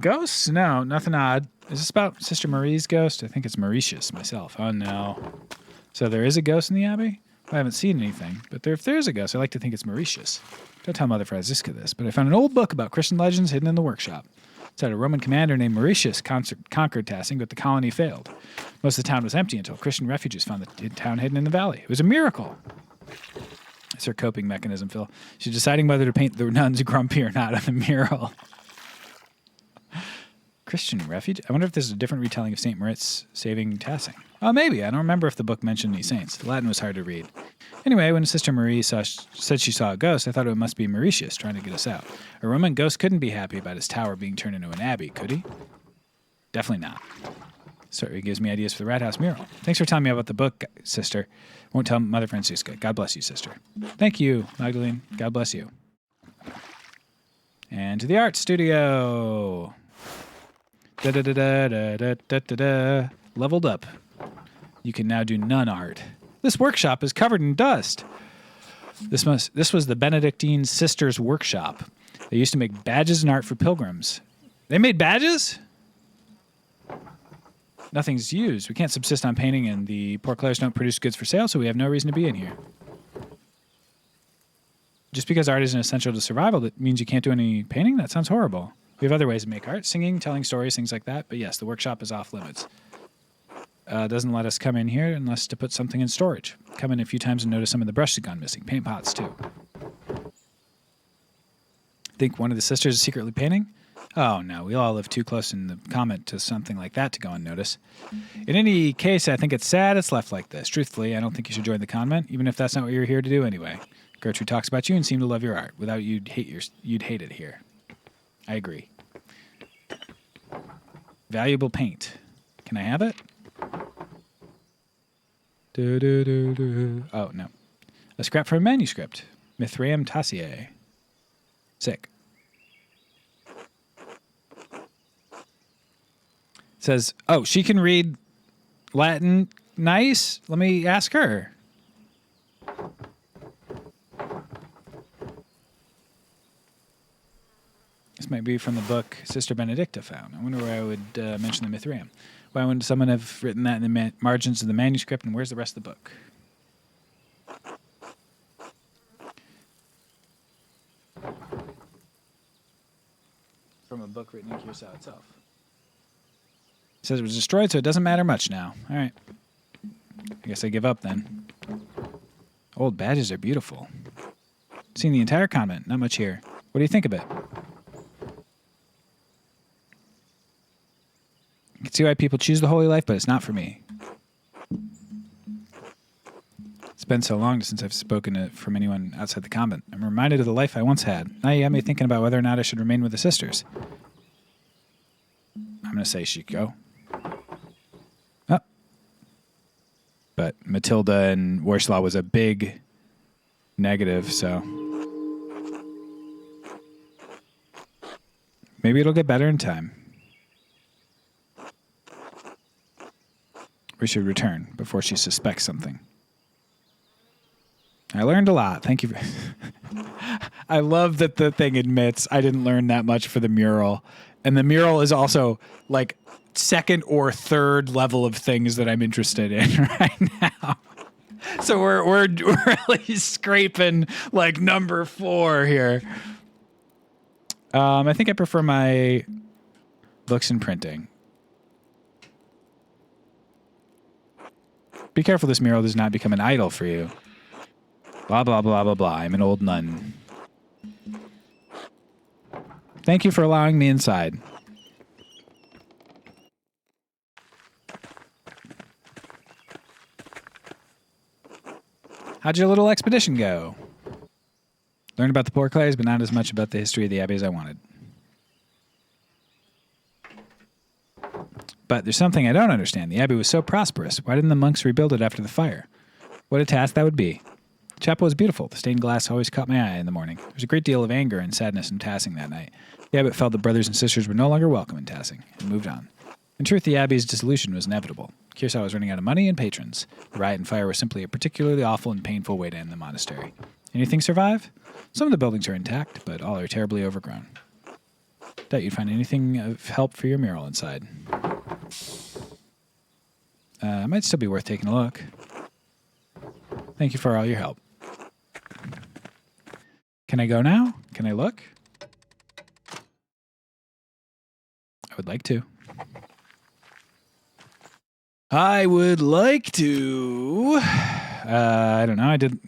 Ghosts? No, nothing odd. Is this about Sister Marie's ghost? I think it's Mauritius myself. Oh, no. So there is a ghost in the Abbey? I haven't seen anything, but if there's a ghost, I like to think it's Mauritius. Don't tell Mother Francisca this, but I found an old book about Christian legends hidden in the workshop. It said a Roman commander named Mauritius conquered Tassing, but the colony failed. Most of the town was empty until Christian refugees found the town hidden in the valley. It was a miracle. It's her coping mechanism, Phil. She's deciding whether to paint the nuns grumpy or not on the mural. Christian refuge? I wonder if there's a different retelling of St. Moritz saving Tassing. Oh, maybe. I don't remember if the book mentioned any saints. The Latin was hard to read. Anyway, when Sister Marie said she saw a ghost, I thought it must be Mauritius trying to get us out. A Roman ghost couldn't be happy about his tower being turned into an abbey, could he? Definitely not. Sorry, it gives me ideas for the Rat House mural. Thanks for telling me about the book, sister. Won't tell Mother Francisca. God bless you, sister. Thank you, Magdalene. God bless you. And to the art studio. Da-da-da-da-da-da-da-da. Leveled up. You can now do none art. This workshop is covered in dust. This was the Benedictine Sisters Workshop. They used to make badges and art for pilgrims. They made badges? Nothing's used. We can't subsist on painting, and the Poor Clares don't produce goods for sale, so we have no reason to be in here. Just because art isn't essential to survival, that means you can't do any painting? That sounds horrible. We have other ways to make art, singing, telling stories, things like that. But yes, the workshop is off limits. Doesn't let us come in here unless to put something in storage. Come in a few times and notice some of the brushes gone missing. Paint pots, too. Think one of the sisters is secretly painting? Oh, no. We all live too close in the comment to something like that to go unnoticed. In any case, I think it's sad it's left like this. Truthfully, I don't think you should join the convent, even if that's not what you're here to do anyway. Gertrude talks about you and seemed to love your art. Without you'd hate it here. I agree. Valuable paint. Can I have it? Oh, no. A scrap from a manuscript. Mithraeum Tassier. Sick. Says, oh, she can read Latin. Nice. Let me ask her. This might be from the book Sister Benedicta found. I wonder where I would mention the Mithraeum. Why wouldn't someone have written that in the margins of the manuscript, and where's the rest of the book? From a book written in Curacao itself. It says it was destroyed, so it doesn't matter much now. All right. I guess I give up then. Old badges are beautiful. Seen the entire convent, not much here. What do you think of it? I can see why people choose the holy life, but it's not for me. It's been so long since I've spoken from anyone outside the convent. I'm reminded of the life I once had. Now you have me thinking about whether or not I should remain with the sisters. I'm going to say Chico. Oh. But Matilda and Warslaw was a big negative, so maybe it'll get better in time. We should return before she suspects something. I learned a lot. Thank you. I love that the thing admits I didn't learn that much for the mural. And the mural is also like second or third level of things that I'm interested in right now. So we're really scraping like number 4 here. I think I prefer my books and printing. Be careful this mural does not become an idol for you. Blah, blah, blah, blah, blah. I'm an old nun. Thank you for allowing me inside. How'd your little expedition go? Learned about the Poor Clares, but not as much about the history of the Abbey as I wanted. But there's something I don't understand. The Abbey was so prosperous. Why didn't the monks rebuild it after the fire? What a task that would be. The chapel was beautiful. The stained glass always caught my eye in the morning. There was a great deal of anger and sadness in Tassing that night. The abbot felt the brothers and sisters were no longer welcome in Tassing, and moved on. In truth, the Abbey's dissolution was inevitable. Curacao was running out of money and patrons. The riot and fire were simply a particularly awful and painful way to end the monastery. Anything survive? Some of the buildings are intact, but all are terribly overgrown. Doubt you'd find anything of help for your mural inside. It might still be worth taking a look. Thank you for all your help. Can I go now? Can I look? I would like to. I would like to. I don't know. I didn't.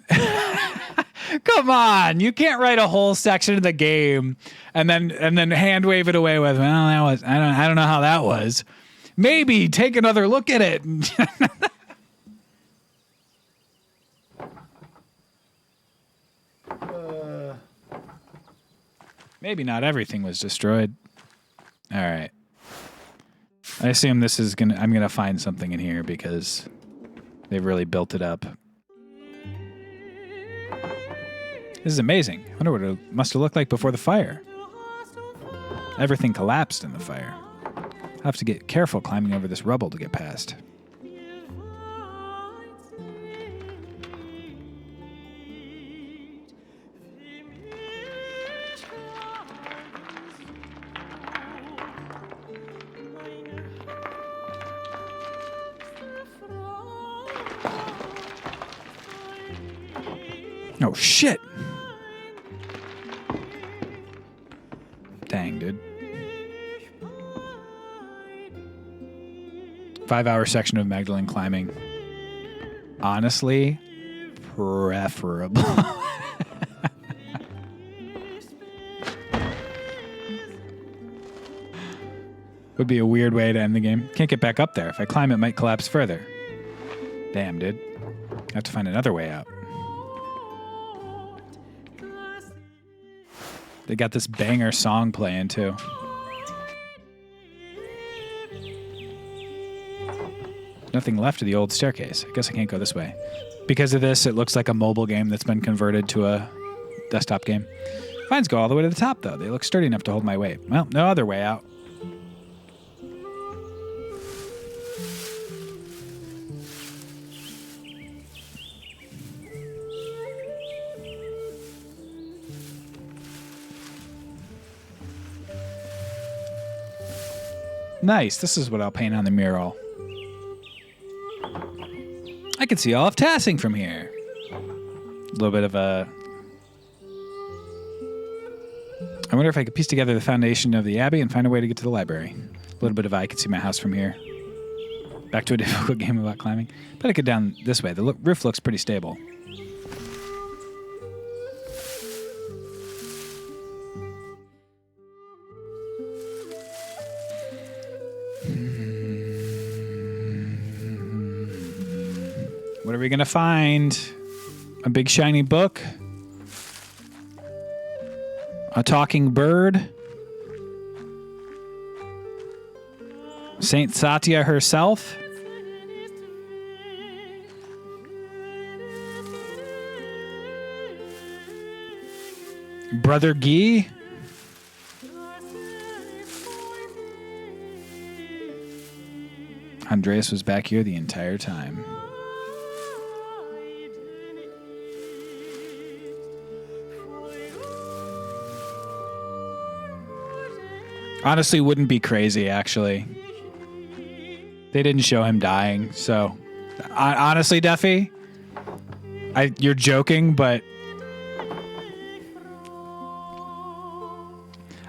Come on, you can't write a whole section of the game and then hand wave it away with, well, that was I don't know how that was. Maybe take another look at it. Maybe not everything was destroyed. All right. I assume I'm gonna find something in here because they've really built it up. This is amazing. I wonder what it must have looked like before the fire. Everything collapsed in the fire. I'll have to get careful climbing over this rubble to get past. Oh, shit! Dang, dude. 5-hour section of Magdalene climbing. Honestly, preferable. Would be a weird way to end the game. Can't get back up there. If I climb, it might collapse further. Damn, dude. I have to find another way out. They got this banger song playing, too. Nothing left of the old staircase. I guess I can't go this way. Because of this, it looks like a mobile game that's been converted to a desktop game. Vines go all the way to the top, though. They look sturdy enough to hold my weight. Well, no other way out. Nice. This is what I'll paint on the mural. I can see all of Tassing from here. A little bit of a... I wonder if I could piece together the foundation of the Abbey and find a way to get to the library. A little bit of I could see my house from here. Back to a difficult game about climbing. But I could down this way. The roof looks pretty stable. What are we going to find? A big shiny book? A talking bird? Saint Satya herself? Brother Guy? Andreas was back here the entire time. Honestly, wouldn't be crazy, actually. They didn't show him dying, so... Honestly, Duffy, you're joking, but...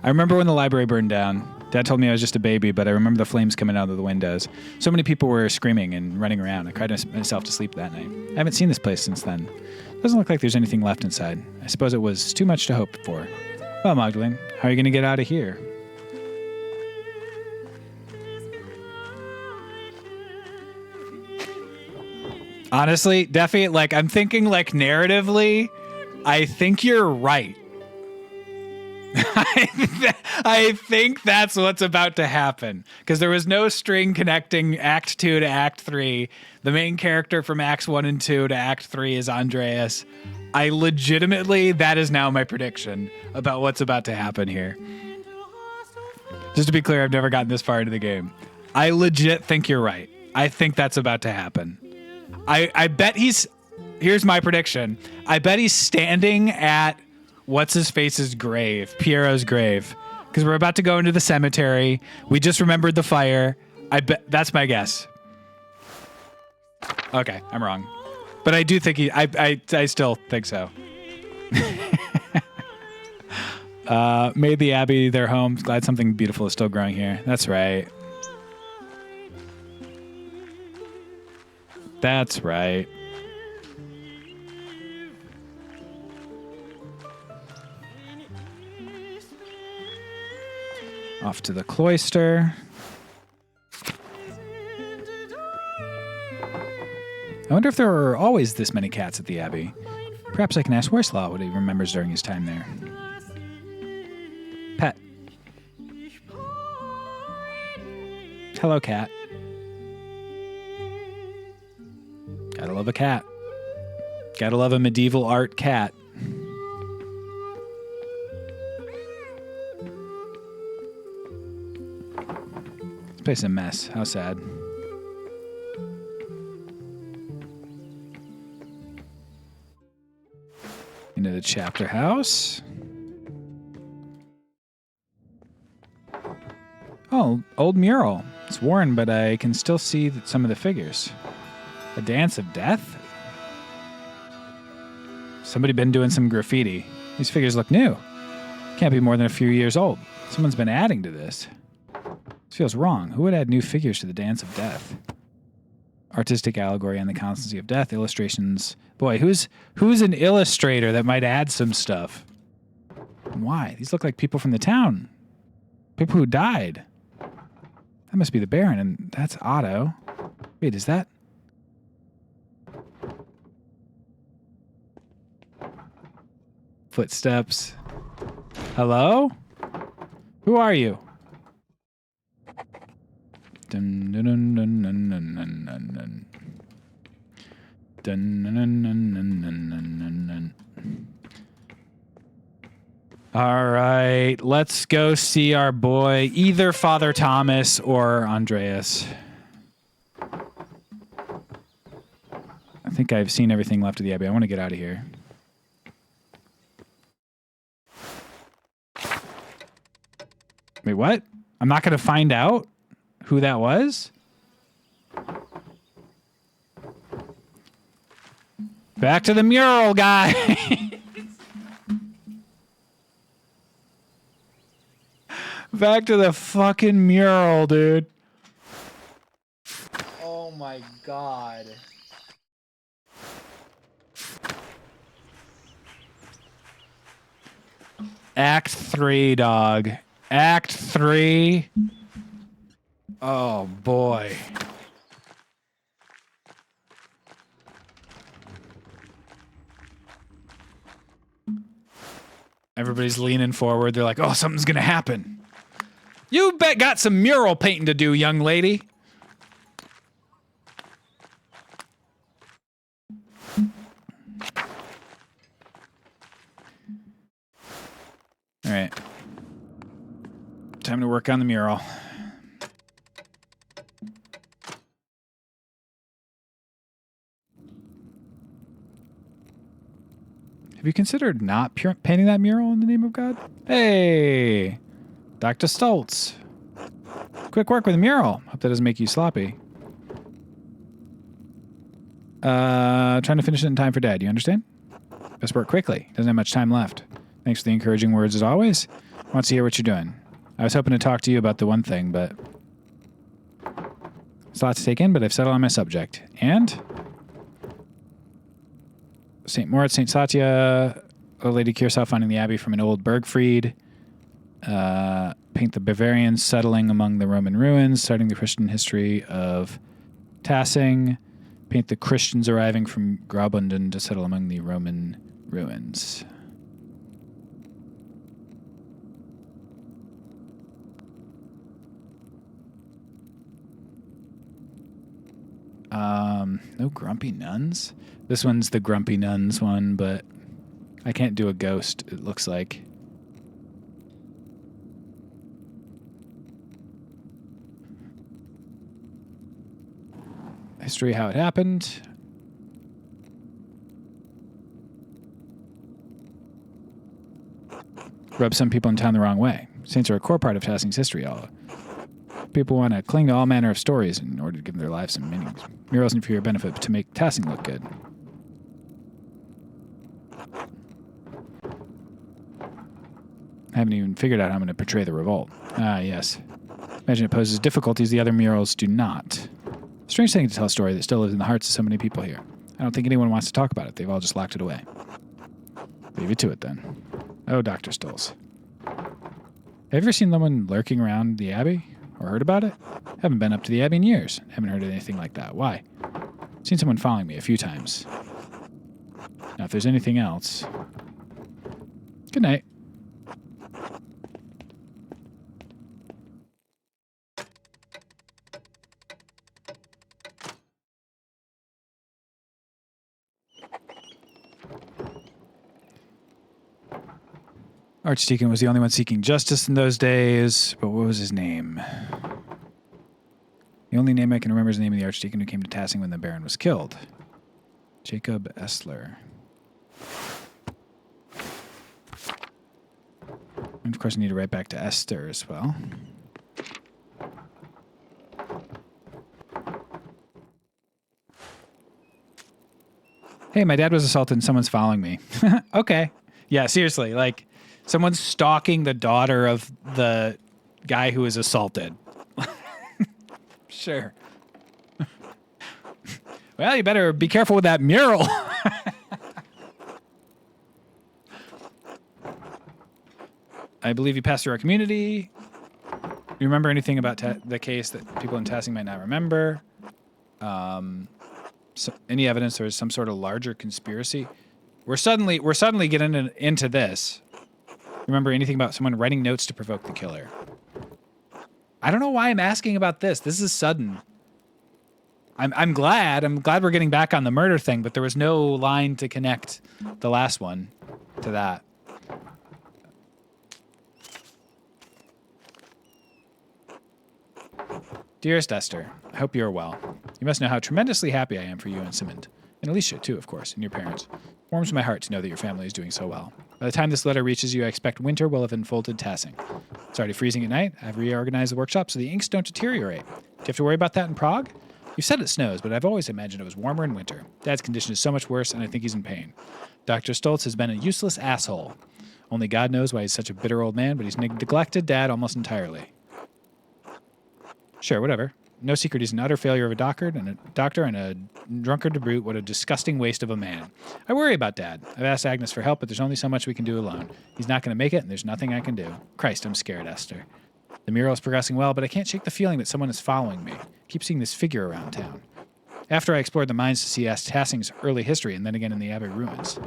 I remember when the library burned down. Dad told me I was just a baby, but I remember the flames coming out of the windows. So many people were screaming and running around. I cried myself to sleep that night. I haven't seen this place since then. Doesn't look like there's anything left inside. I suppose it was too much to hope for. Well, Magdalene, how are you going to get out of here? Honestly, Duffy, I'm thinking, narratively, I think you're right. I think that's what's about to happen. Because there was no string connecting Act 2 to Act 3. The main character from Acts 1 and 2 to Act 3 is Andreas. That is now my prediction about what's about to happen here. Just to be clear, I've never gotten this far into the game. I legit think you're right. I think that's about to happen. I bet here's my prediction. I bet he's standing at what's-his-face's grave, Piero's grave, because we're about to go into the cemetery. We just remembered the fire. I bet that's my guess. Okay, I'm wrong. But I do think I still think so. Made the Abbey their home. Glad something beautiful is still growing here. That's right. That's right. Off to the cloister. I wonder if there were always this many cats at the Abbey. Perhaps I can ask Werslaw what he remembers during his time there. Pet. Hello, cat. Gotta love a cat. Gotta love a medieval art cat. This place is a mess. How sad. Into the chapter house. Oh, old mural. It's worn, but I can still see some of the figures. A dance of death? Somebody been doing some graffiti. These figures look new. Can't be more than a few years old. Someone's been adding to this. This feels wrong. Who would add new figures to the dance of death? Artistic allegory on the constancy of death. Illustrations. Boy, who's an illustrator that might add some stuff? And why? These look like people from the town. People who died. That must be the Baron, and that's Otto. Wait, is that... Footsteps. Hello? Who are you? Dun, dun, dun, dun, dun, dun, dun, dun. Dun, dun, dun, dun, dun, dun, dun, dun. All right, let's go see our boy, either Father Thomas or Andreas. I think I've seen everything left of the Abbey. I want to get out of here. Wait, what? I'm not going to find out who that was? Back to the mural, guy. Back to the fucking mural, dude. Oh my god. Act 3, dog. Act 3. Oh boy. Everybody's leaning forward. They're like, oh, something's going to happen. You bet got some mural painting to do, young lady. All right. Time to work on the mural. Have you considered not painting that mural in the name of God? Hey, Dr. Stoltz. Quick work with the mural. Hope that doesn't make you sloppy. Trying to finish it in time for Dad. You understand? Best work quickly. Doesn't have much time left. Thanks for the encouraging words as always. Want to hear what you're doing. I was hoping to talk to you about the one thing, but it's a lot to take in, but I've settled on my subject. And St. Moritz, St. Satya, Old Lady Kirsau finding the abbey from an old Bergfried. Paint the Bavarians settling among the Roman ruins, starting the Christian history of Tassing. Paint the Christians arriving from Graubünden to settle among the Roman ruins. No grumpy nuns? This one's the grumpy nuns one, but I can't do a ghost, it looks like. History, how it happened. Rub some people in town the wrong way. Saints are a core part of Tassing's history. People want to cling to all manner of stories in order to give their lives some meaning. Murals and for your benefit to make Tassing look good. I haven't even figured out how I'm going to portray the revolt. Ah, yes. Imagine it poses difficulties the other murals do not. Strange thing to tell a story that still lives in the hearts of so many people here. I don't think anyone wants to talk about it. They've all just locked it away. Leave it to it, then. Oh, Dr. Stolz. Have you ever seen someone lurking around the Abbey? Or heard about it? Haven't been up to the Abbey in years. Haven't heard anything like that. Why? Seen someone following me a few times. Now, if there's anything else... Good night. Archdeacon was the only one seeking justice in those days, but what was his name? The only name I can remember is the name of the Archdeacon who came to Tassing when the Baron was killed. Jacob Essler. And of course, I need to write back to Esther as well. Hey, my dad was assaulted and someone's following me. Okay. Yeah, seriously. Like, someone's stalking the daughter of the guy who was assaulted. Sure. Well, you better be careful with that mural. I believe you passed through our community. You remember anything about the case that people in Tassing might not remember? So any evidence there was some sort of larger conspiracy? We're suddenly getting into this. Remember anything about someone writing notes to provoke the killer? I don't know why I'm asking about this. This is sudden. I'm glad we're getting back on the murder thing, but there was no line to connect the last one to that. Dearest Esther, I hope you are well. You must know how tremendously happy I am for you and Simond. And Alicia, too, of course, and your parents. It warms my heart to know that your family is doing so well. By the time this letter reaches you, I expect winter will have enfolded Tassing. It's already freezing at night. I've reorganized the workshop so the inks don't deteriorate. Do you have to worry about that in Prague? You said it snows, but I've always imagined it was warmer in winter. Dad's condition is so much worse, and I think he's in pain. Dr. Stoltz has been a useless asshole. Only God knows why he's such a bitter old man, but he's neglected Dad almost entirely. Sure, whatever. No secret he's an utter failure of a doctor and a drunkard to boot. What a disgusting waste of a man. I worry about Dad. I've asked Agnes for help, but there's only so much we can do alone. He's not going to make it, and there's nothing I can do. Christ, I'm scared, Esther. The mural is progressing well, but I can't shake the feeling that someone is following me. I keep seeing this figure around town. After I explored the mines to see Tassing's early history, and then again in the Abbey ruins.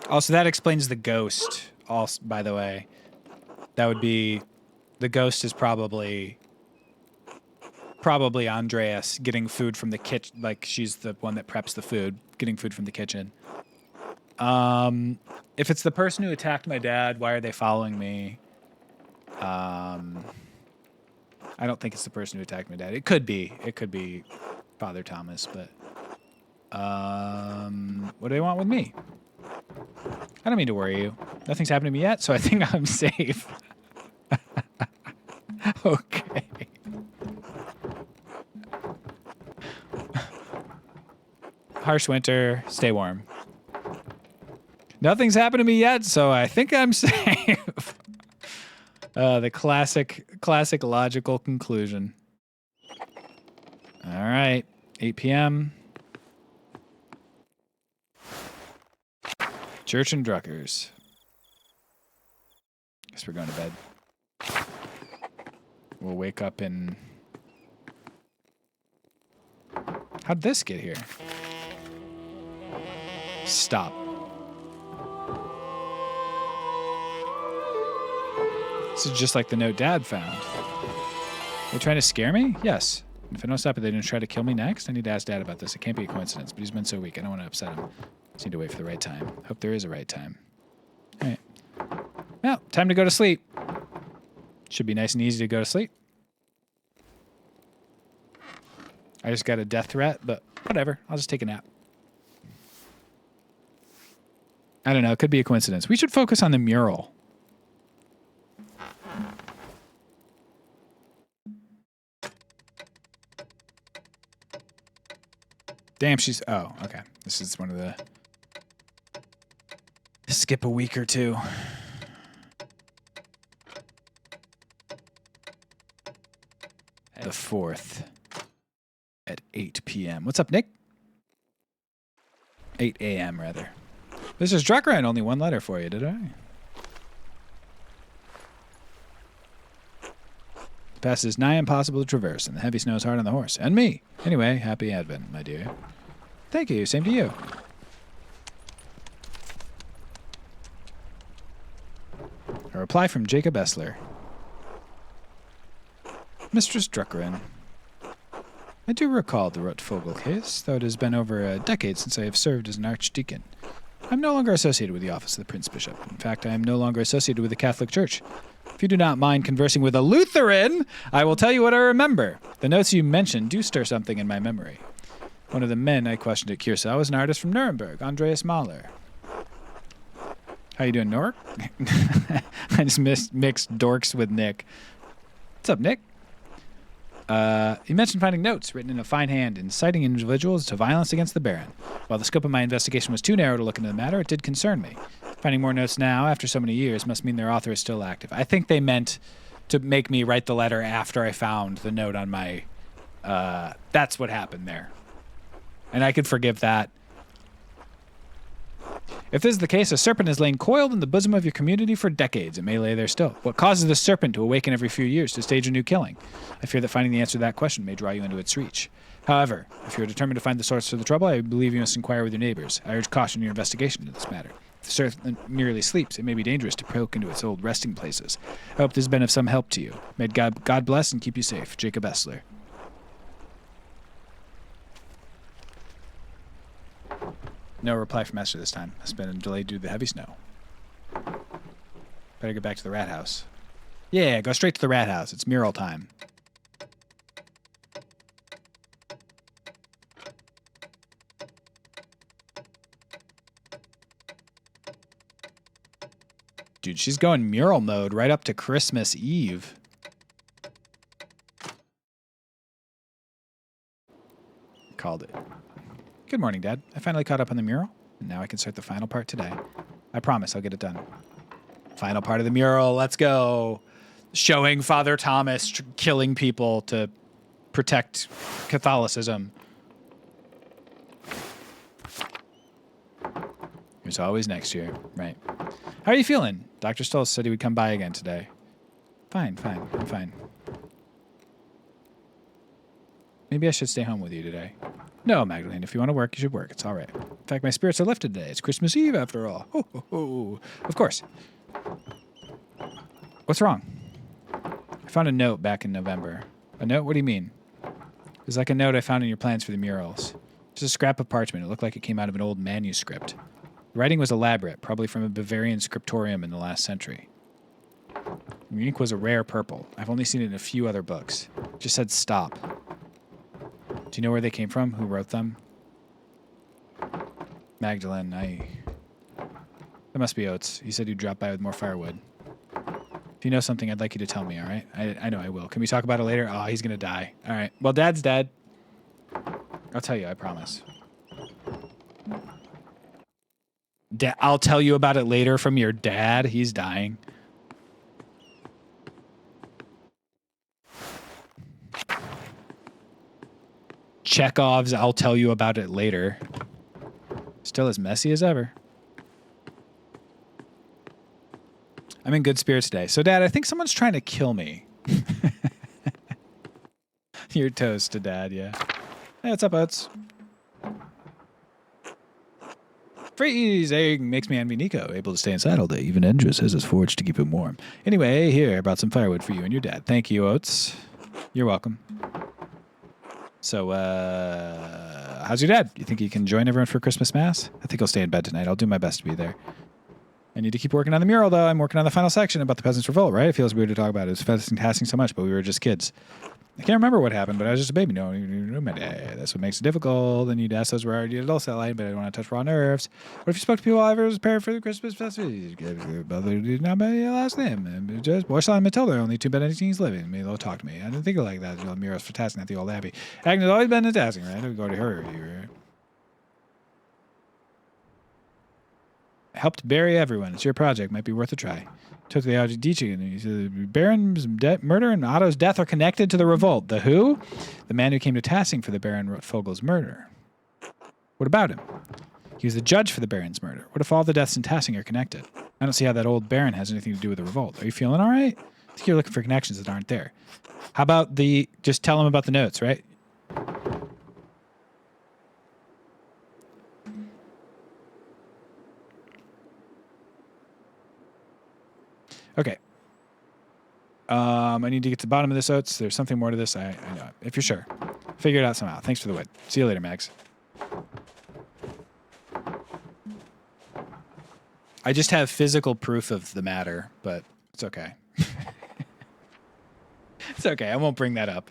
Also, that explains the ghost. Also, by the way, that would be the ghost is probably Andreas getting food from the kitchen. Like she's the one that preps the food, getting food from the kitchen. If it's the person who attacked my dad, why are they following me? I don't think it's the person who attacked my dad. It could be Father Thomas, but what do they want with me? I don't mean to worry you. Nothing's happened to me yet, so I think I'm safe. Okay. Harsh winter, stay warm. Nothing's happened to me yet, so I think I'm safe. The classic logical conclusion. All right, 8 p.m. Church and Druckers. Guess we're going to bed. We'll wake up in... How'd this get here? Stop. This is just like the note Dad found. They trying to scare me? Yes. If I don't stop it, they're going to try to kill me next? I need to ask Dad about this. It can't be a coincidence, but he's been so weak. I don't want to upset him. Just need to wait for the right time. Hope there is a right time. All right. Well, time to go to sleep. Should be nice and easy to go to sleep. I just got a death threat, but whatever. I'll just take a nap. I don't know. It could be a coincidence. We should focus on the mural. Damn, she's... Oh, okay. This is one of the... Skip a week or two. The 4th at 8 p.m. What's up, Nick? 8 a.m. rather. This is Drucker. And only one letter for you, did I? The pass is nigh impossible to traverse, and the heavy snow is hard on the horse. And me. Anyway, happy Advent, my dear. Thank you. Same to you. A reply from Jacob Essler. Mistress Druckerin, I do recall the Rotvogel case, though it has been over a decade since I have served as an archdeacon. I'm no longer associated with the office of the Prince Bishop. In fact, I am no longer associated with the Catholic Church. If you do not mind conversing with a Lutheran, I will tell you what I remember. The notes you mentioned do stir something in my memory. One of the men I questioned at Curacao was an artist from Nuremberg, Andreas Mahler. How you doing, Nork? I just mixed dorks with Nick. What's up, Nick? He mentioned finding notes written in a fine hand, inciting individuals to violence against the Baron. While the scope of my investigation was too narrow to look into the matter, it did concern me. Finding more notes now, after so many years, must mean their author is still active. I think they meant to make me write the letter after I found the note on my... that's what happened there. And I could forgive that. If this is the case, a serpent has lain coiled in the bosom of your community for decades. It may lay there still. What causes the serpent to awaken every few years to stage a new killing? I fear that finding the answer to that question may draw you into its reach. However, if you are determined to find the source of the trouble, I believe you must inquire with your neighbors. I urge caution in your investigation into this matter. If the serpent merely sleeps, it may be dangerous to poke into its old resting places. I hope this has been of some help to you. May God bless and keep you safe. Jacob Essler. No reply from Esther this time. It's been delayed due to the heavy snow. Better get back to the rat house. Yeah, go straight to the rat house. It's mural time. Dude, she's going mural mode right up to Christmas Eve. Called it. Good morning, Dad. I finally caught up on the mural, and now I can start the final part today. I promise I'll get it done. Final part of the mural. Let's go. Showing Father Thomas killing people to protect Catholicism. There's always next year, right? How are you feeling? Dr. Stolz said he would come by again today. Fine. I'm fine. Maybe I should stay home with you today. No, Magdalene, if you want to work, you should work. It's all right. In fact, my spirits are lifted today. It's Christmas Eve, after all. Ho, ho, ho. Of course. What's wrong? I found a note back in November. A note? What do you mean? It was like a note I found in your plans for the murals. Just a scrap of parchment. It looked like it came out of an old manuscript. The writing was elaborate, probably from a Bavarian scriptorium in the last century. The ink was a rare purple. I've only seen it in a few other books. It just said stop. Do you know where they came from? Who wrote them? Magdalene, That must be Oates. He said he'd drop by with more firewood. If you know something, I'd like you to tell me, all right? I know I will. Can we talk about it later? Oh, he's going to die. All right. Well, Dad's dead. I'll tell you, I promise. I'll tell you about it later from your dad. He's dying. Chekhov's I'll tell you about it later. Still as messy as ever. I'm in good spirits today. So, Dad, I think someone's trying to kill me. You're toast to Dad, yeah. Hey, what's up, Oates? Freezing makes me envy Nico, able to stay inside all day. Even Endress has his forge to keep him warm. Anyway, here, I brought some firewood for you and your dad. Thank you, Oates. You're welcome. So, how's your dad? You think he can join everyone for Christmas Mass? I think he'll stay in bed tonight. I'll do my best to be there. I need to keep working on the mural, though. I'm working on the final section about the Peasants' Revolt, right? It feels weird to talk about it. It's fantastic so much, but we were just kids. I can't remember what happened, but I was just a baby. No, my dad. That's what makes it difficult. And you'd ask those where you adults that line, but I don't want to touch raw nerves. What if you spoke to people while I was prepared for the Christmas festival? Brother did not my last name. Just Borsal and Matilda are only two Benedictines living. Maybe they'll talk to me. I didn't think of it like that. The murals for tasking at the old abbey. Agnes always been a tasking, right? We go to her. Right? Helped bury everyone. It's your project. Might be worth a try. Took the Archdeacon and he said, Baron's murder and Otto's death are connected to the revolt. The who? The man who came to Tassing for the Baron Rotfogel's murder. What about him? He was the judge for the Baron's murder. What if all the deaths in Tassing are connected? I don't see how that old Baron has anything to do with the revolt. Are you feeling all right? I think you're looking for connections that aren't there. How about just tell him about the notes, right? Okay. I need to get to the bottom of this, Oates. There's something more to this. I know. If you're sure. Figure it out somehow. Thanks for the wood. See you later, Mags. I just have physical proof of the matter, but it's okay. It's okay. I won't bring that up.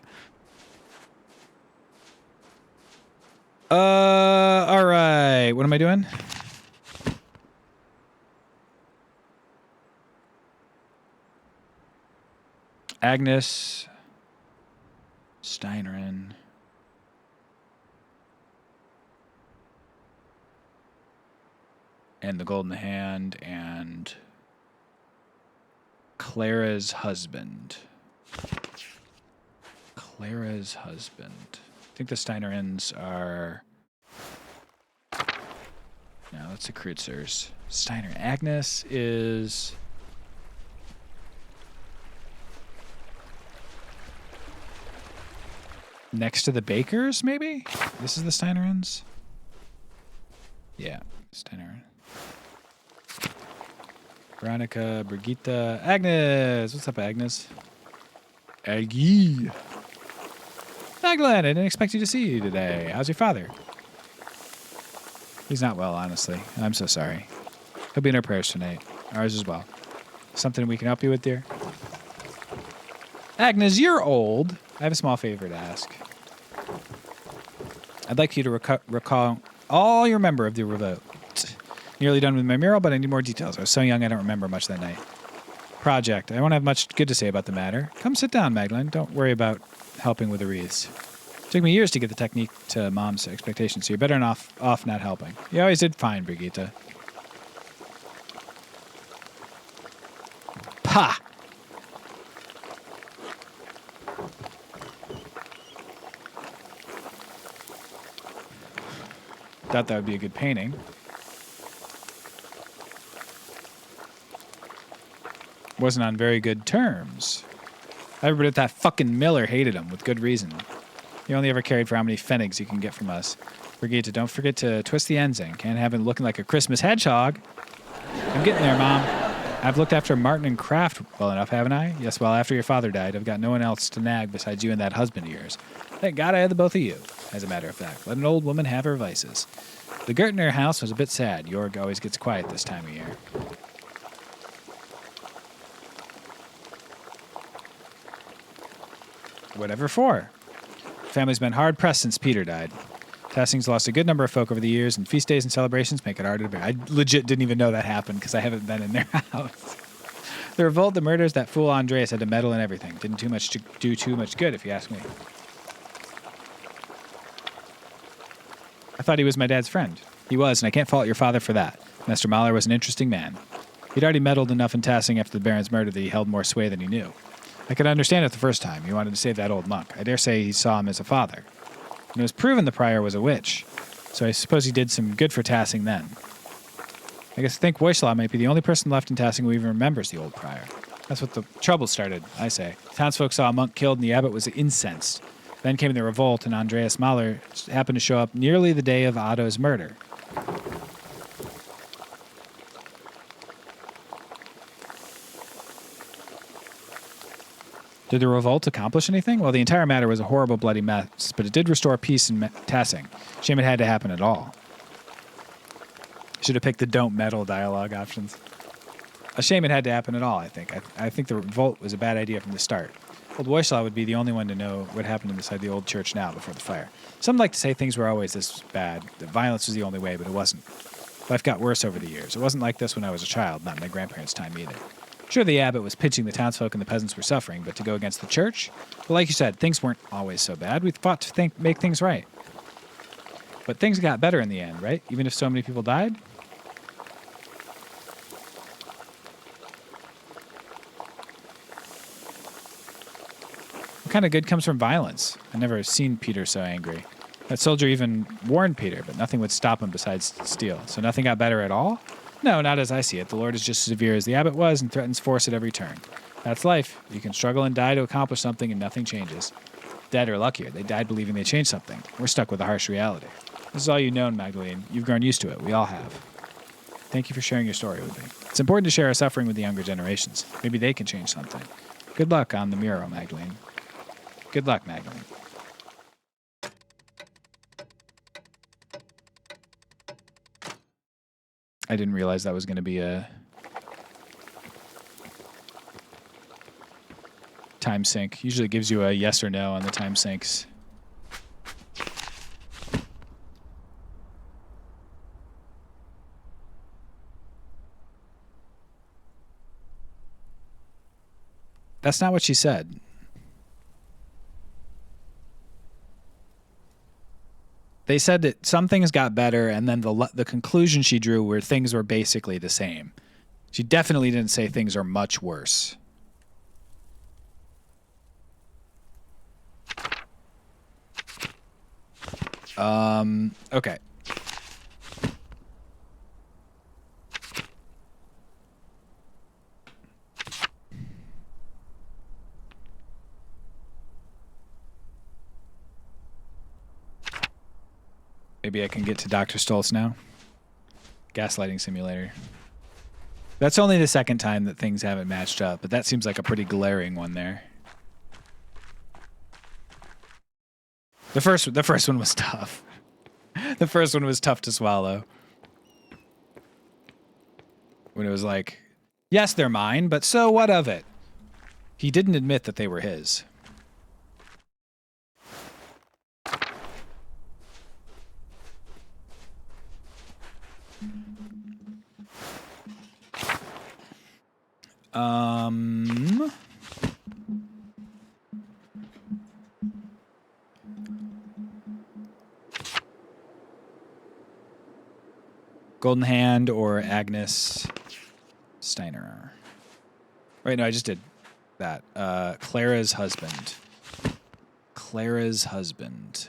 All right. What am I doing? Agnes Steinerin. And the Golden Hand and Clara's husband. Clara's husband. I think the Steinerins are... No, that's the Kreutzers. Steiner. Agnes is... next to the Bakers, maybe? This is the Steinerins? Yeah, Steiner. Veronica, Brigitte, Agnes. What's up, Agnes? Aggie. Magdalene, I didn't expect you to see you today. How's your father? He's not well, honestly. I'm so sorry. He'll be in our prayers tonight. Ours as well. Something we can help you with, dear? Agnes, you're old. I have a small favor to ask. I'd like you to recall all you remember of the revolt. Nearly done with my mural, but I need more details. I was so young I don't remember much that night. Project. I won't have much good to say about the matter. Come sit down, Magdalene. Don't worry about helping with the wreaths. It took me years to get the technique to Mom's expectations, so you're better off not helping. You always did fine, Brigitte. Pa! Thought that would be a good painting. Wasn't on very good terms. Everybody at that fucking Miller hated him with good reason. He only ever cared for how many pfennigs you can get from us. Brigitte, don't forget to twist the ends in. Can't have it looking like a Christmas hedgehog. I'm getting there, Mom. I've looked after Martin and Kraft well enough, haven't I? Yes, well, after your father died, I've got no one else to nag besides you and that husband of yours. Thank God I had the both of you, as a matter of fact. Let an old woman have her vices. The Gertner house was a bit sad. Jorg always gets quiet this time of year. Whatever for. The family's been hard pressed since Peter died. Tassing's lost a good number of folk over the years, and feast days and celebrations make it harder to bear. I legit didn't even know that happened because I haven't been in their house. The revolt, the murders, that fool Andreas had to meddle in everything. Didn't do too much good, if you ask me. I thought he was my dad's friend. He was, and I can't fault your father for that. Master Mahler was an interesting man. He'd already meddled enough in Tassing after the Baron's murder that he held more sway than he knew. I could understand it the first time. He wanted to save that old monk. I dare say he saw him as a father. And it was proven the prior was a witch, so I suppose he did some good for Tassing then. I guess I think Wojslaw might be the only person left in Tassing who even remembers the old prior. That's what the trouble started, I say. Townsfolk saw a monk killed and the abbot was incensed. Then came the revolt, and Andreas Mahler happened to show up nearly the day of Otto's murder. Did the revolt accomplish anything? Well, the entire matter was a horrible, bloody mess, but it did restore peace in Tassing. Shame it had to happen at all. Should have picked the don't meddle dialogue options. A shame it had to happen at all, I think. I think the revolt was a bad idea from the start. Old Wojslaw would be the only one to know what happened inside the old church now before the fire. Some like to say things were always this bad, that violence was the only way, but it wasn't. Life got worse over the years. It wasn't like this when I was a child, not in my grandparents' time either. Sure, the abbot was pitching the townsfolk and the peasants were suffering, but to go against the church? Well, like you said, things weren't always so bad. We fought to make things right. But things got better in the end, right? Even if so many people died? What kind of good comes from violence? I've never seen Peter so angry. That soldier even warned Peter, but nothing would stop him besides steel. So nothing got better at all? No, not as I see it. The Lord is just as severe as the abbot was and threatens force at every turn. That's life. You can struggle and die to accomplish something and nothing changes. Dead or luckier. They died believing they changed something. We're stuck with a harsh reality. This is all you know, Magdalene. You've grown used to it. We all have. Thank you for sharing your story with me. It's important to share our suffering with the younger generations. Maybe they can change something. Good luck on the mural, Magdalene. Good luck, Magdalene. I didn't realize that was going to be a time sync. Usually it gives you a yes or no on the time syncs. That's not what she said. They said that some things got better, and then the conclusion she drew were things were basically the same. She definitely didn't say things are much worse. Okay. Maybe I can get to Dr. Stoltz now. Gaslighting simulator. That's only the second time that things haven't matched up, but that seems like a pretty glaring one there. The first one was tough. The first one was tough to swallow. When it was like, yes, they're mine, but so what of it? He didn't admit that they were his. Golden Hand or Agnes Steiner. Wait, no, I just did that. Clara's husband. Clara's husband.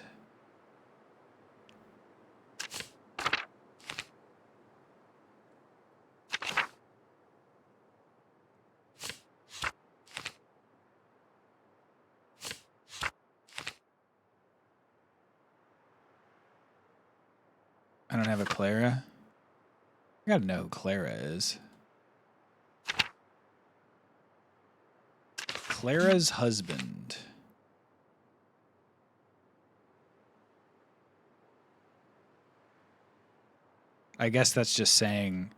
I don't have a Clara. I gotta know who Clara is. Clara's husband. I guess that's just saying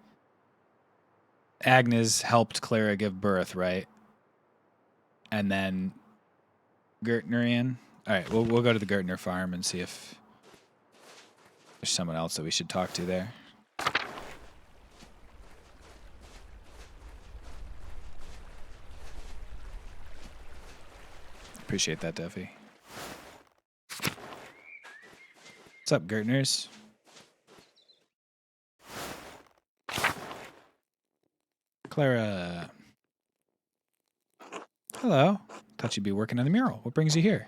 Agnes helped Clara give birth, right? And then Gertnerian. All right, we'll go to the Gertner farm and see if there's someone else that we should talk to there. Appreciate that, Duffy. What's up, Gertners? Clara. Hello. Thought you'd be working on the mural. What brings you here?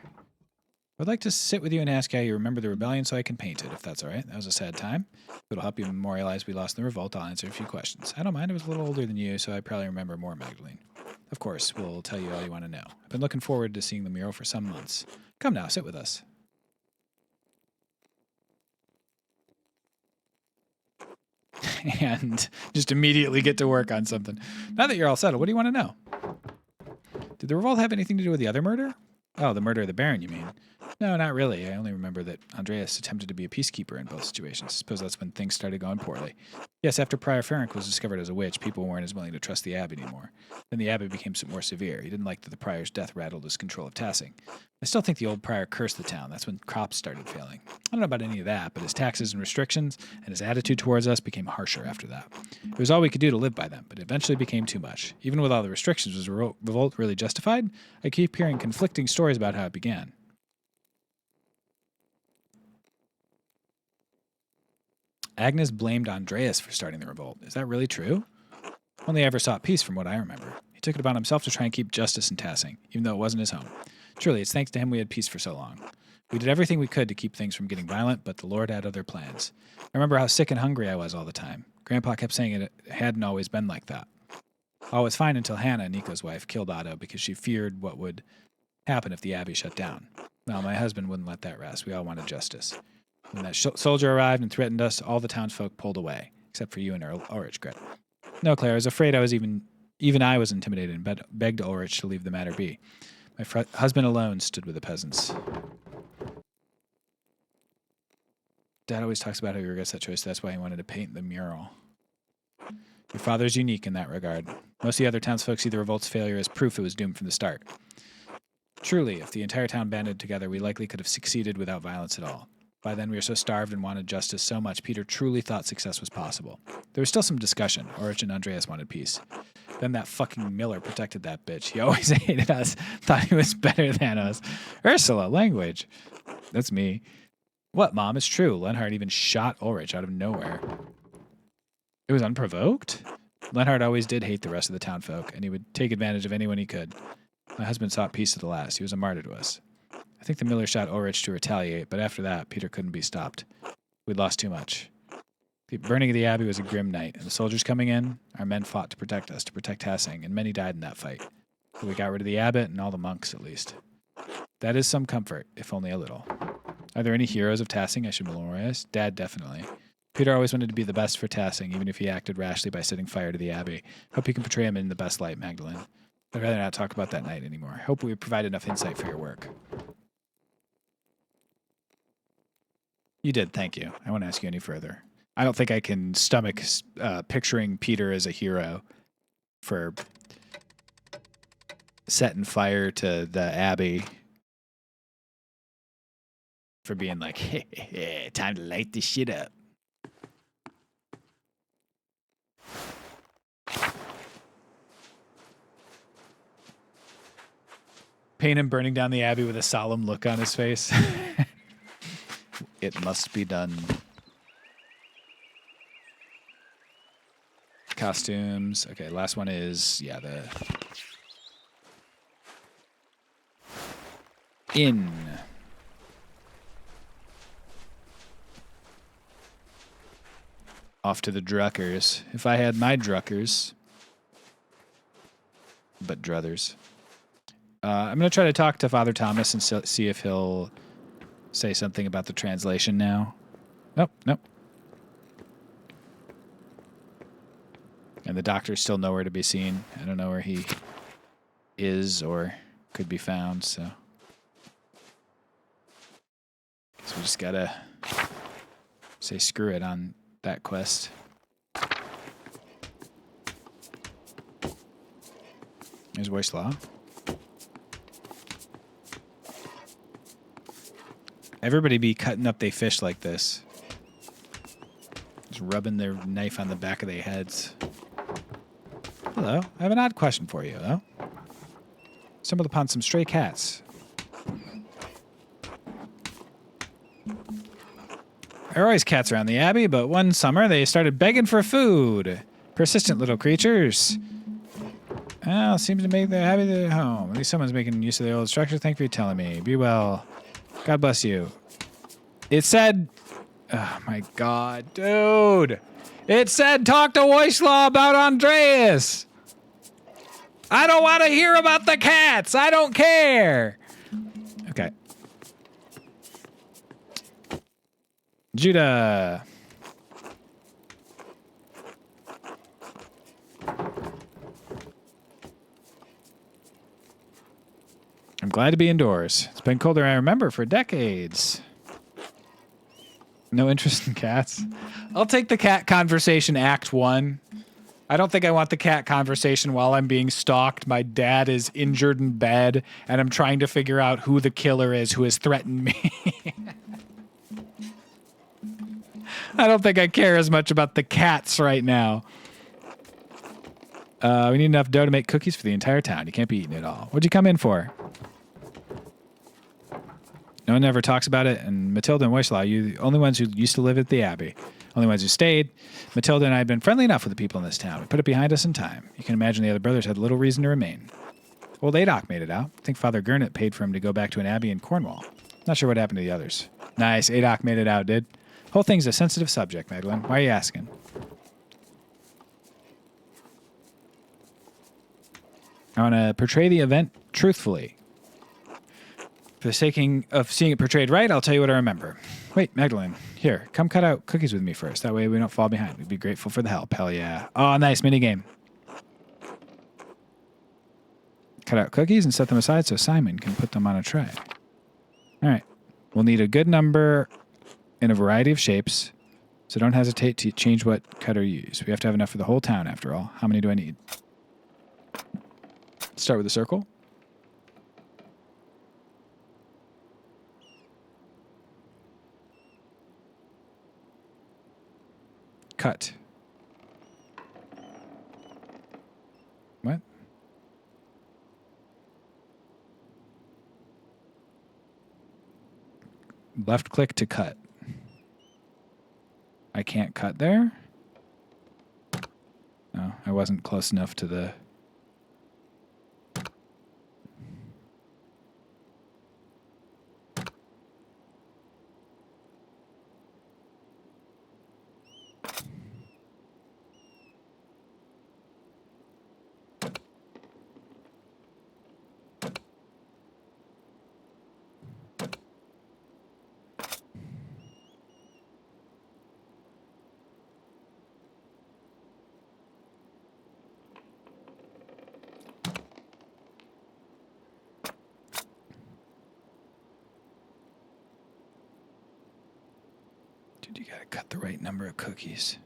I'd like to sit with you and ask how you remember the rebellion so I can paint it, if that's all right. That was a sad time. If it'll help you memorialize we lost in the revolt, I'll answer a few questions. I don't mind. I was a little older than you, so I probably remember more, Magdalene. Of course, we'll tell you all you want to know. I've been looking forward to seeing the mural for some months. Come now, sit with us. And just immediately get to work on something. Now that you're all settled, what do you want to know? Did the revolt have anything to do with the other murder? Oh, the murder of the Baron, you mean? No, not really. I only remember that Andreas attempted to be a peacekeeper in both situations. I suppose that's when things started going poorly. Yes, after Prior Ferenc was discovered as a witch, people weren't as willing to trust the abbot anymore. Then the abbot became more severe. He didn't like that the prior's death rattled his control of Tassing. I still think the old prior cursed the town. That's when crops started failing. I don't know about any of that, but his taxes and restrictions and his attitude towards us became harsher after that. It was all we could do to live by them, but it eventually became too much. Even with all the restrictions, was the revolt really justified? I keep hearing conflicting stories about how it began. Agnes blamed Andreas for starting the revolt. Is that really true? Only ever sought peace from what I remember. He took it upon himself to try and keep justice in Tassing, even though it wasn't his home. Truly, it's thanks to him we had peace for so long. We did everything we could to keep things from getting violent, but the Lord had other plans. I remember how sick and hungry I was all the time. Grandpa kept saying it hadn't always been like that. All was fine until Hannah, Nico's wife, killed Otto because she feared what would happen if the abbey shut down. Well, my husband wouldn't let that rest. We all wanted justice. When that soldier arrived and threatened us, all the townsfolk pulled away, except for you and Ulrich, Gret. No, Claire, I was afraid I was even I was intimidated and begged Ulrich to leave the matter be. My husband alone stood with the peasants. Dad always talks about how he regrets that choice. That's why he wanted to paint the mural. Your father's unique in that regard. Most of the other townsfolk see the revolt's failure as proof it was doomed from the start. Truly, if the entire town banded together, we likely could have succeeded without violence at all. By then, we were so starved and wanted justice so much, Peter truly thought success was possible. There was still some discussion. Orich and Andreas wanted peace. Then that fucking Miller protected that bitch. He always hated us, thought he was better than us. Ursula, language. That's me. What, Mom? It's true. Lenhard even shot Ulrich out of nowhere. It was unprovoked? Lenhard always did hate the rest of the townfolk, and he would take advantage of anyone he could. My husband sought peace to the last. He was a martyr to us. I think the Miller shot Ulrich to retaliate, but after that, Peter couldn't be stopped. We'd lost too much. The burning of the Abbey was a grim night, and the soldiers coming in, our men fought to protect us, to protect Hassing, and many died in that fight. But we got rid of the abbot and all the monks, at least. That is some comfort, if only a little. Are there any heroes of Tassing I should memorize? Dad, definitely. Peter always wanted to be the best for Tassing, even if he acted rashly by setting fire to the Abbey. Hope you can portray him in the best light, Magdalene. I'd rather not talk about that night anymore. Hope we provide enough insight for your work. You did, thank you. I won't ask you any further. I don't think I can stomach picturing Peter as a hero for setting fire to the Abbey. For being like, hey, time to light this shit up. Paint him burning down the Abbey with a solemn look on his face. It must be done. Costumes. Okay, last one is, yeah, the inn. Off to the Druckers. If I had my Druckers. But druthers. I'm going to try to talk to Father Thomas and see if he'll say something about the translation now. Nope. And the doctor's still nowhere to be seen. I don't know where he is or could be found, so. Guess we just got to say screw it on that quest. There's Wojslaw. Everybody be cutting up their fish like this. Just rubbing their knife on the back of their heads. Hello, I have an odd question for you, though. Stumbled upon some stray cats. There are always cats around the Abbey, but one summer they started begging for food. Persistent little creatures. Well, seems to make the Abbey their home. At least someone's making use of the old structure. Thank you for telling me. Be well. God bless you. It said... Oh, my God, dude. It said talk to Wojslaw about Andreas. I don't want to hear about the cats. I don't care. Okay. Judah. I'm glad to be indoors. It's been colder than I remember for decades. No interest in cats. I'll take the cat conversation Act 1. I don't think I want the cat conversation while I'm being stalked. My dad is injured in bed, and I'm trying to figure out who the killer is who has threatened me. I don't think I care as much about the cats right now. We need enough dough to make cookies for the entire town. You can't be eating it all. What'd you come in for? No one ever talks about it, and Matilda and Wojslaw, you the only ones who used to live at the Abbey. Only ones who stayed. Matilda and I have been friendly enough with the people in this town. We put it behind us in time. You can imagine the other brothers had little reason to remain. Old Adok made it out. I think Father Gurnet paid for him to go back to an abbey in Cornwall. Not sure what happened to the others. Nice, Adok made it out, did. Whole thing's a sensitive subject, Magdalene. Why are you asking? I want to portray the event truthfully. For the sake of seeing it portrayed right, I'll tell you what I remember. Wait, Magdalene, here, come cut out cookies with me first. That way we don't fall behind. We'd be grateful for the help. Hell yeah. Oh, nice minigame. Cut out cookies and set them aside so Simon can put them on a tray. All right. We'll need a good number in a variety of shapes. So don't hesitate to change what cutter you use. We have to have enough for the whole town, after all. How many do I need? Start with a circle. Cut. What? Left click to cut. I can't cut there? No, I wasn't close enough to the... Dude, you gotta cut the right number of cookies.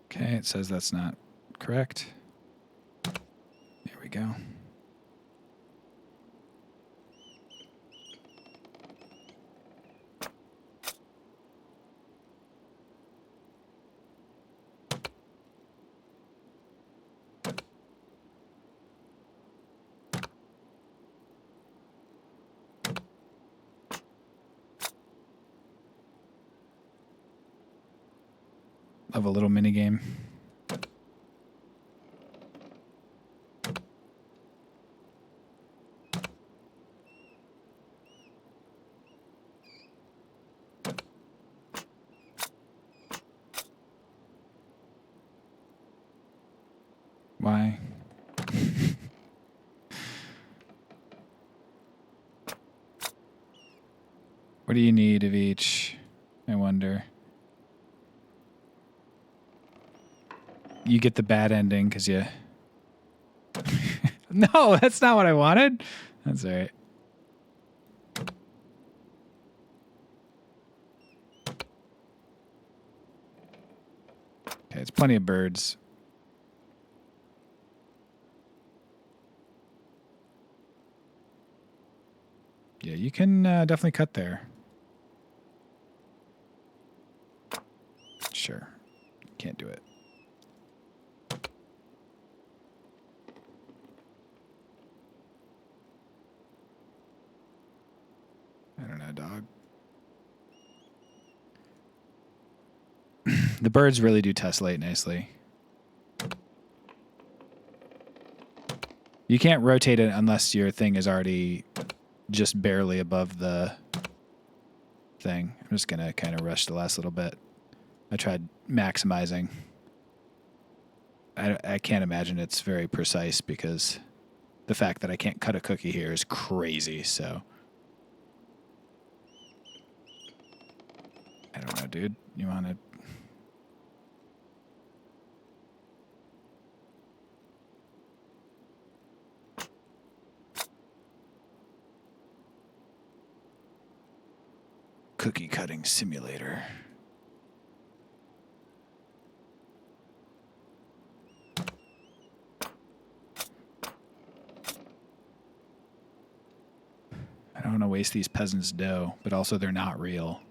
Okay, it says that's not correct. There we go. Love a little mini game. Why? What do you need of each? I wonder. You get the bad ending because you... No, that's not what I wanted. That's all right. Okay, it's plenty of birds. Yeah, you can definitely cut there. Sure. Can't do it. I don't know, dog. The birds really do tessellate nicely. You can't rotate it unless your thing is already just barely above the thing. I'm just going to kind of rush the last little bit. I tried maximizing. I can't imagine it's very precise because the fact that I can't cut a cookie here is crazy, so... I don't know, dude. You want to... Cookie cutting simulator. I don't want to waste these peasants' dough, but also they're not real.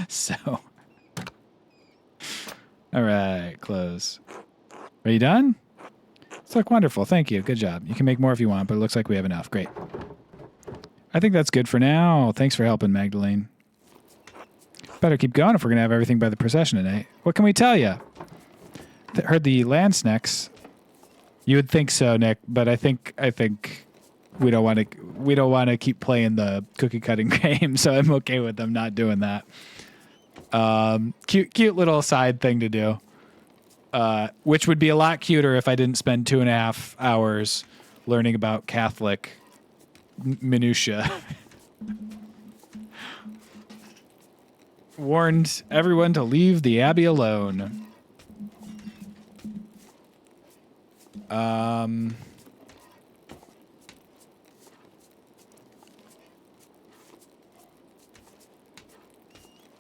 So, all right, close. Are you done? It's like wonderful. Thank you. Good job. You can make more if you want, but it looks like we have enough. Great. I think that's good for now. Thanks for helping, Magdalene. Better keep going if we're going to have everything by the procession tonight. What can we tell you? Heard the land snacks. You would think so, Nick, but I think we don't want to keep playing the cookie cutting game, so I'm okay with them not doing that. Cute little side thing to do. Which would be a lot cuter if I didn't spend 2.5 hours learning about Catholic minutia. Warned everyone to leave the Abbey alone.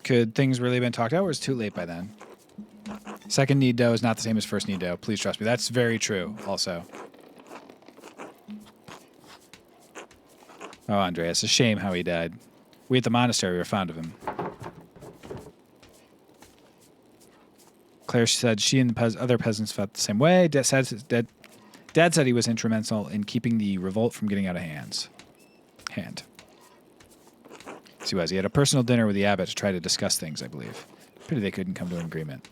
Could things really have been talked out, or was it too late by then? Second need dough is not the same as first need dough. Please trust me. That's very true, also. Oh, Andreas, a shame how he died. We at the monastery were fond of him. Claire said she and the other peasants felt the same way. Dad said he was instrumental in keeping the revolt from getting out of hand. Yes, he was. He had a personal dinner with the abbot to try to discuss things, I believe. Pity they couldn't come to an agreement.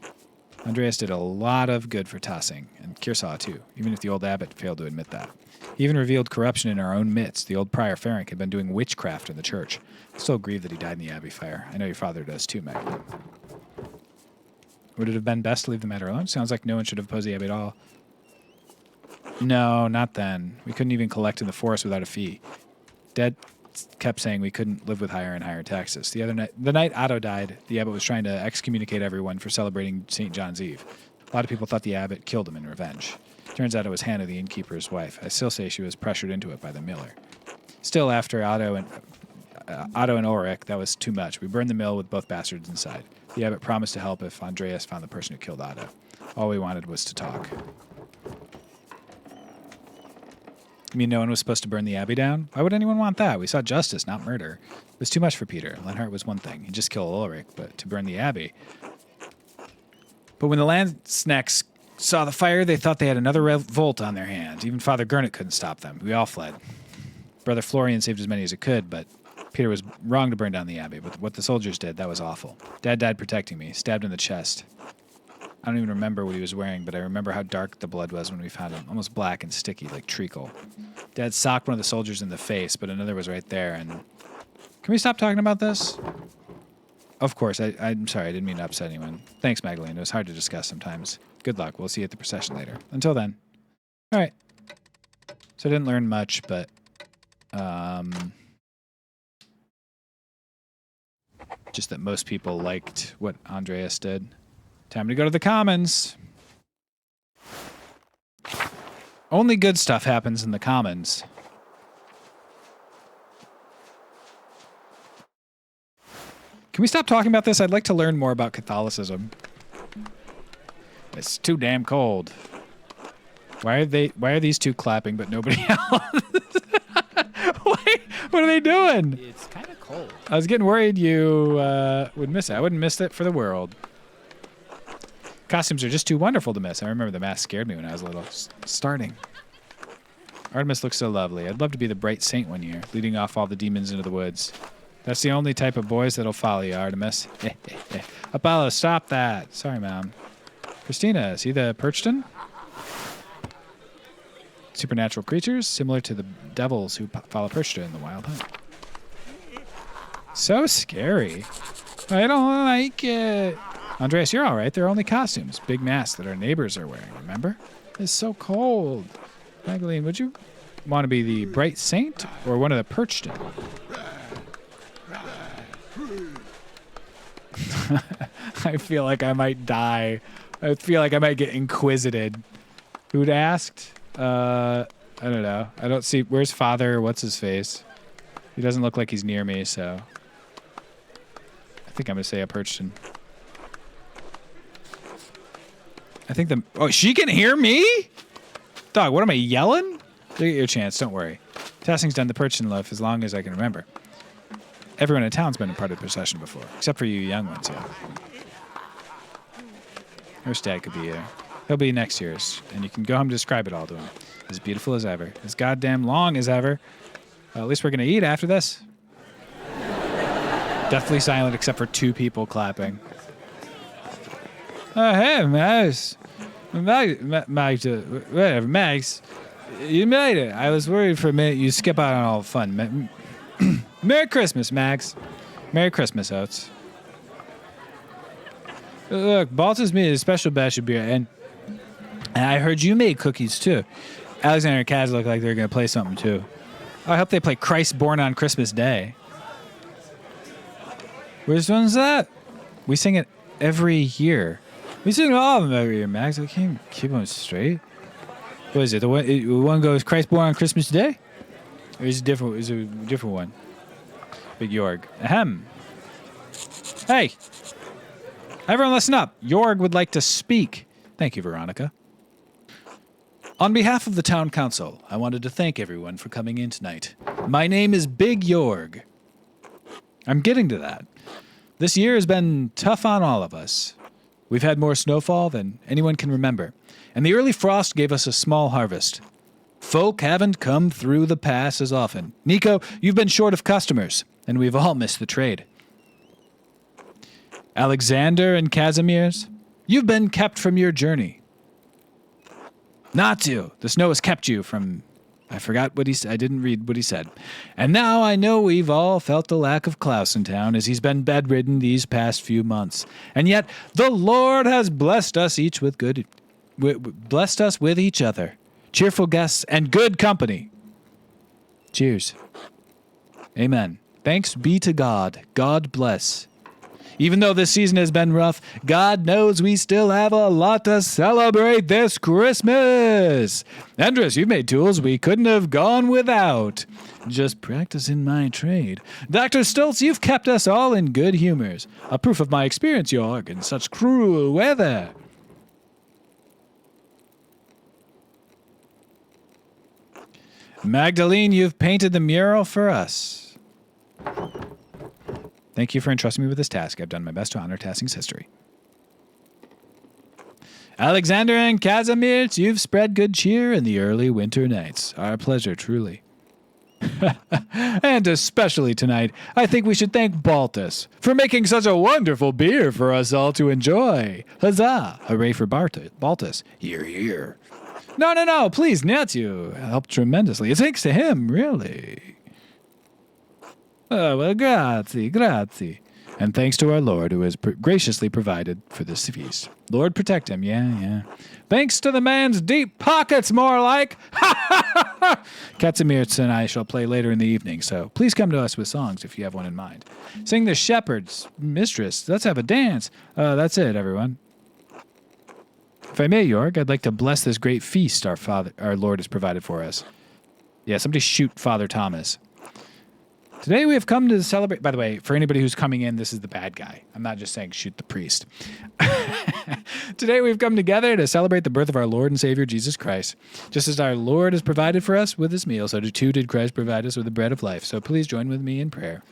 Andreas did a lot of good for Tassing, and Kearsarge too, even if the old abbot failed to admit that. He even revealed corruption in our own midst. The old prior Ferenc had been doing witchcraft in the church. I still grieve that he died in the abbey fire. I know your father does too, Meg. Would it have been best to leave the matter alone? Sounds like no one should have opposed the abbey at all. No, not then. We couldn't even collect in the forest without a fee. Dad kept saying we couldn't live with higher and higher taxes. The night Otto died, the abbot was trying to excommunicate everyone for celebrating St. John's Eve. A lot of people thought the abbot killed him in revenge. Turns out it was Hannah, the innkeeper's wife. I still say she was pressured into it by the miller. Still, after Otto and Ulrich, that was too much. We burned the mill with both bastards inside. The abbot promised to help if Andreas found the person who killed Otto. All we wanted was to talk. You mean no one was supposed to burn the abbey down? Why would anyone want that? We sought justice, not murder. It was too much for Peter. Lenhart was one thing. He'd just kill Ulrich, but to burn the abbey. But when the Landsnecks saw the fire, they thought they had another revolt on their hands. Even Father Gurnet couldn't stop them. We all fled. Brother Florian saved as many as he could, but Peter was wrong to burn down the abbey. But what the soldiers did, that was awful. Dad died protecting me, stabbed in the chest. I don't even remember what he was wearing, but I remember how dark the blood was when we found him. Almost black and sticky, like treacle. Dad socked one of the soldiers in the face, but another was right there, and... Can we stop talking about this? Of course. I'm sorry. I didn't mean to upset anyone. Thanks, Magdalene. It was hard to discuss sometimes. Good luck. We'll see you at the procession later. Until then. All right. So I didn't learn much, but... just that most people liked what Andreas did. Time to go to the Commons. Only good stuff happens in the Commons. Can we stop talking about this? I'd like to learn more about Catholicism. It's too damn cold. Why are these two clapping but nobody else? What are they doing? It's kind of cold. I was getting worried you would miss it. I wouldn't miss it for the world. Costumes are just too wonderful to miss. I remember the mask scared me when I was little. Starting. Artemis looks so lovely. I'd love to be the bright saint one year, leading off all the demons into the woods. That's the only type of boys that'll follow you, Artemis. Apollo, stop that. Sorry, Mom. Christina, is he the Perchton? Supernatural creatures, similar to the devils who follow Perchta in the Wild Hunt. So scary. I don't like it. Andreas, you're all right. They're only costumes. Big masks that our neighbors are wearing, remember? It's so cold. Magdalene, would you want to be the bright saint or one of the Perchton? I feel like I might die. I feel like I might get inquisited. Who'd asked? I don't know. I don't see. Where's Father? What's his face? He doesn't look like he's near me, so I think I'm gonna say a Perchton. I think the... Oh, she can hear me? Dog, what am I, yelling? You get your chance, don't worry. Tassing's done the Perchton loaf as long as I can remember. Everyone in town's been a part of the procession before, except for you young ones, yeah. Your dad could be here. He'll be next year's, and you can go home to describe it all to him. As beautiful as ever. As goddamn long as ever. At least we're going to eat after this. Deathly silent except for two people clapping. Oh, hey, Max. Whatever, Max. You made it. I was worried for a minute you'd skip out on all the fun. Merry Christmas, Max. Merry Christmas, Oates. Look, Baltus made a special batch of beer, and I heard you made cookies, too. Alexander and Kaz look like they're going to play something, too. I hope they play Christ Born on Christmas Day. Which one's that? We sing it every year. We sing all of them every year, Max. I can't keep them straight. What is it? The one goes Christ Born on Christmas Day? Or is it different? Is it a different one? Big Jorg. Ahem. Hey! Everyone listen up. Jorg would like to speak. Thank you, Veronica. On behalf of the town council, I wanted to thank everyone for coming in tonight. My name is Big Jorg. I'm getting to that. This year has been tough on all of us. We've had more snowfall than anyone can remember, and the early frost gave us a small harvest. Folk haven't come through the pass as often. Nico, you've been short of customers, and we've all missed the trade. Alexander and Casimir's, you've been kept from your journey. Not to. The snow has kept you from... I forgot what he said. I didn't read what he said. And now I know we've all felt the lack of Klaus in town as he's been bedridden these past few months. And yet the Lord has blessed us each with blessed us with each other, cheerful guests, and good company. Cheers. Amen. Thanks be to God. God bless. Even though this season has been rough, God knows we still have a lot to celebrate this Christmas. Andres, you've made tools we couldn't have gone without. Just practicing my trade. Dr. Stoltz, you've kept us all in good humors. A proof of my experience, Jorg, in such cruel weather. Magdalene, you've painted the mural for us. Thank you for entrusting me with this task. I've done my best to honor Tassing's history. Alexander and Casimir, you've spread good cheer in the early winter nights. Our pleasure, truly. And especially tonight, I think we should thank Baltus for making such a wonderful beer for us all to enjoy. Huzzah! Hooray for Baltus. Hear, hear. No, please, Natsu helped tremendously. It's thanks to him, really. Oh, well, grazie. And thanks to our Lord who has graciously provided for this feast. Lord protect him, yeah. Thanks to the man's deep pockets, more like. Katsimirtz and I shall play later in the evening, so please come to us with songs if you have one in mind. Sing the shepherd's mistress. Let's have a dance. That's it, everyone. If I may, Jorg, I'd like to bless this great feast our Lord has provided for us. Yeah, somebody shoot Father Thomas. Today we have come to celebrate... By the way, for anybody who's coming in, this is the bad guy. I'm not just saying shoot the priest. Today we've come together to celebrate the birth of our Lord and Savior, Jesus Christ. Just as our Lord has provided for us with this meal, so too did Christ provide us with the bread of life. So please join with me in prayer.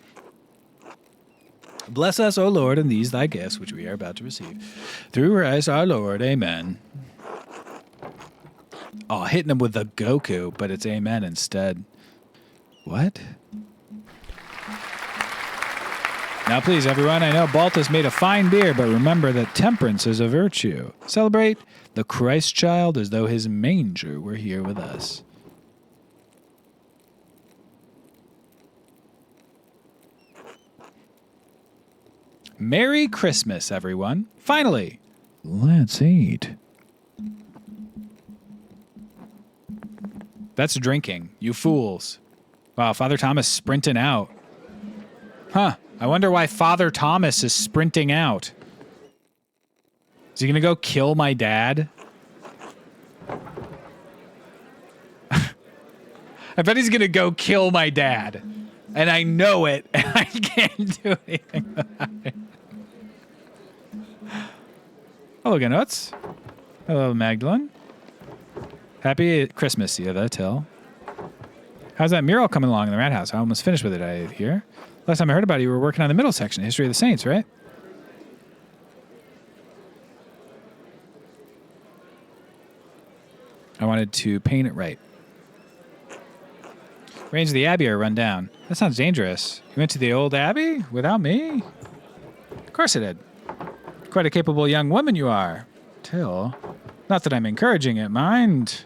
Bless us, O Lord, in these thy gifts, which we are about to receive. Through Christ our Lord, amen. Oh, hitting him with the Goku, but it's amen instead. What? Now, please, everyone, I know Baltus made a fine beer, but remember that temperance is a virtue. Celebrate the Christ child as though his manger were here with us. Merry Christmas, everyone. Finally, let's eat. That's drinking, you fools. Wow, Father Thomas sprinting out. Huh. I wonder why Father Thomas is sprinting out. Is he going to go kill my dad? I bet he's going to go kill my dad. And I know it, and I can't do anything about it. Hello, Ganuts. Hello, Magdalene. Happy Christmas, Eva, Till. How's that mural coming along in the Rat House? I almost finished with it, I hear. Last time I heard about it, you were working on the middle section, History of the Saints, right? I wanted to paint it right. Range of the Abbey are run down. That sounds dangerous. You went to the old Abbey without me? Of course I did. Quite a capable young woman you are. Till. Not that I'm encouraging it, mind.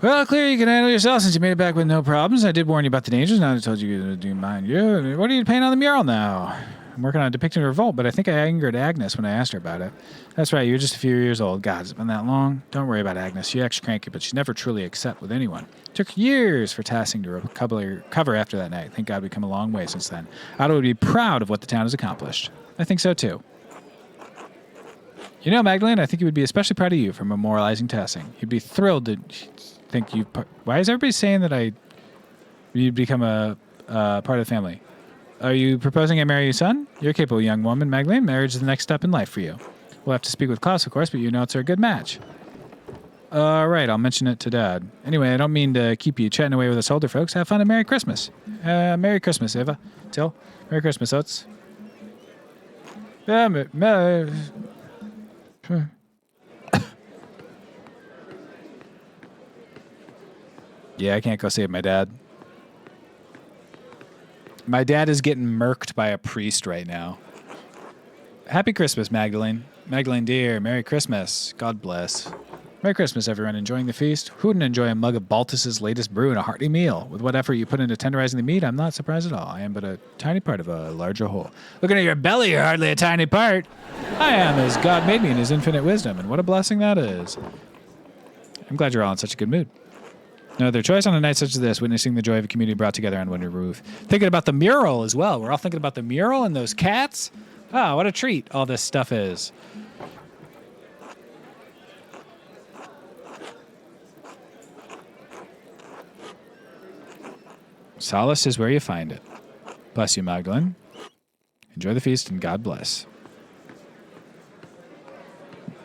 Well, clear you can handle yourself since you made it back with no problems. I did warn you about the dangers. Now I told you to do mind you. What are you painting on the mural now? I'm working on a depiction of revolt, but I think I angered Agnes when I asked her about it. That's right, you're just a few years old. God, it's been that long. Don't worry about Agnes. She acts cranky, but she's never truly upset with anyone. It took years for Tassing to recover after that night. Thank God we've come a long way since then. Otto would be proud of what the town has accomplished. I think so, too. You know, Magdalene, I think he would be especially proud of you for memorializing Tassing. He'd be thrilled to think you... Why is everybody saying that you'd become a part of the family? Are you proposing I marry your son? You're a capable young woman, Magdalene. Marriage is the next step in life for you. We'll have to speak with Klaus, of course, but you know it's a good match. All right, I'll mention it to Dad. Anyway, I don't mean to keep you chatting away with us older folks. Have fun and Merry Christmas. Merry Christmas, Eva. Till. Merry Christmas, Oates. Yeah, yeah, I can't go save my dad. My dad is getting murked by a priest right now. Happy Christmas, Magdalene. Magdalene, dear, Merry Christmas. God bless. Merry Christmas, everyone. Enjoying the feast? Who wouldn't enjoy a mug of Baltus's latest brew and a hearty meal? With what effort you put into tenderizing the meat, I'm not surprised at all. I am but a tiny part of a larger whole. Looking at your belly, you're hardly a tiny part. I am as God made me in his infinite wisdom, and what a blessing that is. I'm glad you're all in such a good mood. No other choice on a night such as this, witnessing the joy of a community brought together on one roof. Thinking about the mural as well. We're all thinking about the mural and those cats. Ah, what a treat all this stuff is. Solace is where you find it. Bless you, Magdalene. Enjoy the feast and God bless.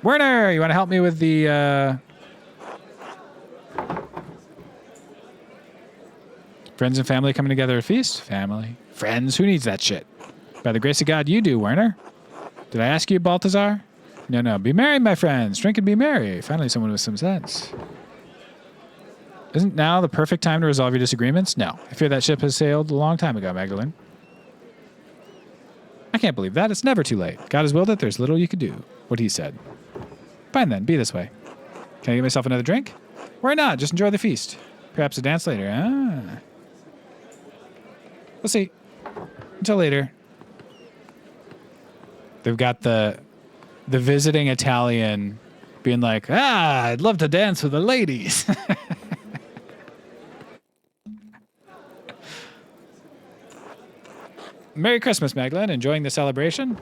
Werner, you want to help me with the... Friends and family coming together at a feast? Family. Friends? Who needs that shit? By the grace of God, you do, Werner. Did I ask you, Balthazar? No. Be merry, my friends. Drink and be merry. Finally, someone with some sense. Isn't now the perfect time to resolve your disagreements? No. I fear that ship has sailed a long time ago, Magdalene. I can't believe that. It's never too late. God has willed it. There's little you could do. What he said. Fine then. Be this way. Can I get myself another drink? Why not? Just enjoy the feast. Perhaps a dance later. We'll see. Until later. They've got the visiting Italian being like, I'd love to dance with the ladies. Merry Christmas, Magdalene. Enjoying the celebration?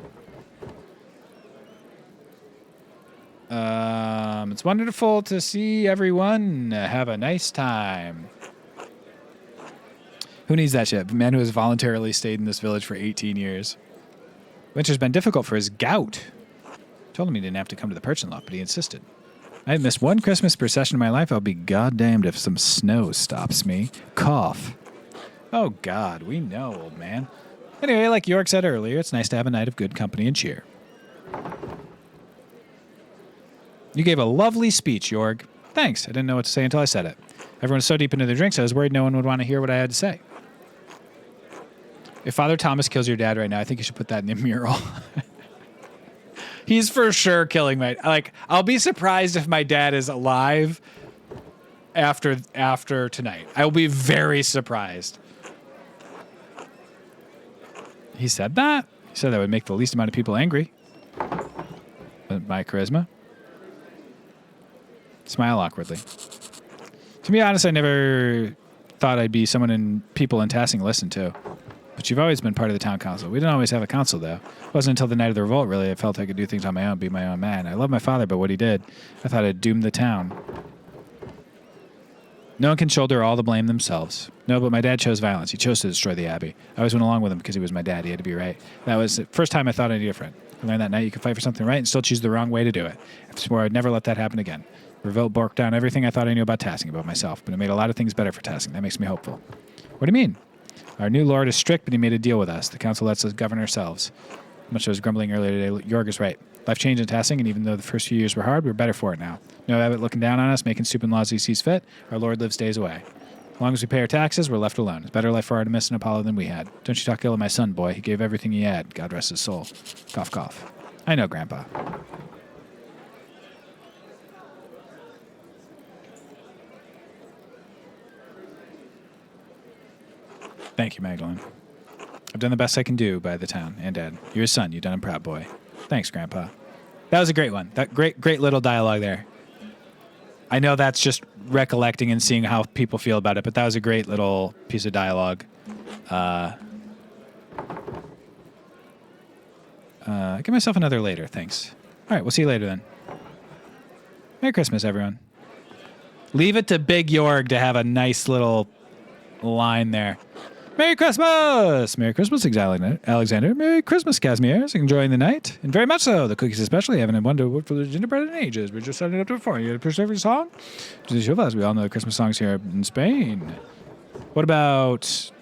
It's wonderful to see everyone have a nice time. Who needs that shit? A man who has voluntarily stayed in this village for 18 years. Winter's been difficult for his gout. Told him he didn't have to come to the Perchin Loft, but he insisted. I have missed one Christmas procession in my life. I'll be goddamned if some snow stops me. Cough. Oh, God, we know, old man. Anyway, like York said earlier, it's nice to have a night of good company and cheer. You gave a lovely speech, Jorg. Thanks. I didn't know what to say until I said it. Everyone's so deep into their drinks, I was worried no one would want to hear what I had to say. If Father Thomas kills your dad right now, I think you should put that in the mural. He's for sure killing my... Like, I'll be surprised if my dad is alive after tonight. I will be very surprised. He said that? He said that would make the least amount of people angry. My charisma. Smile awkwardly. To be honest, I never thought I'd be someone people in Tassing listened to. But you've always been part of the town council. We didn't always have a council, though. It wasn't until the night of the revolt, really, I felt I could do things on my own, be my own man. I love my father, but what he did, I thought it doomed the town. No one can shoulder all the blame themselves. No, but my dad chose violence. He chose to destroy the Abbey. I always went along with him because he was my dad. He had to be right. That was the first time I thought I needed a friend. I learned that night you can fight for something right and still choose the wrong way to do it. I swore I'd never let that happen again. Revolt broke down everything I thought I knew about Tassing, about myself, but it made a lot of things better for Tassing. That makes me hopeful. What do you mean? Our new lord is strict, but he made a deal with us. The council lets us govern ourselves. Much I was grumbling earlier today, Jorg is right. Life changed in Tassing, and even though the first few years were hard, we're better for it now. No Abbot looking down on us, making stupid laws he sees fit. Our lord lives days away. As long as we pay our taxes, we're left alone. It's a better life for Artemis and Apollo than we had. Don't you talk ill of my son, boy. He gave everything he had. God rest his soul. Cough, cough. I know, Grandpa. Thank you, Magdalene. I've done the best I can do by the town and Dad. You're his son. You've done him proud, boy. Thanks, Grandpa. That was a great one. That great little dialogue there. I know that's just recollecting and seeing how people feel about it, but that was a great little piece of dialogue. Give myself another later, thanks. All right, we'll see you later then. Merry Christmas, everyone. Leave it to Big Jorg to have a nice little line there. Merry Christmas! Merry Christmas, Alexander. Merry Christmas, Casimir. Enjoying the night? And very much so. The cookies especially. Haven't wondered what for the gingerbread in ages. We're just starting up to it for you. Preserve your song? We all know the Christmas songs here in Spain. What about...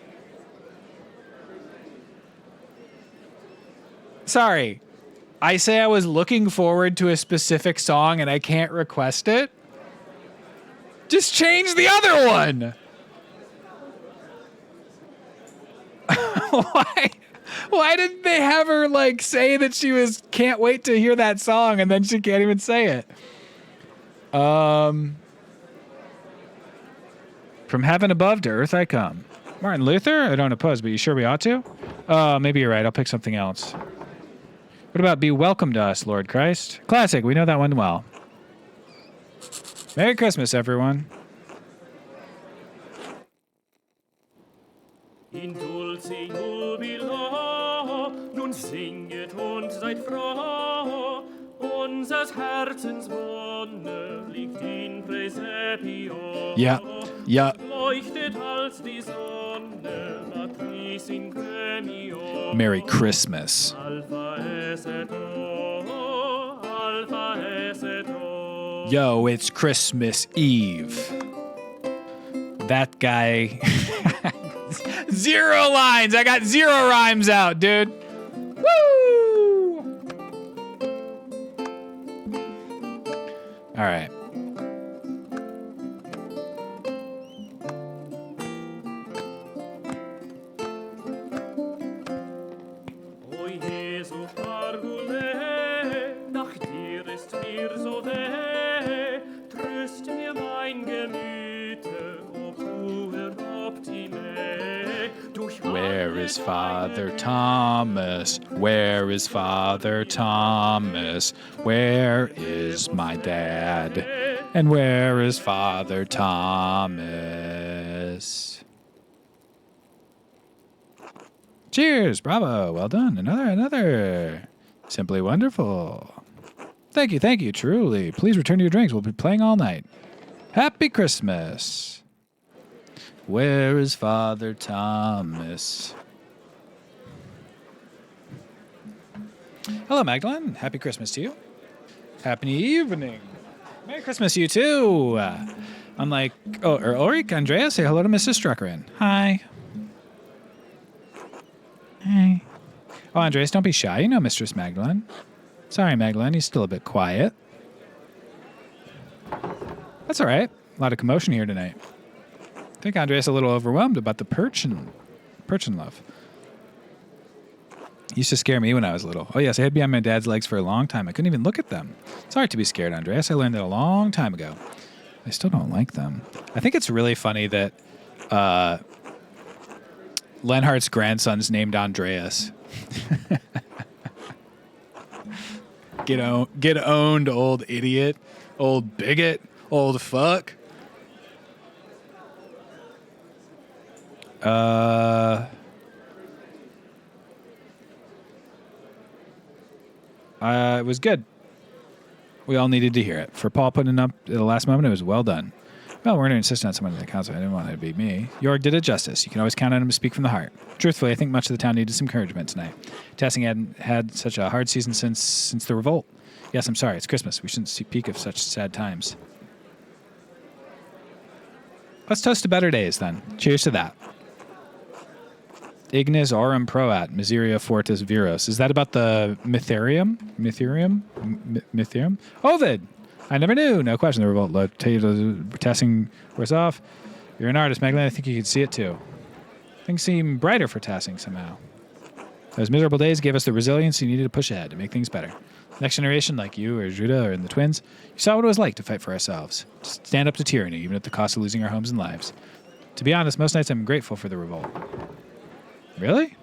Sorry. I say I was looking forward to a specific song and I can't request it? Just change the other one! Why didn't they have her like say that she can't wait to hear that song and then she can't even say it? From heaven above to earth I come. Martin Luther? I don't oppose, but you sure we ought to? Maybe you're right. I'll pick something else. What about Be Welcome to Us, Lord Christ? Classic. We know that one well. Merry Christmas, everyone. In dulce jubilo, nun singet und seid froh, unsers Herzens Wonne liegt in Praesepio. Ja. Leuchtet als die Sonne, Matris in Premio. Merry Christmas. Alpha es et O, Alpha es et O. Yo, it's Christmas Eve. That guy... 0 lines. I got 0 rhymes out, dude. Woo! All right. O Jesu Parvule, nach dir ist mir so weh, tröst mir mein Gemüte, o puer optime. Where is Father Thomas? Where is Father Thomas? Where is my dad? And where is Father Thomas? Cheers, bravo, well done. Another. Simply wonderful. Thank you, truly. Please return to your drinks. We'll be playing all night. Happy Christmas. Where is Father Thomas? Hello, Magdalene. Happy Christmas to you. Happy evening. Merry Christmas to you, too. I'm like, Ulrich, Andrea, say hello to Mrs. Struckerin. Hi. Hey. Oh, Andreas, don't be shy. You know Mistress Magdalene. Sorry, Magdalene. He's still a bit quiet. That's all right. A lot of commotion here tonight. I think Andreas a little overwhelmed about the perchin love. He used to scare me when I was little. Oh, yes, I hid behind my dad's legs for a long time. I couldn't even look at them. It's hard to be scared, Andreas. I learned that a long time ago. I still don't like them. I think it's really funny that Lenhart's grandson's named Andreas. Get owned, old idiot, old bigot, old fuck. It was good. We all needed to hear it. For Paul putting it up at the last moment, it was well done. Well, we're going to insist on someone in the council. I didn't want it to be me. Jorg did it justice. You can always count on him to speak from the heart. Truthfully, I think much of the town needed some encouragement tonight. Tassing hadn't had such a hard season since the revolt. Yes, I'm sorry. It's Christmas. We shouldn't speak of such sad times. Let's toast to better days, then. Cheers to that. Ignis aurum proat, miseria fortis viros. Is that about the Mytherium? Mytherium? Ovid! I never knew. No question. The revolt led Tassing worse off. You're an artist, Magdalene. I think you could see it too. Things seem brighter for Tassing somehow. Those miserable days gave us the resilience you needed to push ahead, to make things better. Next generation, like you or Judah or the twins, you saw what it was like to fight for ourselves. To stand up to tyranny, even at the cost of losing our homes and lives. To be honest, most nights I'm grateful for the revolt. Really?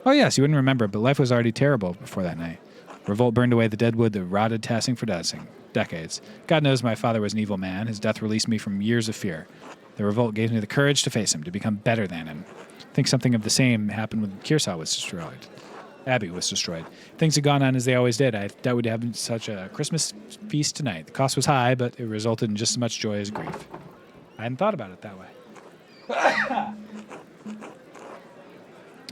Oh, yes, you wouldn't remember, but life was already terrible before that night. Revolt burned away the dead wood that rotted Tassing for decades. God knows my father was an evil man. His death released me from years of fear. The revolt gave me the courage to face him, to become better than him. I think something of the same happened when Kearsarge was destroyed. Abbey was destroyed. Things had gone on as they always did. I doubt we'd have such a Christmas feast tonight. The cost was high, but it resulted in just as much joy as grief. I hadn't thought about it that way.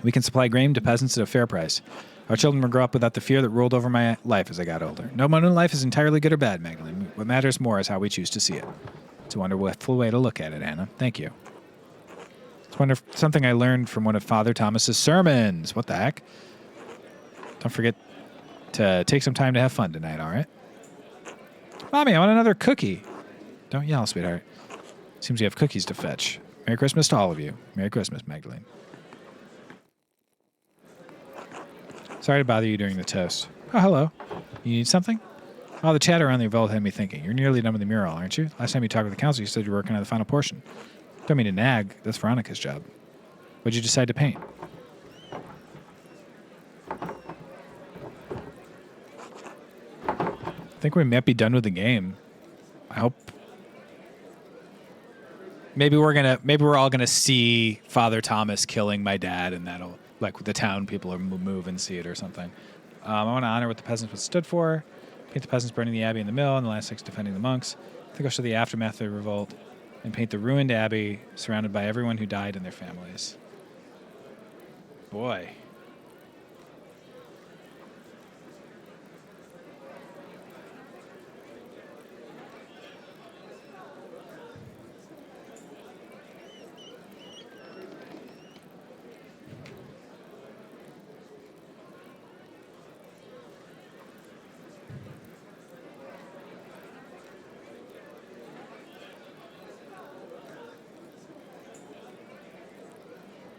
We can supply grain to peasants at a fair price. Our children will grow up without the fear that ruled over my life as I got older. No one in life is entirely good or bad, Magdalene. What matters more is how we choose to see it. It's a wonderful way to look at it, Anna. Thank you. It's something I learned from one of Father Thomas's sermons. What the heck? Don't forget to take some time to have fun tonight, all right? Mommy, I want another cookie. Don't yell, sweetheart. Seems you have cookies to fetch. Merry Christmas to all of you. Merry Christmas, Magdalene. Sorry to bother you during the toast. Oh, hello. You need something? Oh, the chatter around the revolt had me thinking. You're nearly done with the mural, aren't you? Last time you talked with the council, you said you were working on the final portion. Don't mean to nag. That's Veronica's job. What'd you decide to paint? I think we might be done with the game. I hope. Maybe we're all gonna see Father Thomas killing my dad, and that'll like the town people will move and see it or something. I want to honor what the peasants was stood for. Paint the peasants burning the abbey and the mill, and the last 6 defending the monks. I think I'll show the aftermath of the revolt and paint the ruined abbey surrounded by everyone who died and their families. Boy.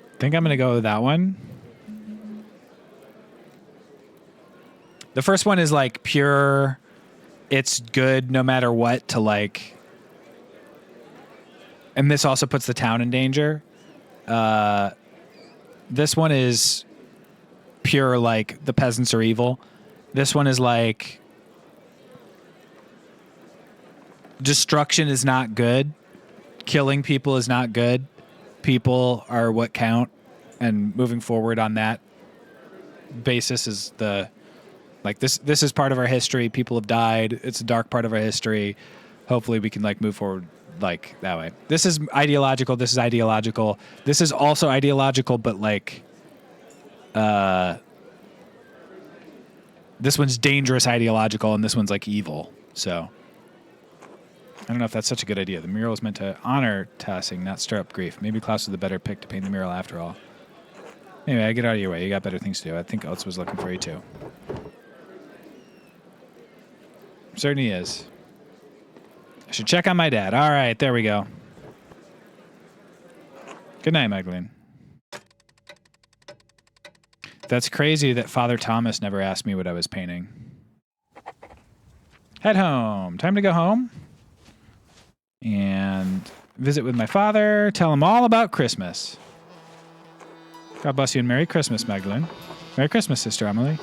I think I'm going to go with that one. The first one is like pure, it's good no matter what to like, and this also puts the town in danger. This one is pure like the peasants are evil. This one is like destruction is not good. Killing people is not good. People are what count, and moving forward on that basis is the like this is part of our history. People have died. It's a dark part of our history. Hopefully we can like move forward like that way. This is ideological. This is ideological. This is also ideological, but like this one's dangerous ideological, and this one's like evil. So I don't know if that's such a good idea. The mural is meant to honor Tassing, not stir up grief. Maybe Klaus was the better pick to paint the mural after all. Anyway, I get out of your way. You got better things to do. I think Oates was looking for you too. Certainly is. I should check on my dad. All right, there we go. Good night, Magdalene. That's crazy that Father Thomas never asked me what I was painting. Head home. Time to go home and visit with my father. Tell him all about Christmas. God bless you and Merry Christmas, Magdalene. Merry Christmas, Sister Emily.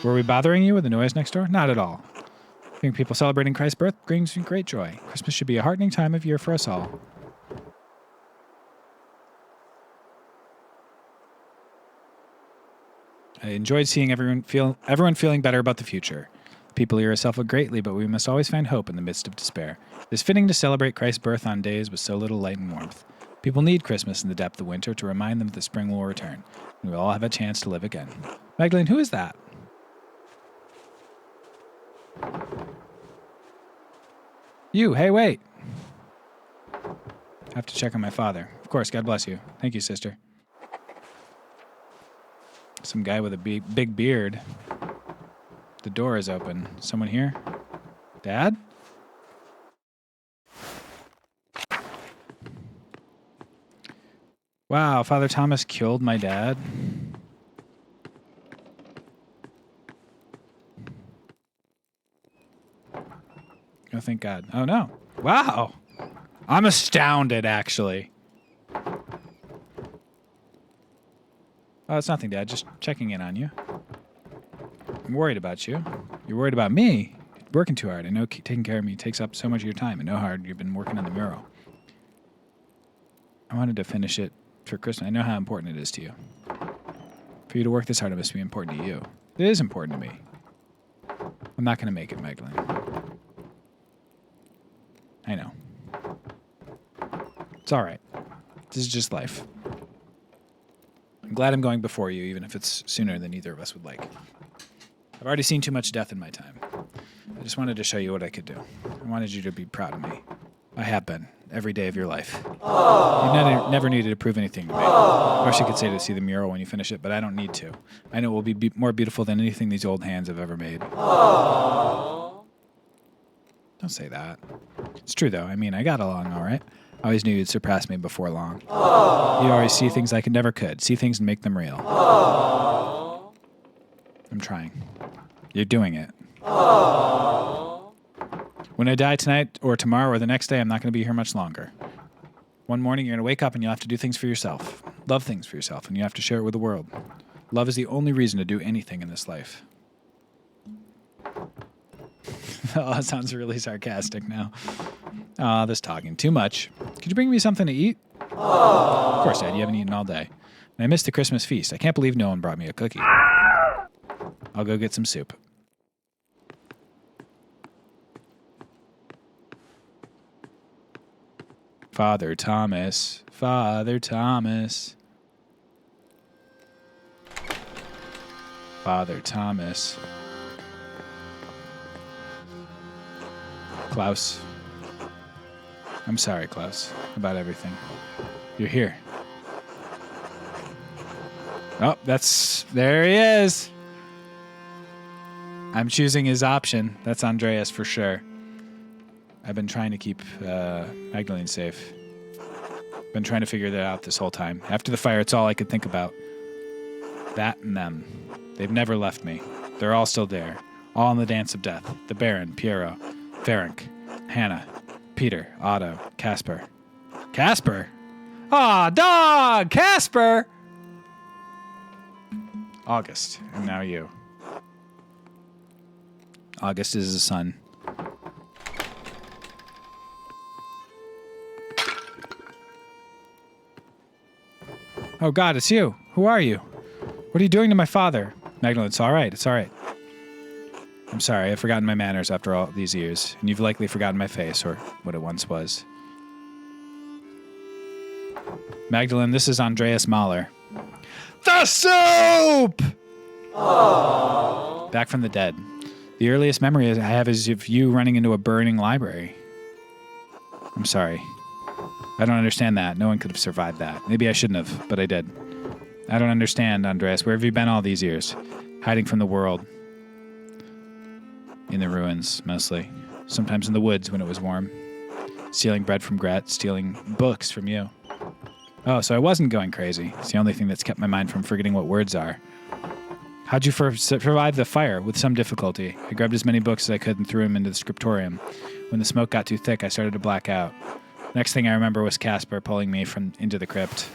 Were we bothering you with the noise next door? Not at all. I think people celebrating Christ's birth brings you great joy. Christmas should be a heartening time of year for us all. I enjoyed seeing everyone feeling better about the future. People here suffer greatly, but we must always find hope in the midst of despair. It is fitting to celebrate Christ's birth on days with so little light and warmth. People need Christmas in the depth of winter to remind them that spring will return, and we'll all have a chance to live again. Magdalene, who is that? You, hey, wait. I have to check on my father. Of course, God bless you. Thank you, sister. Some guy with a big beard. The door is open. Someone here? Dad? Wow, Father Thomas killed my dad. Oh, thank God. Oh, no. Wow. I'm astounded, actually. Oh, it's nothing, Dad. Just checking in on you. I'm worried about you. You're worried about me? Working too hard. I know taking care of me takes up so much of your time. I know how hard you've been working on the mural. I wanted to finish it for Christmas. I know how important it is to you. For you to work this hard, it must be important to you. It is important to me. I'm not going to make it, Magdalene. I know. It's all right. This is just life. glad I'm going before you, even if it's sooner than either of us would like. I've already seen too much death in my time. I just wanted to show you what I could do. I wanted you to be proud of me. I have been, every day of your life. You never needed to prove anything to me. I wish I could say to see the mural when you finish it, but I don't need to. I know it will be more beautiful than anything these old hands have ever made. Don't say that. It's true, though. I mean, I got along all right. I always knew you'd surpass me before long. You always see things I could never could. See things and make them real. I'm trying. You're doing it. When I die tonight or tomorrow or the next day, I'm not going to be here much longer. One morning, you're going to wake up and you'll have to do things for yourself. Love things for yourself, and you have to share it with the world. Love is the only reason to do anything in this life. Oh, that sounds really sarcastic now. This talking. Too much. Could you bring me something to eat? Of course, Dad. You haven't eaten all day. And I missed the Christmas feast. I can't believe no one brought me a cookie. I'll go get some soup. Father Thomas. Father Thomas. Father Thomas. Klaus. I'm sorry, Klaus, about everything. You're here. Oh, there he is. I'm choosing his option. That's Andreas for sure. I've been trying to keep Magdalene safe. Been trying to figure that out this whole time. After the fire, it's all I could think about. That and them. They've never left me. They're all still there. All in the dance of death. The Baron, Piero, Ferenc, Hannah, Peter, Otto, Casper. Casper? Aw, dog! Casper! August, and now you. August is his son. Oh, God, it's you. Who are you? What are you doing to my father? Magdalene, it's all right. It's all right. I'm sorry. I've forgotten my manners after all these years, and you've likely forgotten my face, or what it once was. Magdalene, this is Andreas Mahler. The soup! Aww. Back from the dead. The earliest memory I have is of you running into a burning library. I'm sorry. I don't understand that. No one could have survived that. Maybe I shouldn't have, but I did. I don't understand, Andreas. Where have you been all these years? Hiding from the world. In the ruins, mostly. Sometimes in the woods when it was warm. Stealing bread from Gret, stealing books from you. Oh, so I wasn't going crazy. It's the only thing that's kept my mind from forgetting what words are. How'd you survive the fire? With some difficulty. I grabbed as many books as I could and threw them into the scriptorium. When the smoke got too thick, I started to black out. Next thing I remember was Casper pulling me into the crypt.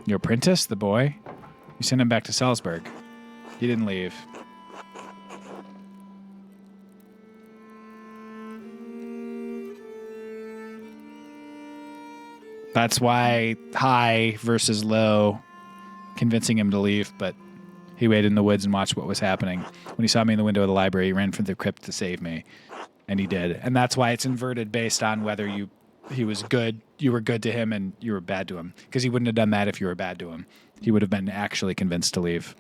Your apprentice, the boy? You sent him back to Salzburg. He didn't leave. That's why high versus low, convincing him to leave, but he waited in the woods and watched what was happening. When he saw me in the window of the library, he ran from the crypt to save me. And he did. And that's why it's inverted based on whether he was good, you were good to him, and you were bad to him. Because he wouldn't have done that if you were bad to him. He would have been actually convinced to leave.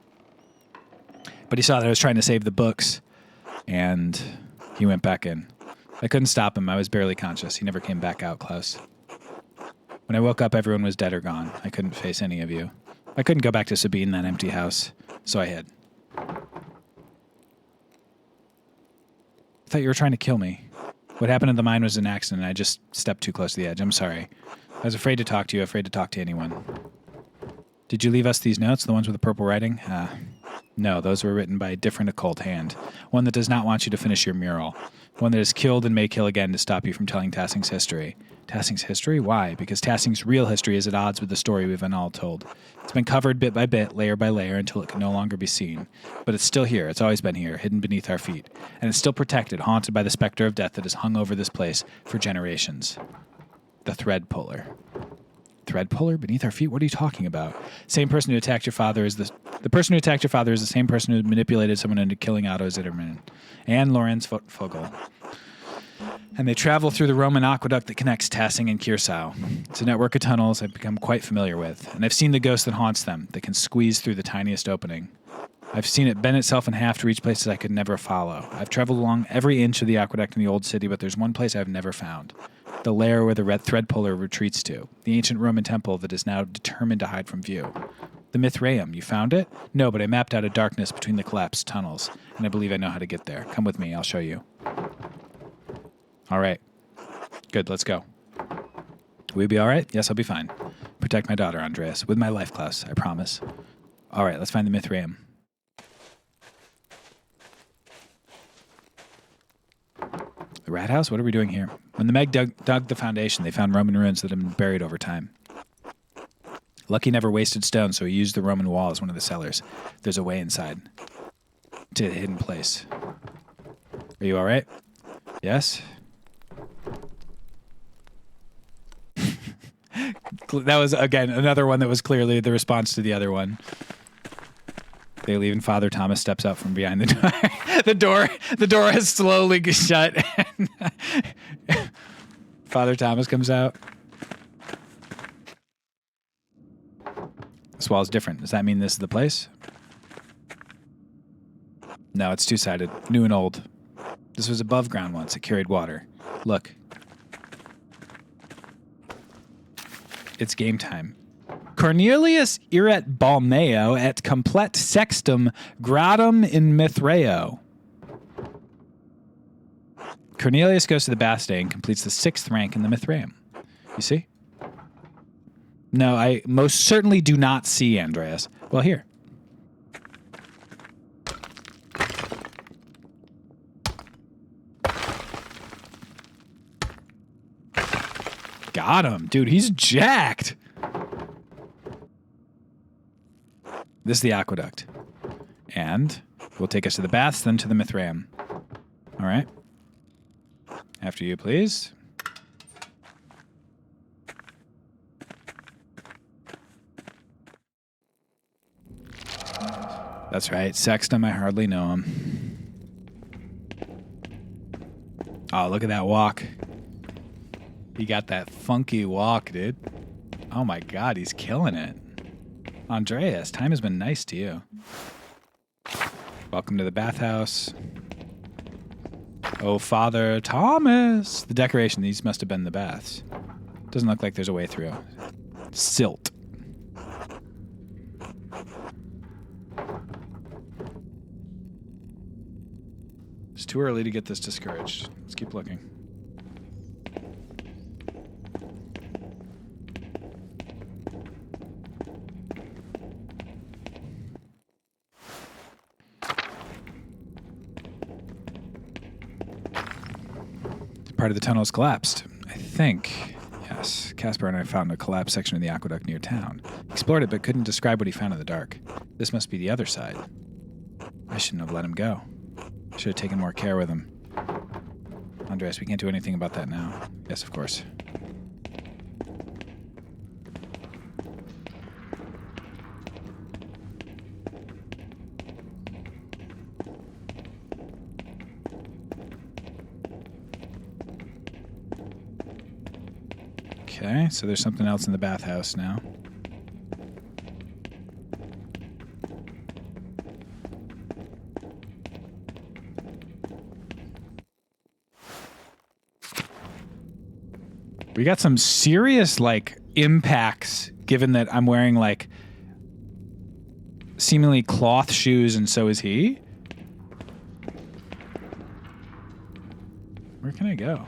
But he saw that I was trying to save the books, and he went back in. I couldn't stop him. I was barely conscious. He never came back out, Klaus. When I woke up, everyone was dead or gone. I couldn't face any of you. I couldn't go back to Sabine, that empty house, so I hid. I thought you were trying to kill me. What happened in the mine was an accident. I just stepped too close to the edge. I'm sorry. I was afraid to talk to you, afraid to talk to anyone. Did you leave us these notes, the ones with the purple writing? No, those were written by a different occult hand. One that does not want you to finish your mural. One that has killed and may kill again to stop you from telling Tassing's history. Tassing's history? Why? Because Tassing's real history is at odds with the story we've been all told. It's been covered bit by bit, layer by layer, until it can no longer be seen. But it's still here. It's always been here, hidden beneath our feet. And it's still protected, haunted by the specter of death that has hung over this place for generations. The thread puller. Thread puller beneath our feet? What are you talking about? Same person who attacked your father is the person who attacked your father is the same person who manipulated someone into killing Otto Zitterman and Lorenz Vogel. And they travel through the Roman aqueduct that connects Tassing and Curacao. It's a network of tunnels I've become quite familiar with, and I've seen the ghost that haunts them, that can squeeze through the tiniest opening. I've seen it bend itself in half to reach places I could never follow. I've traveled along every inch of the aqueduct in the old city, but there's one place I've never found. The lair where the red thread puller retreats to. The ancient Roman temple that is now determined to hide from view. The Mithraeum, you found it? No, but I mapped out a darkness between the collapsed tunnels, and I believe I know how to get there. Come with me, I'll show you. All right. Good, let's go. Will you be all right? Yes, I'll be fine. Protect my daughter, Andreas. With my life, Klaus, I promise. All right, let's find the Mithraeum. The rat house? What are we doing here? When the Meg dug the foundation, they found Roman ruins that had been buried over time. Lucky never wasted stone, so he used the Roman wall as one of the cellars. There's a way inside to a hidden place. Are you all right? Yes? That was, again, another one that was clearly the response to the other one. They leave and Father Thomas steps out from behind the door. The door has slowly shut. And Father Thomas comes out. This wall is different. Does that mean this is the place? No, it's two-sided. New and old. This was above ground once. It carried water. Look. It's game time. Cornelius iret Balneo et complet sextum gradum in Mithreo. Cornelius goes to the bath day and completes the 6th rank in the Mithraeum. You see? No, I most certainly do not see, Andreas. Well, here. Got him. Dude, he's jacked. This is the aqueduct. And we'll take us to the baths, then to the Mithraeum. All right. After you, please. That's right. Sextum, I hardly know him. Oh, look at that walk. He got that funky walk, dude. Oh my God, he's killing it. Andreas, time has been nice to you. Welcome to the bathhouse. Oh, Father Thomas. The decoration, these must have been the baths. Doesn't look like there's a way through. Silt. It's too early to get this discouraged. Let's keep looking. Part of the tunnel has collapsed. I think. Yes. Casper and I found a collapsed section of the aqueduct near town. Explored it, but couldn't describe what he found in the dark. This must be the other side. I shouldn't have let him go. I should have taken more care with him. Andreas, we can't do anything about that now. Yes, of course. Okay, so there's something else in the bathhouse now. We got some serious, like, impacts, given that I'm wearing, like, seemingly cloth shoes, and so is he. Where can I go?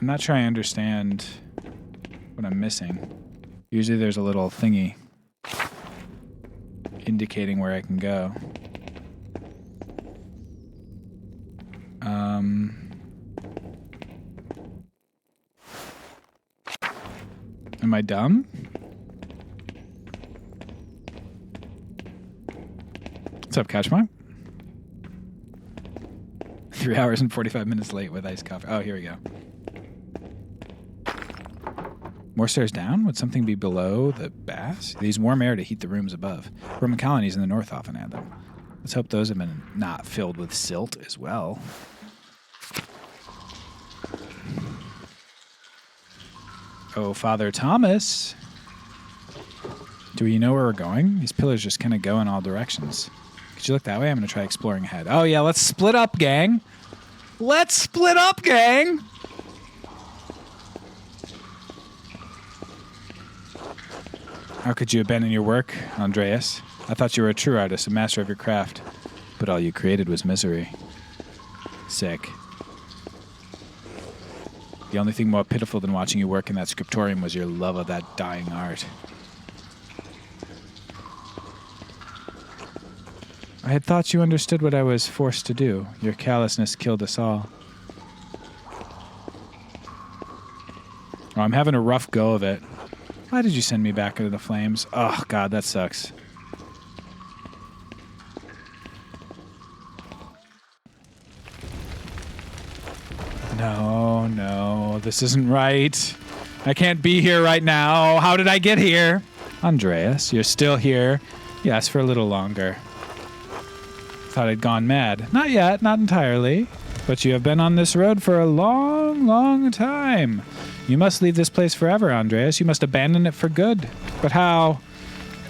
I'm not sure I understand what I'm missing. Usually there's a little thingy indicating where I can go. Am I dumb? What's up, Catchmark? 3 hours and 45 minutes late with iced coffee. Oh, here we go. More stairs down? Would something be below the baths? They use warm air to heat the rooms above. Roman colonies in the north often had them. Let's hope those have been not filled with silt as well. Oh, Father Thomas. Do you know where we're going? These pillars just kind of go in all directions. Could you look that way? I'm going to try exploring ahead. Oh, yeah, let's split up, gang. Let's split up, gang. How could you abandon your work, Andreas? I thought you were a true artist, a master of your craft. But all you created was misery. Sick. The only thing more pitiful than watching you work in that scriptorium was your love of that dying art. I had thought you understood what I was forced to do. Your callousness killed us all. Oh, I'm having a rough go of it. Why did you send me back into the flames? Oh, God, that sucks. No, this isn't right. I can't be here right now. How did I get here? Andreas, you're still here. Yes, for a little longer. Thought I'd gone mad. Not yet, not entirely. But you have been on this road for a long, long time. You must leave this place forever, Andreas. You must abandon it for good. But how?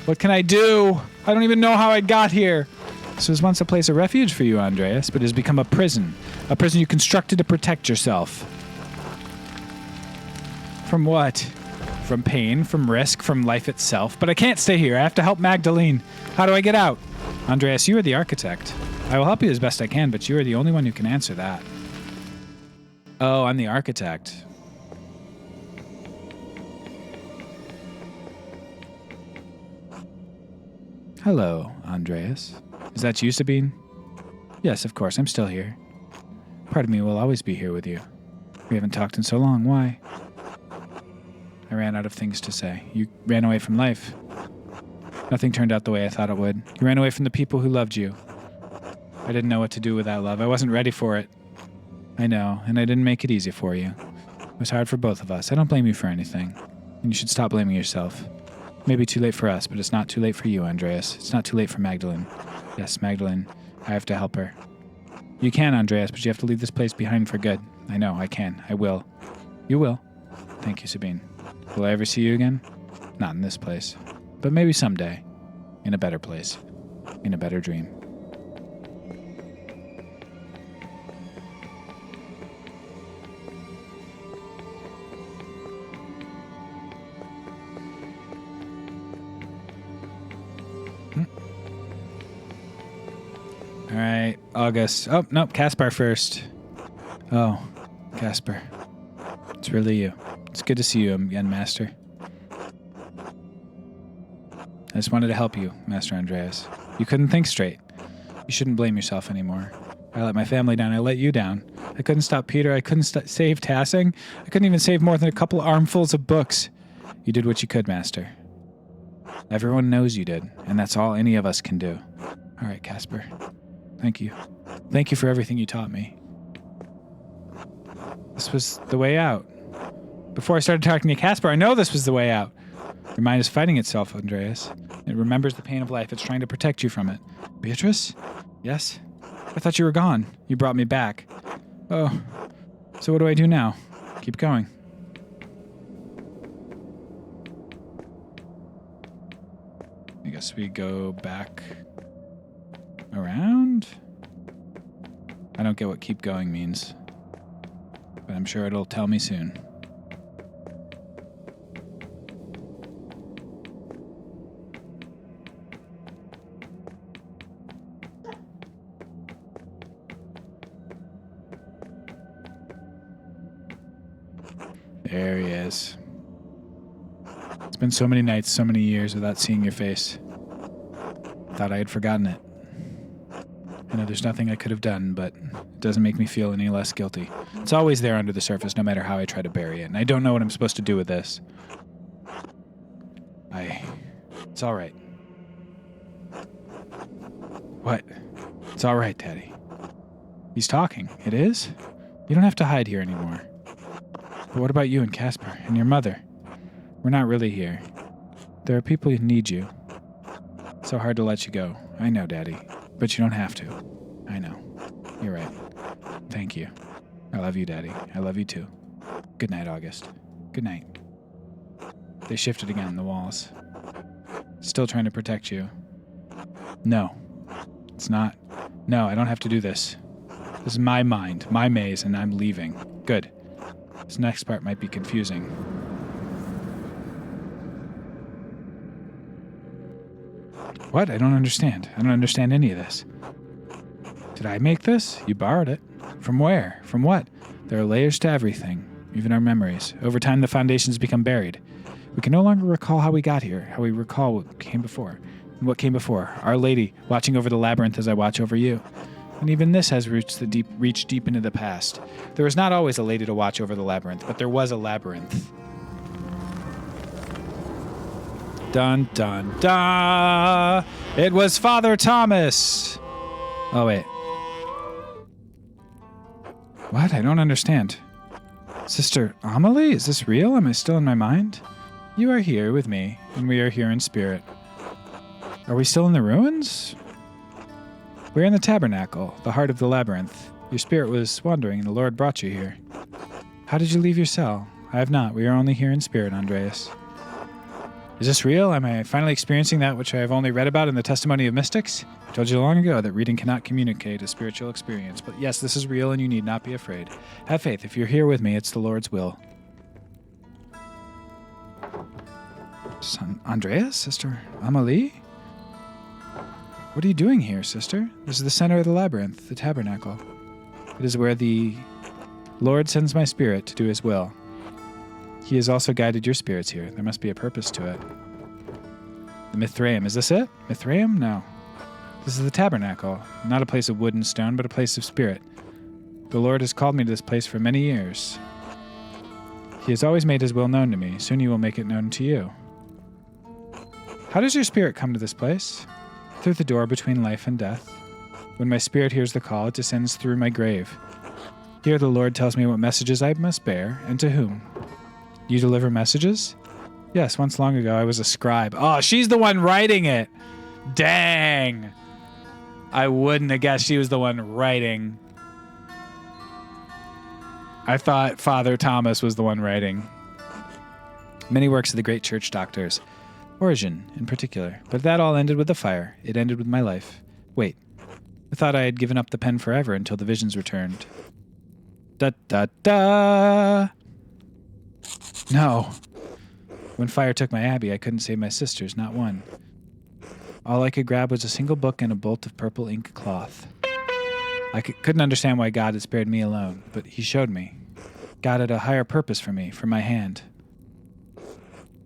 What can I do? I don't even know how I got here. This was once a place of refuge for you, Andreas, but it has become a prison. A prison you constructed to protect yourself. From what? From pain, from risk, from life itself. But I can't stay here. I have to help Magdalene. How do I get out? Andreas, you are the architect. I will help you as best I can, but you are the only one who can answer that. Oh, I'm the architect. Hello, Andreas. Is that you, Sabine? Yes, of course, I'm still here. Part of me will always be here with you. We haven't talked in so long. Why? I ran out of things to say. You ran away from life. Nothing turned out the way I thought it would. You ran away from the people who loved you. I didn't know what to do with that love. I wasn't ready for it. I know, and I didn't make it easy for you. It was hard for both of us. I don't blame you for anything. And you should stop blaming yourself. Maybe too late for us, but it's not too late for you, Andreas. It's not too late for Magdalene. Yes, Magdalene. I have to help her. You can, Andreas, but you have to leave this place behind for good. I know, I can. I will. You will. Thank you, Sabine. Will I ever see you again? Not in this place. But maybe someday. In a better place. In a better dream. All right, August. Oh, no, Caspar first. Oh, Caspar. It's really you. It's good to see you again, Master. I just wanted to help you, Master Andreas. You couldn't think straight. You shouldn't blame yourself anymore. I let my family down. I let you down. I couldn't stop Peter. I couldn't save Tassing. I couldn't even save more than a couple armfuls of books. You did what you could, Master. Everyone knows you did, and that's all any of us can do. All right, Caspar. Thank you. Thank you for everything you taught me. This was the way out. Before I started talking to Caspar, I know this was the way out. Your mind is fighting itself, Andreas. It remembers the pain of life. It's trying to protect you from it. Beatrice? Yes? I thought you were gone. You brought me back. Oh. So what do I do now? Keep going. I guess we go back around? I don't get what keep going means. But I'm sure it'll tell me soon. There he is. It's been so many nights, so many years without seeing your face. Thought I had forgotten it. I know there's nothing I could have done, but it doesn't make me feel any less guilty. It's always there under the surface, no matter how I try to bury it, and I don't know what I'm supposed to do with this. It's all right. What? It's all right, Daddy. He's talking. It is? You don't have to hide here anymore. But what about you and Caspar and your mother? We're not really here. There are people who need you. It's so hard to let you go. I know, Daddy. But you don't have to. I know. You're right. Thank you. I love you, Daddy. I love you too. Good night, August. Good night. They shifted again, the walls. Still trying to protect you. No. It's not. No, I don't have to do this. This is my mind, my maze, and I'm leaving. Good. This next part might be confusing. What? I don't understand. I don't understand any of this. Did I make this? You borrowed it. From where? From what? There are layers to everything, even our memories. Over time, the foundations become buried. We can no longer recall how we got here, how we recall what came before. And what came before? Our Lady, watching over the labyrinth as I watch over you. And even this has reached deep into the past. There was not always a lady to watch over the labyrinth, but there was a labyrinth. Dun, dun, dun! It was Father Thomas! Oh, wait. What? I don't understand. Sister Amelie? Is this real? Am I still in my mind? You are here with me, and we are here in spirit. Are we still in the ruins? We're in the tabernacle, the heart of the labyrinth. Your spirit was wandering, and the Lord brought you here. How did you leave your cell? I have not. We are only here in spirit, Andreas. Is this real? Am I finally experiencing that which I have only read about in the testimony of mystics? I told you long ago that reading cannot communicate a spiritual experience. But yes, this is real, and you need not be afraid. Have faith. If you're here with me, it's the Lord's will. Son Andreas? Sister Amelie? What are you doing here, sister? This is the center of the labyrinth, the tabernacle. It is where the Lord sends my spirit to do his will. He has also guided your spirits here. There must be a purpose to it. The Mithraeum, is this it? Mithraeum? No. This is the tabernacle, not a place of wood and stone, but a place of spirit. The Lord has called me to this place for many years. He has always made his will known to me. Soon he will make it known to you. How does your spirit come to this place? Through the door between life and death. When my spirit hears the call, it descends through my grave. Here the Lord tells me what messages I must bear, and to whom. You deliver messages? Yes, once long ago I was a scribe. Oh, she's the one writing it! Dang! I wouldn't have guessed she was the one writing. I thought Father Thomas was the one writing. Many works of the great church doctors. Origen, in particular. But that all ended with the fire. It ended with my life. Wait. I thought I had given up the pen forever until the visions returned. Da-da-da! No. When fire took my abbey, I couldn't save my sisters, not one. All I could grab was a single book and a bolt of purple ink cloth. I couldn't understand why God had spared me alone, but he showed me. God had a higher purpose for me, for my hand.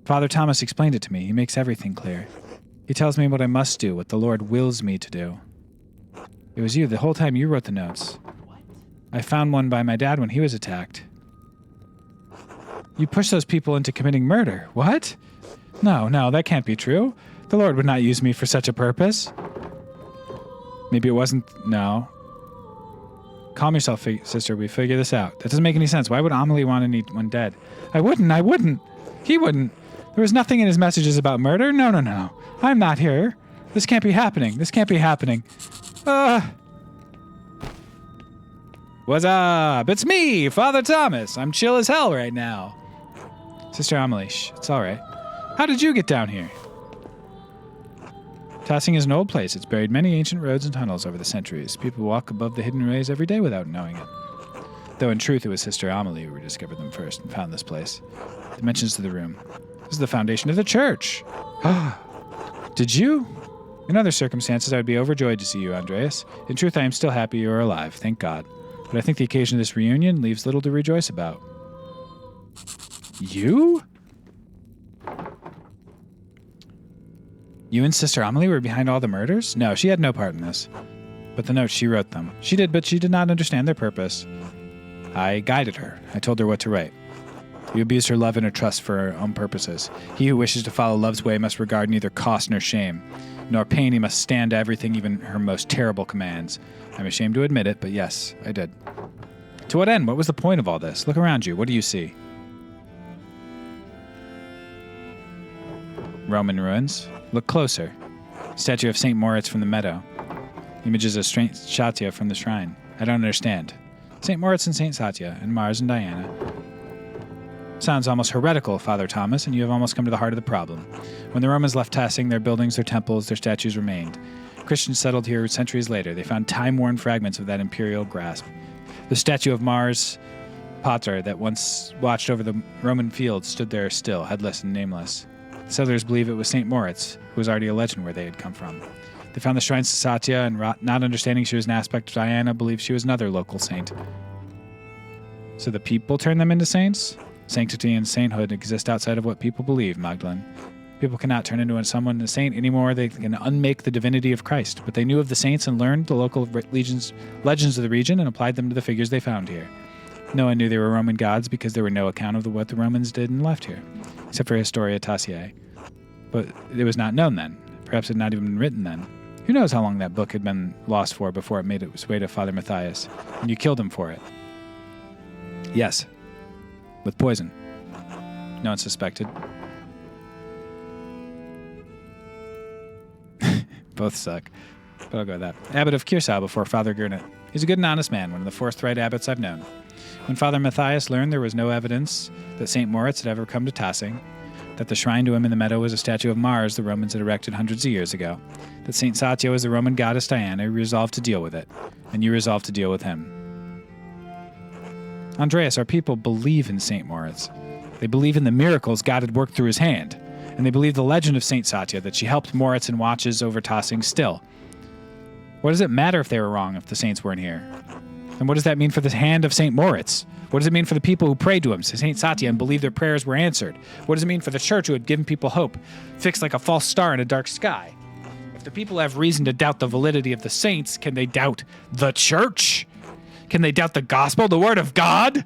Father Thomas explained it to me. He makes everything clear. He tells me what I must do, what the Lord wills me to do. It was you. The whole time you wrote the notes. I found one by my dad when he was attacked. You pushed those people into committing murder. What? No, that can't be true. The Lord would not use me for such a purpose. Maybe it wasn't... No. Calm yourself, sister. We figure this out. That doesn't make any sense. Why would Amelie want anyone dead? I wouldn't. He wouldn't. There was nothing in his messages about murder. No. I'm not here. This can't be happening. What's up? It's me, Father Thomas. I'm chill as hell right now. Sister Amelie, it's all right. How did you get down here? Tossing is an old place. It's buried many ancient roads and tunnels over the centuries. People walk above the hidden ways every day without knowing it. Though in truth, it was Sister Amelie who discovered them first and found this place. Dimensions to the room. This is the foundation of the church. Did you? In other circumstances, I would be overjoyed to see you, Andreas. In truth, I am still happy you are alive, thank God. But I think the occasion of this reunion leaves little to rejoice about. You? You and Sister Amelie were behind all the murders? No, she had no part in this. But the notes, she wrote them. She did, but she did not understand their purpose. I guided her. I told her what to write. You abused her love and her trust for her own purposes. He who wishes to follow love's way must regard neither cost nor shame. Nor pain, he must stand to everything, even her most terrible commands. I'm ashamed to admit it, but yes, I did. To what end? What was the point of all this? Look around you. What do you see? Roman ruins. Look closer. Statue of St. Moritz from the meadow. Images of St. Satya from the shrine. I don't understand. St. Moritz and St. Satya, and Mars and Diana. Sounds almost heretical, Father Thomas, and you have almost come to the heart of the problem. When the Romans left Tassing, their buildings, their temples, their statues remained. Christians settled here centuries later. They found time-worn fragments of that imperial grasp. The statue of Mars Pater that once watched over the Roman fields stood there still, headless and nameless. The settlers believe it was St. Moritz, who was already a legend where they had come from. They found the shrines to Satya, and not understanding she was an aspect of Diana, believed she was another local saint. So the people turned them into saints? Sanctity and sainthood exist outside of what people believe, Magdalene. People cannot turn into someone a saint anymore. They can unmake the divinity of Christ. But they knew of the saints and learned the local legends of the region and applied them to the figures they found here. No one knew they were Roman gods because there were no account of what the Romans did and left here, except for Historia Tassiae. But it was not known then. Perhaps it had not even been written then. Who knows how long that book had been lost for before it made its way to Father Matthias, and you killed him for it. Yes, with poison. No one suspected. Both suck, but I'll go with that. Abbot of Kirsau before Father Gurnet. He's a good and honest man, one of the forthright abbots I've known. When Father Matthias learned there was no evidence that St. Moritz had ever come to Tassing, that the shrine to him in the meadow was a statue of Mars the Romans had erected hundreds of years ago, that St. Satya was the Roman goddess Diana, he resolved to deal with it, and you resolved to deal with him. Andreas, our people believe in St. Moritz. They believe in the miracles God had worked through his hand, and they believe the legend of St. Satya, that she helped Moritz and watches over Tassing still. What does it matter if they were wrong if the saints weren't here? And what does that mean for the hand of St. Moritz? What does it mean for the people who prayed to him, St. Satya, and believed their prayers were answered? What does it mean for the church who had given people hope, fixed like a false star in a dark sky? If the people have reason to doubt the validity of the saints, can they doubt the church? Can they doubt the gospel, the word of God?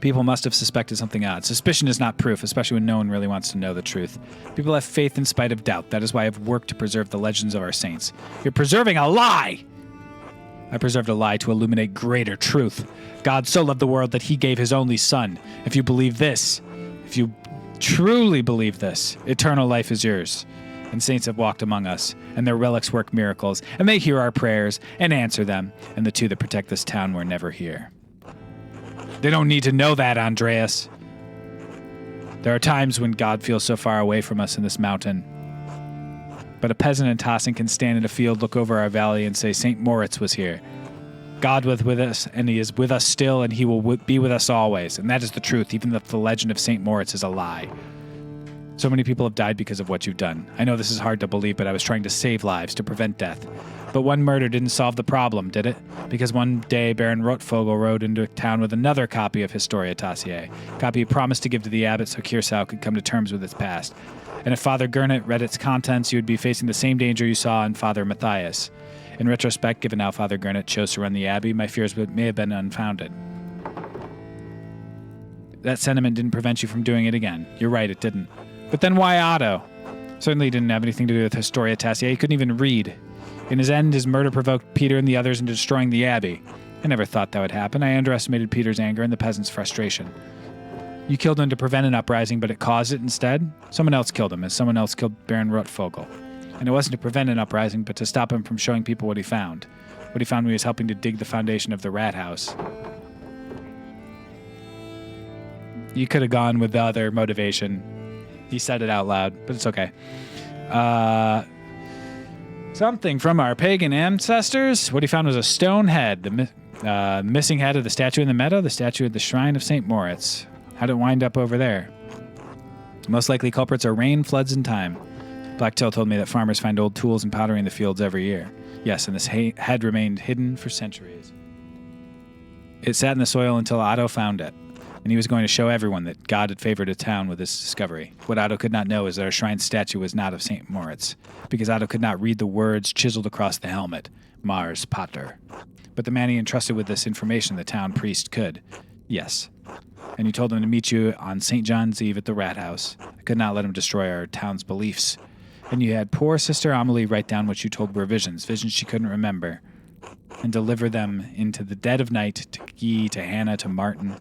People must have suspected something odd. Suspicion is not proof, especially when no one really wants to know the truth. People have faith in spite of doubt. That is why I've worked to preserve the legends of our saints. You're preserving a lie! I preserved a lie to illuminate greater truth. God so loved the world that he gave his only son. If you believe this, if you truly believe this, eternal life is yours. And saints have walked among us, and their relics work miracles, and they hear our prayers and answer them, and the two that protect this town were never here. They don't need to know that, Andreas. There are times when God feels so far away from us in this mountain. But a peasant in Tassing can stand in a field, look over our valley, and say, St. Moritz was here. God was with us, and he is with us still, and he will be with us always. And that is the truth, even if the legend of St. Moritz is a lie. So many people have died because of what you've done. I know this is hard to believe, but I was trying to save lives, to prevent death. But one murder didn't solve the problem, did it? Because one day Baron Rotvogel rode into town with another copy of Historia Tassiae, a copy he promised to give to the abbot so Kirsau could come to terms with its past. And if Father Gurnet read its contents, you would be facing the same danger you saw in Father Matthias. In retrospect, given how Father Gurnet chose to run the abbey, my fears may have been unfounded. That sentiment didn't prevent you from doing it again. You're right, it didn't. But then why Otto? Certainly didn't have anything to do with Historia Tassiae. He couldn't even read. In his end, his murder provoked Peter and the others into destroying the abbey. I never thought that would happen. I underestimated Peter's anger and the peasants' frustration. You killed him to prevent an uprising, but it caused it instead? Someone else killed him, as someone else killed Baron Rotvogel. And it wasn't to prevent an uprising, but to stop him from showing people what he found. What he found when he was helping to dig the foundation of the rat house. You could have gone with the other motivation. He said it out loud, but it's okay. Something from our pagan ancestors. What he found was a stone head. The missing head of the statue in the meadow, the statue at the shrine of St. Moritz. How'd it wind up over there? Most likely culprits are rain, floods, and time. Blacktail told me that farmers find old tools and pottery in the fields every year. Yes, and this head remained hidden for centuries. It sat in the soil until Otto found it, and he was going to show everyone that God had favored a town with this discovery. What Otto could not know is that our shrine statue was not of St. Moritz, because Otto could not read the words chiseled across the helmet, Mars Pater. But the man he entrusted with this information, the town priest, could. Yes. And he told him to meet you on St. John's Eve at the rat house. I could not let him destroy our town's beliefs. And you had poor Sister Amelie write down what you told were visions she couldn't remember, and deliver them into the dead of night to Guy, to Hannah, to Martin,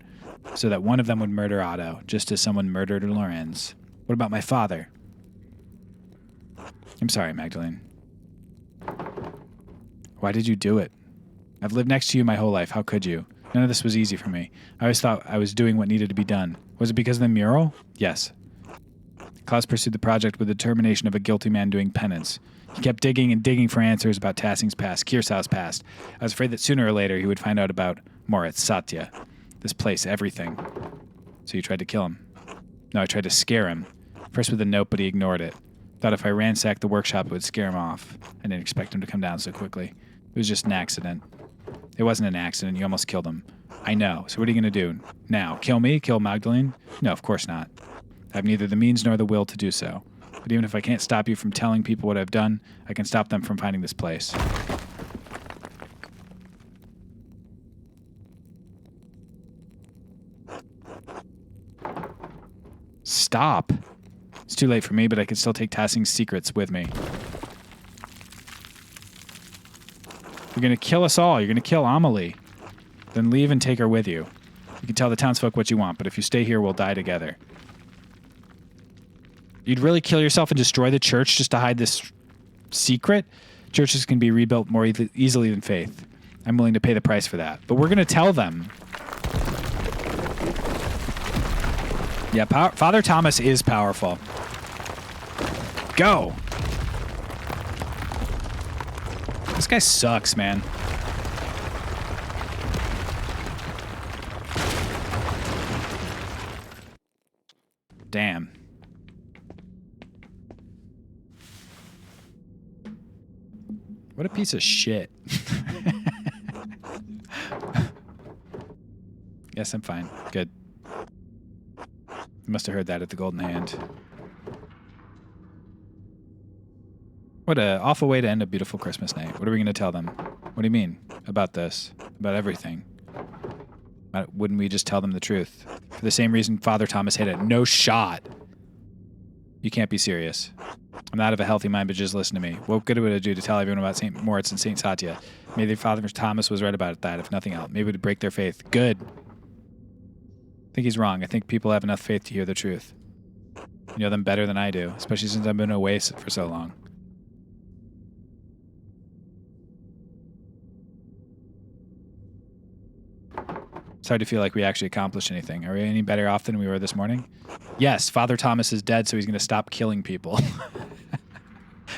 so that one of them would murder Otto, just as someone murdered Lorenz. What about my father? I'm sorry, Magdalene. Why did you do it? I've lived next to you my whole life. How could you? None of this was easy for me. I always thought I was doing what needed to be done. Was it because of the mural? Yes. Klaus pursued the project with the determination of a guilty man doing penance. He kept digging and digging for answers about Tassing's past, Kirsau's past. I was afraid that sooner or later he would find out about Moritz, Satya. This place, everything. So you tried to kill him. No, I tried to scare him. First with a note, but he ignored it. Thought if I ransacked the workshop, it would scare him off. I didn't expect him to come down so quickly. It was just an accident. It wasn't an accident. You almost killed him. I know. So what are you going to do now? Kill me? Kill Magdalene? No, of course not. I have neither the means nor the will to do so. But even if I can't stop you from telling people what I've done, I can stop them from finding this place. Stop. It's too late for me, but I can still take Tassing's secrets with me. You're going to kill us all. You're going to kill Amelie. Then leave and take her with you. You can tell the townsfolk what you want, but if you stay here, we'll die together. You'd really kill yourself and destroy the church just to hide this secret? Churches can be rebuilt more easily than faith. I'm willing to pay the price for that. But we're going to tell them. Yeah, Father Thomas is powerful. Go! This guy sucks, man. Damn. What a piece of shit. Yes, I'm fine. Good. You must have heard that at the Golden Hand. What an awful way to end a beautiful Christmas night. What are we going to tell them? What do you mean? About this? About everything? Wouldn't we just tell them the truth? For the same reason Father Thomas hit it. No shot. You can't be serious. I'm not of a healthy mind, but just listen to me. What good would it do to tell everyone about St. Moritz and St. Satya? Maybe Father Thomas was right about that, if nothing else. Maybe it would break their faith. Good. I think he's wrong. I think people have enough faith to hear the truth. You know them better than I do, especially since I've been away for so long. It's hard to feel like we actually accomplished anything. Are we any better off than we were this morning? Yes, Father Thomas is dead, so he's going to stop killing people.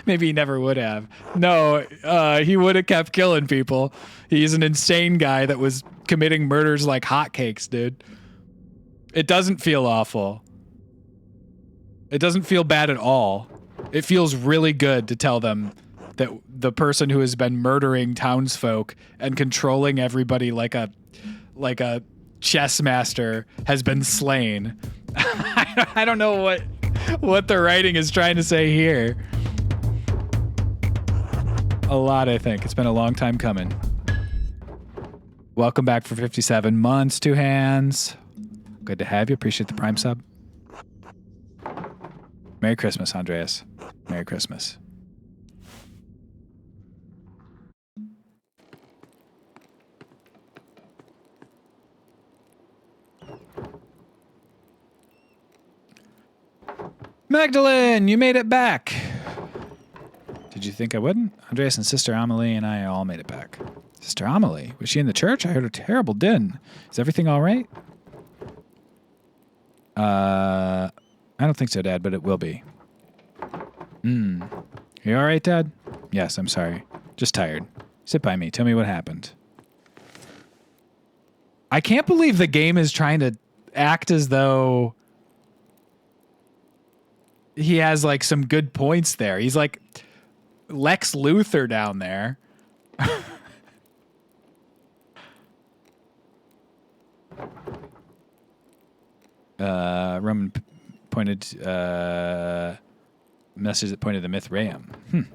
Maybe he never would have. No, he would have kept killing people. He's an insane guy that was committing murders like hotcakes, dude. It doesn't feel awful. It doesn't feel bad at all. It feels really good to tell them that the person who has been murdering townsfolk and controlling everybody like a chess master has been slain. I don't know what the writing is trying to say here. A lot, I think. It's been a long time coming. Welcome back for 57 months, Two Hands. Good to have you. Appreciate the Prime sub. Merry Christmas, Andreas. Merry Christmas. Magdalene, you made it back. Did you think I wouldn't? Andreas and Sister Amelie and I all made it back. Sister Amelie? Was she in the church? I heard a terrible din. Is everything all right? I don't think so, Dad, but it will be. You all right, Dad? Yes, I'm sorry. Just tired. Sit by me. Tell me what happened. I can't believe the game is trying to act as though he has like some good points there. He's like Lex Luthor down there. Roman pointed message that pointed to Mithraeum.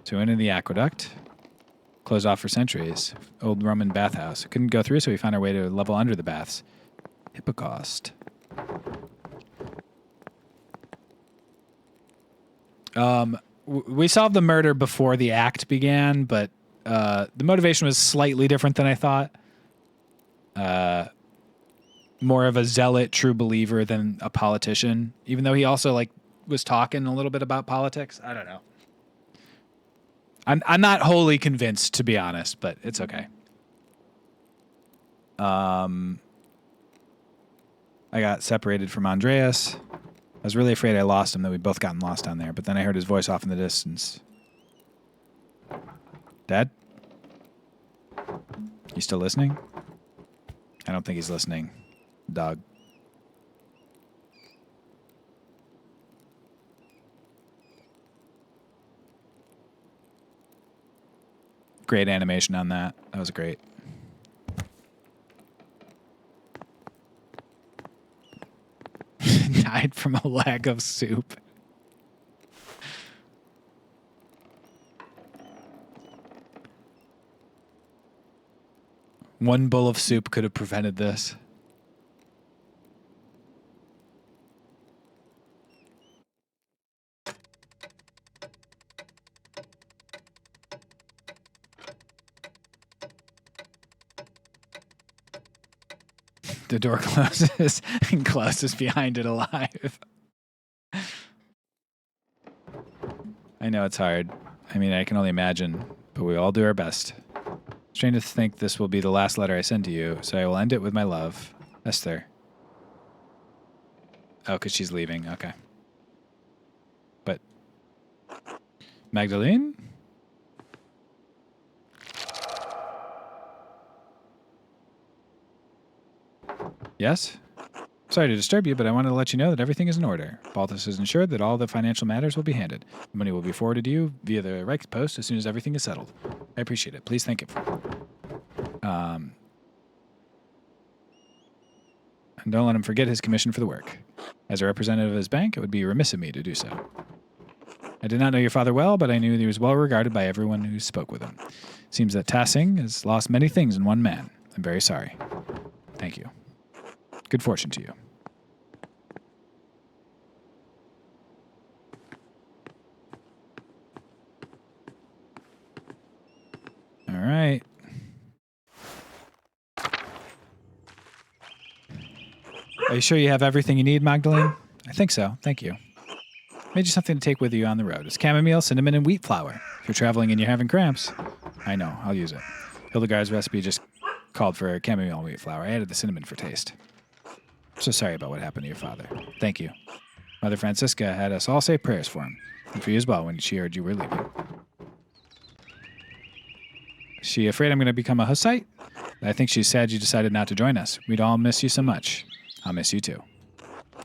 So into the aqueduct, closed off for centuries. Old Roman bathhouse. Couldn't go through, so we found our way to a level under the baths. Hippocaust. We solved the murder before the act began, but the motivation was slightly different than I thought. More of a zealot, true believer than a politician, even though he also like was talking a little bit about politics. I don't know. I'm not wholly convinced, to be honest, but it's okay. I got separated from Andreas. I was really afraid I lost him, that we'd both gotten lost down there, but then I heard his voice off in the distance. Dad? You still listening? I don't think he's listening. Dog. Great animation on that. That was great. Died from a lack of soup. One bowl of soup could have prevented this. The door closes and Klaus is behind it alive. I know it's hard. I mean, I can only imagine, but we all do our best. Strange to think this will be the last letter I send to you, so I will end it with my love. Esther. Oh, because she's leaving. Okay. But Magdalene? Yes? Sorry to disturb you, but I wanted to let you know that everything is in order. Baltus has ensured that all the financial matters will be handed. The money will be forwarded to you via the Reich post as soon as everything is settled. I appreciate it. Please thank him. And don't let him forget his commission for the work. As a representative of his bank, it would be remiss of me to do so. I did not know your father well, but I knew he was well regarded by everyone who spoke with him. Seems that Tassing has lost many things in one man. I'm very sorry. Thank you. Good fortune to you. All right. Are you sure you have everything you need, Magdalene? I think so. Thank you. Made you something to take with you on the road. It's chamomile, cinnamon, and wheat flour. If you're traveling and you're having cramps. I know. I'll use it. Hildegard's recipe just called for chamomile and wheat flour. I added the cinnamon for taste. I'm so sorry about what happened to your father. Thank you. Mother Francisca had us all say prayers for him. And for you as well when she heard you were leaving. Is she afraid I'm going to become a Hussite? I think she's sad you decided not to join us. We'd all miss you so much. I'll miss you too.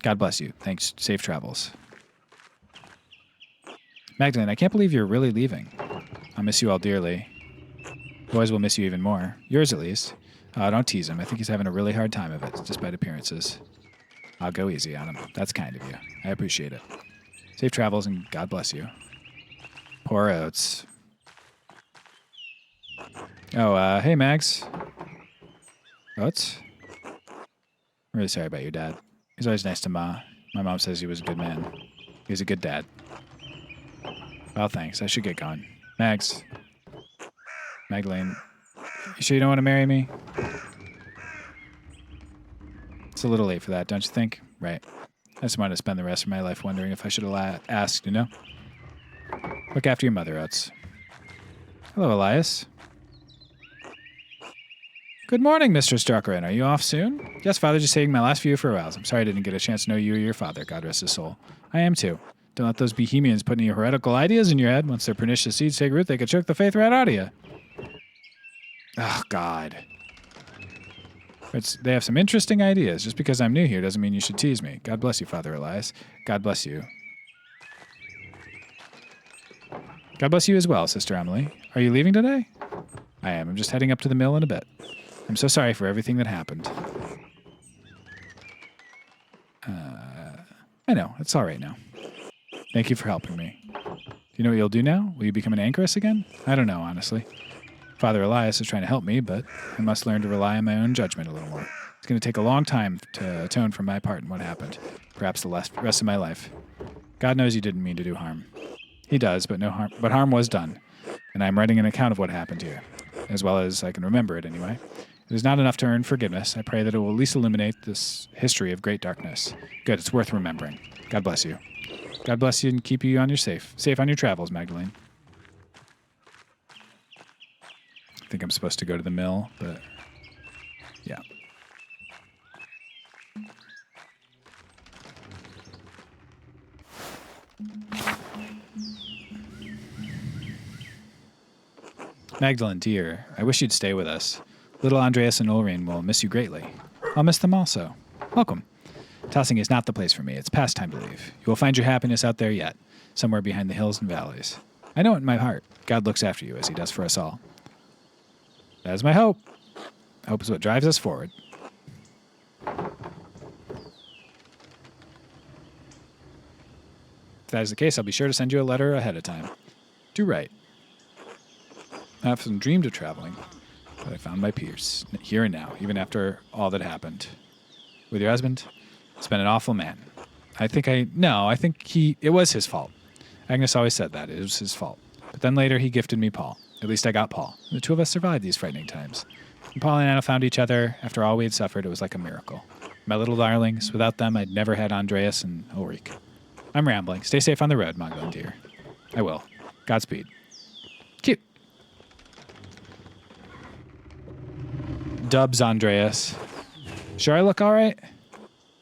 God bless you. Thanks. Safe travels. Magdalene, I can't believe you're really leaving. I'll miss you all dearly. Boys will miss you even more. Yours at least. Don't tease him. I think he's having a really hard time of it, despite appearances. I'll go easy on him. That's kind of you. I appreciate it. Safe travels and God bless you. Poor Oates. Oh, hey, Mags. Oates? I'm really sorry about your dad. He's always nice to Ma. My mom says he was a good man. He was a good dad. Well, thanks. I should get going. Mags. Magdalene. You sure you don't want to marry me? It's a little late for that, don't you think? Right. I just wanted to spend the rest of my life wondering if I should have asked, you know? Look after your mother, Oates. Hello, Elias. Good morning, Mr. Struckerin. Are you off soon? Yes, Father, just saying my last few farewells. I'm sorry I didn't get a chance to know you or your father. God rest his soul. I am too. Don't let those Bohemians put any heretical ideas in your head. Once their pernicious seeds take root, they could choke the faith right out of you. Oh, God. They have some interesting ideas. Just because I'm new here doesn't mean you should tease me. God bless you, Father Elias. God bless you. God bless you as well, Sister Emily. Are you leaving today? I am. I'm just heading up to the mill in a bit. I'm so sorry for everything that happened. I know. It's all right now. Thank you for helping me. Do you know what you'll do now? Will you become an anchoress again? I don't know, honestly. Father Elias is trying to help me, but I must learn to rely on my own judgment a little more. It's going to take a long time to atone for my part in what happened. Perhaps the rest of my life. God knows you didn't mean to do harm. He does, but harm was done. And I'm writing an account of what happened here, as well as I can remember it anyway. It is not enough to earn forgiveness. I pray that it will at least illuminate this history of great darkness. Good, it's worth remembering. God bless you. God bless you and keep you on your safe on your travels, Magdalene. I think I'm supposed to go to the mill, but Yeah. Magdalene, dear, I wish you'd stay with us. Little Andreas and Ulrine will miss you greatly. I'll miss them also. Welcome. Tossing is not the place for me. It's past time to leave. You will find your happiness out there yet, somewhere behind the hills and valleys. I know it in my heart. God looks after you as he does for us all. That is my hope. Hope is what drives us forward. If that is the case, I'll be sure to send you a letter ahead of time. Do right. I often dreamed of traveling, but I found my peace, here and now, even after all that happened. With your husband, he's been an awful man. I think it was his fault. Agnes always said that. It was his fault. But then later he gifted me Paul. At least I got Paul. And the two of us survived these frightening times. When Paul and Anna found each other, after all we had suffered, it was like a miracle. My little darlings, without them, I'd never had Andreas and Ulrich. I'm rambling. Stay safe on the road, Magdalene, dear. I will. Godspeed. Cute. Dubs, Andreas. Sure I look all right?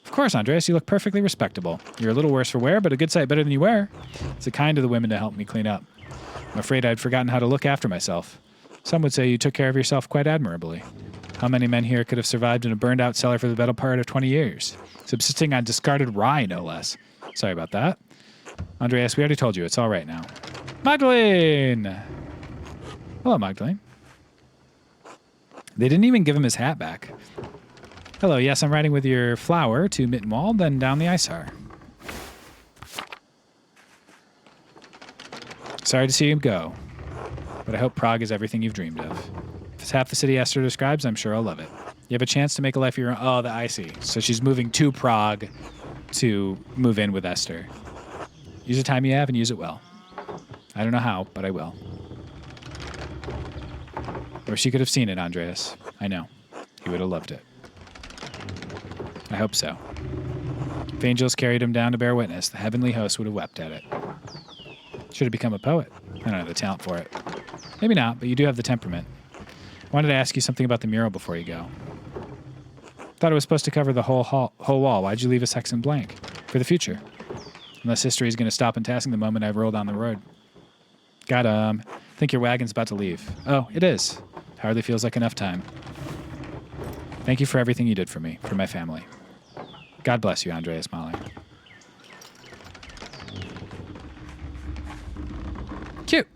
Of course, Andreas, you look perfectly respectable. You're a little worse for wear, but a good sight better than you wear. It's the kind of the women to help me clean up. I'm afraid I'd forgotten how to look after myself. Some would say you took care of yourself quite admirably. How many men here could have survived in a burned-out cellar for the better part of 20 years? Subsisting on discarded rye, no less. Sorry about that. Andreas, we already told you. It's all right now. Magdalene! Hello, Magdalene. They didn't even give him his hat back. Hello, yes, I'm riding with your flower to Mittenwald, then down the Isar. Sorry to see him go, but I hope Prague is everything you've dreamed of. If it's half the city Esther describes, I'm sure I'll love it. You have a chance to make a life of your own. Oh, I see. So she's moving to Prague to move in with Esther. Use the time you have and use it well. I don't know how, but I will. Or she could have seen it, Andreas. I know. He would have loved it. I hope so. If angels carried him down to bear witness, the heavenly host would have wept at it. Should have become a poet. I don't have the talent for it. Maybe not, but you do have the temperament. I wanted to ask you something about the mural before you go. Thought it was supposed to cover the whole wall. Why'd you leave a section blank? For the future. Unless history is going to stop tasking the moment I've rolled on the road. God, think your wagon's about to leave. Oh, it is. Hardly feels like enough time. Thank you for everything you did for me, for my family. God bless you, Andreas Mahler. Cute.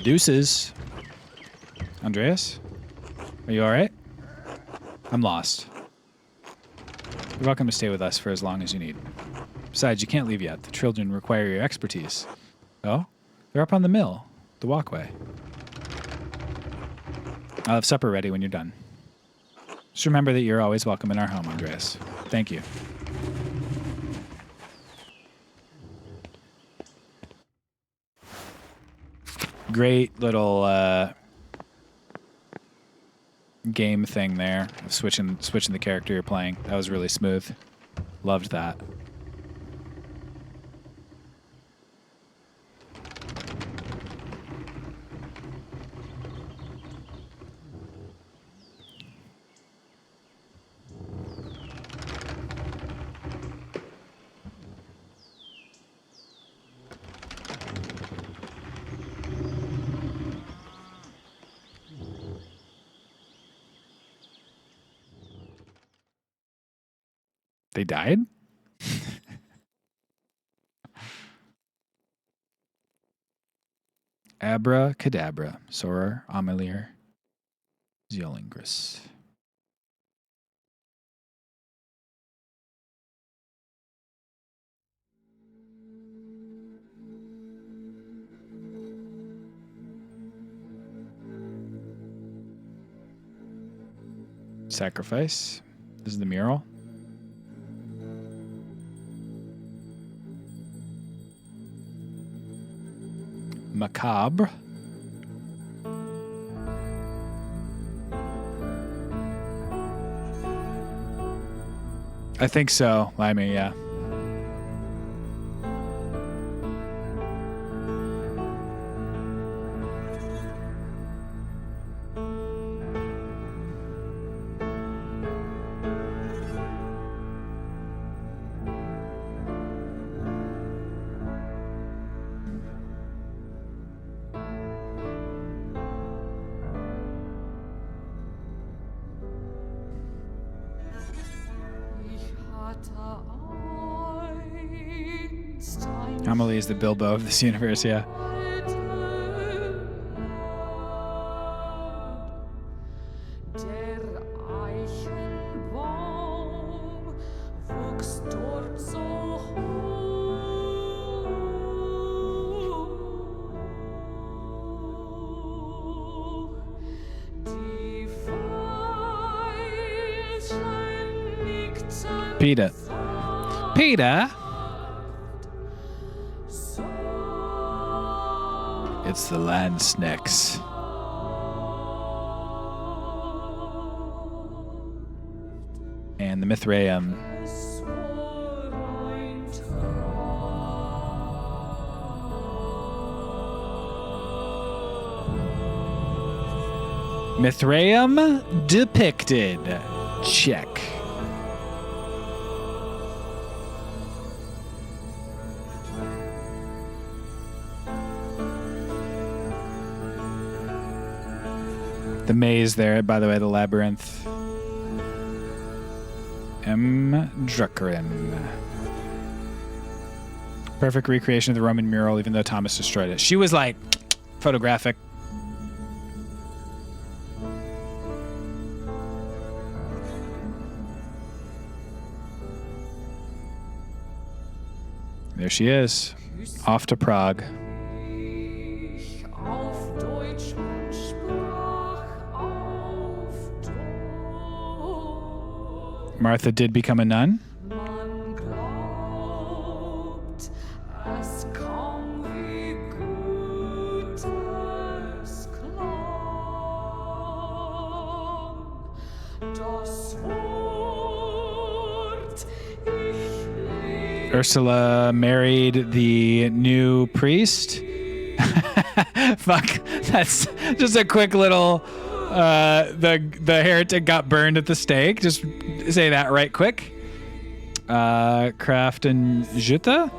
Deuces. Andreas? Are you all right? I'm lost. You're welcome to stay with us for as long as you need. Besides, you can't leave yet. The children require your expertise. Oh? They're up on the mill, the walkway. I'll have supper ready when you're done. Just remember that you're always welcome in our home, Andreas. Thank you. Great little game thing there of switching the character you're playing. That was really smooth. Loved that. They died? Abracadabra. Soror, Amelir, Zeolingris. Sacrifice. This is the mural. Macabre. I think so, Limey, yeah. Amelie is the Bilbo of this universe, yeah. Der Eichenbaum wuchs dort so hoch. Die Veilchen nickten Peter. Peter? It's the land snakes. And the Mithraeum. Mithraeum depicted. Check. The maze there, by the way, the labyrinth. M. Druckeren. Perfect recreation of the Roman mural, even though Thomas destroyed it. She was like photographic. There she is, off to Prague. Auf Deutsch und sprach auf Deutsch. Martha did become a nun. Man glaubt, es kam wie Gutes klang. Das Wort ich lieb. Ursula married the new priest. Fuck, that's just a quick little. The heretic got burned at the stake. Just say that right quick. Kraft and Jutta.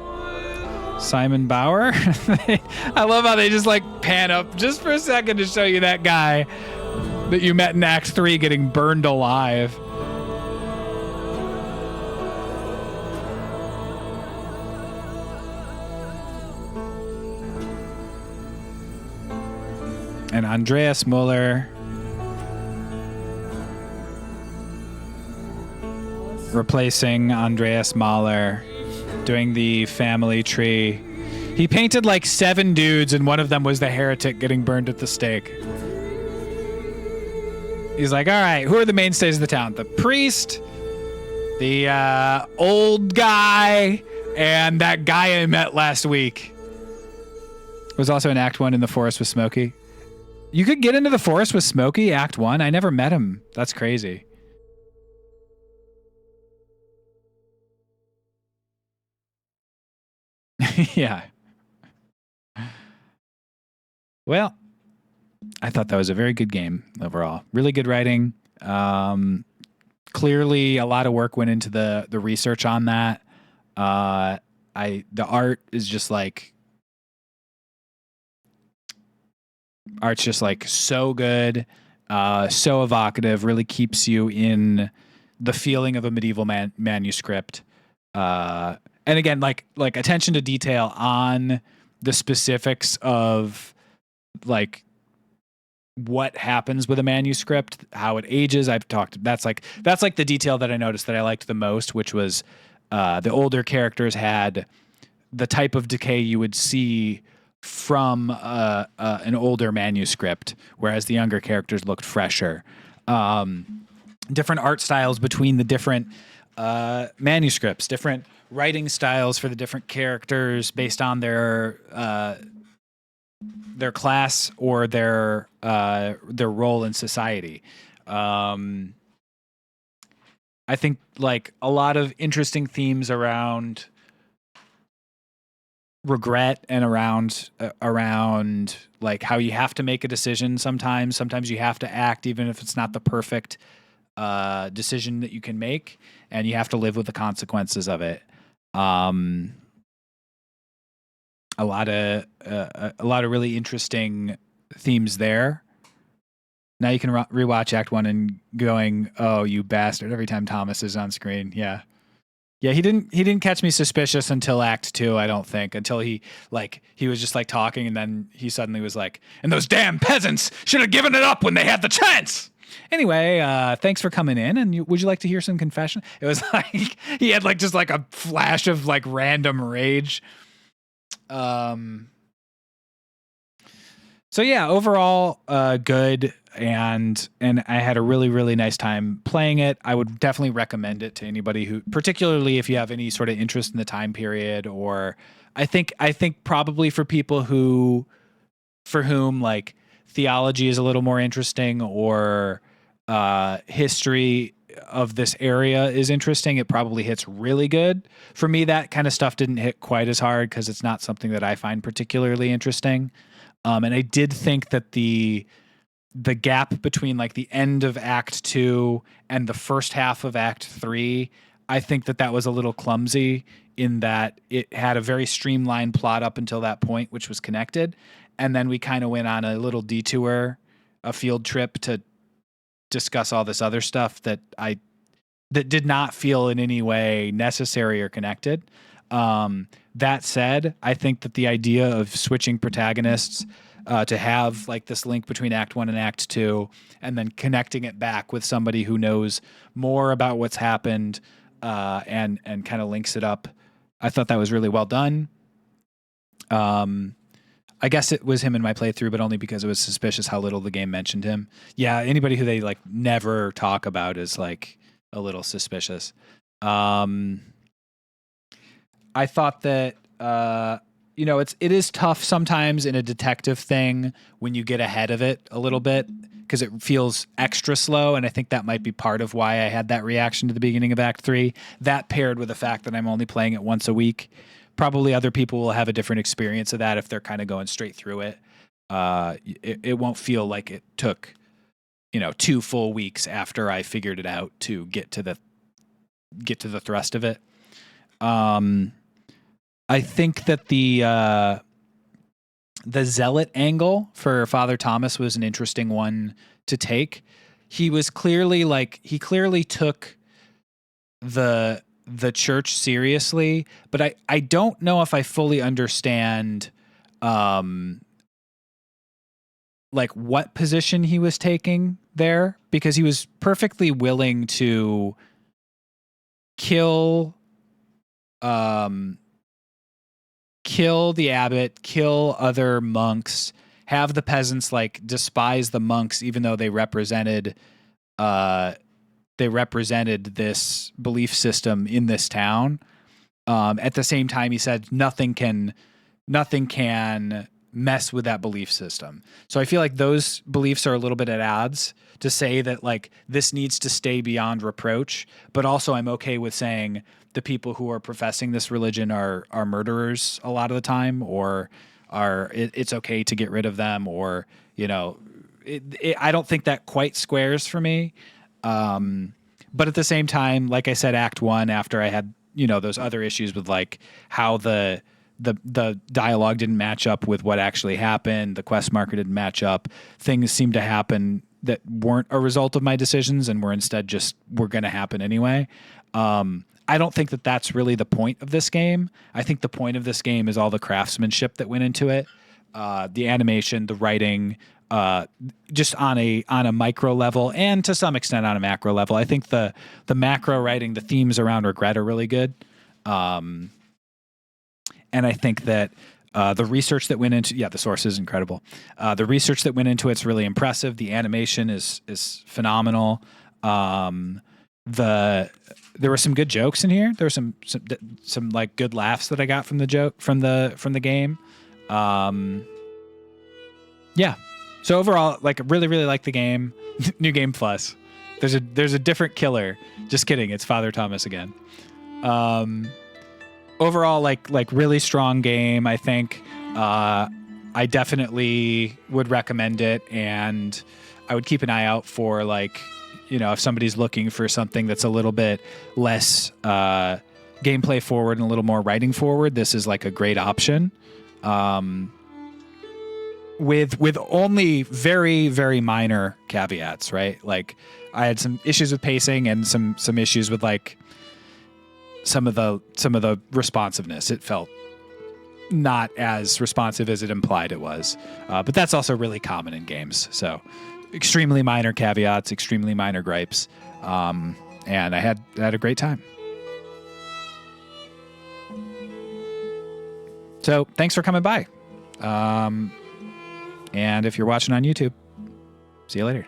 Simon Bauer. I love how they just like pan up just for a second to show you that guy that you met in Act 3 getting burned alive. And Andreas Muller replacing Andreas Mahler, doing the family tree. He painted like 7 dudes, and one of them was the heretic getting burned at the stake. He's like, all right, who are the mainstays of the town? The priest, the old guy, and that guy I met last week. Was also in Act 1 in the forest with Smokey. You could get into the forest with Smokey, Act 1? I never met him. That's crazy. Yeah. Well, I thought that was a very good game overall. Really good writing. Clearly, a lot of work went into the research on that. The art is just like... Art's just like so good, so evocative, really keeps you in the feeling of a medieval manuscript. And again, like attention to detail on the specifics of like what happens with a manuscript, how it ages. I've talked, that's like the detail that I noticed that I liked the most, which was the older characters had the type of decay you would see from an older manuscript, whereas the younger characters looked fresher. Different art styles between the different manuscripts, different writing styles for the different characters based on their class or their role in society. I think like a lot of interesting themes around regret and around like how you have to make a decision sometimes you have to act even if it's not the perfect decision that you can make, and you have to live with the consequences of it. A lot of really interesting themes there. Now you can rewatch Act 1 and going, oh, you bastard, every time Thomas is on screen. Yeah. Yeah, he didn't catch me suspicious until Act 2, I don't think. Until he was just like talking and then he suddenly was like, "And those damn peasants should have given it up when they had the chance." Anyway, thanks for coming in. And would you like to hear some confession? It was like he had like just like a flash of like random rage. So yeah, overall, good, and I had a really, really nice time playing it. I would definitely recommend it to anybody who, particularly if you have any sort of interest in the time period, or I think probably for people for whom like theology is a little more interesting, or history of this area is interesting, it probably hits really good. For me, that kind of stuff didn't hit quite as hard because it's not something that I find particularly interesting. And I did think that the gap between like the end of Act 2 and the first half of Act 3, I think that was a little clumsy in that it had a very streamlined plot up until that point, which was connected. And then we kind of went on a little detour, a field trip to discuss all this other stuff that did not feel in any way necessary or connected. That said, I think that the idea of switching protagonists to have like this link between Act 1 and Act 2 and then connecting it back with somebody who knows more about what's happened and kind of links it up, I thought that was really well done. I guess it was him in my playthrough, but only because it was suspicious how little the game mentioned him. Yeah, anybody who they like never talk about is like a little suspicious. I thought that it is tough sometimes in a detective thing when you get ahead of it a little bit because it feels extra slow, and I think that might be part of why I had that reaction to the beginning of Act 3. That paired with the fact that I'm only playing it once a week. Probably other people will have a different experience of that if they're kind of going straight through it. It won't feel like it took 2 full weeks after I figured it out to get to the thrust of it. I think that the zealot angle for Father Thomas was an interesting one to take. He clearly took the church seriously, but I don't know if I fully understand like what position he was taking there, because he was perfectly willing to kill the abbot, kill other monks, have the peasants like despise the monks, even though they represented this belief system in this town. At the same time, he said nothing can mess with that belief system. So I feel like those beliefs are a little bit at odds, to say that like this needs to stay beyond reproach, but also I'm okay with saying the people who are professing this religion are murderers a lot of the time, or it's okay to get rid of them, or I don't think that quite squares for me. But at the same time, like I said, Act 1, after I had those other issues with like how the dialogue didn't match up with what actually happened, the quest marker didn't match up, things seemed to happen that weren't a result of my decisions and were instead were going to happen anyway. I don't think that that's really the point of this game. I think the point of this game is all the craftsmanship that went into it, the animation, the writing, just on a micro level, and to some extent on a macro level. I think the macro writing, the themes around regret are really good. And I think that the research that went into the source is incredible. The research that went into it's really impressive. The animation is phenomenal. There were some good jokes in here. There were some like good laughs that I got from the joke from the game. Yeah. So overall, like, really, really like the game. New Game Plus. There's a different killer. Just kidding. It's Father Thomas again. Overall, like really strong game. I think I definitely would recommend it, and I would keep an eye out for like, if somebody's looking for something that's a little bit less gameplay forward and a little more writing forward. This is like a great option. With only very, very minor caveats, right? Like I had some issues with pacing and some issues with like some of the responsiveness. It felt not as responsive as it implied it was, but that's also really common in games. So extremely minor caveats, extremely minor gripes, and I had a great time. So thanks for coming by. And if you're watching on YouTube, see you later.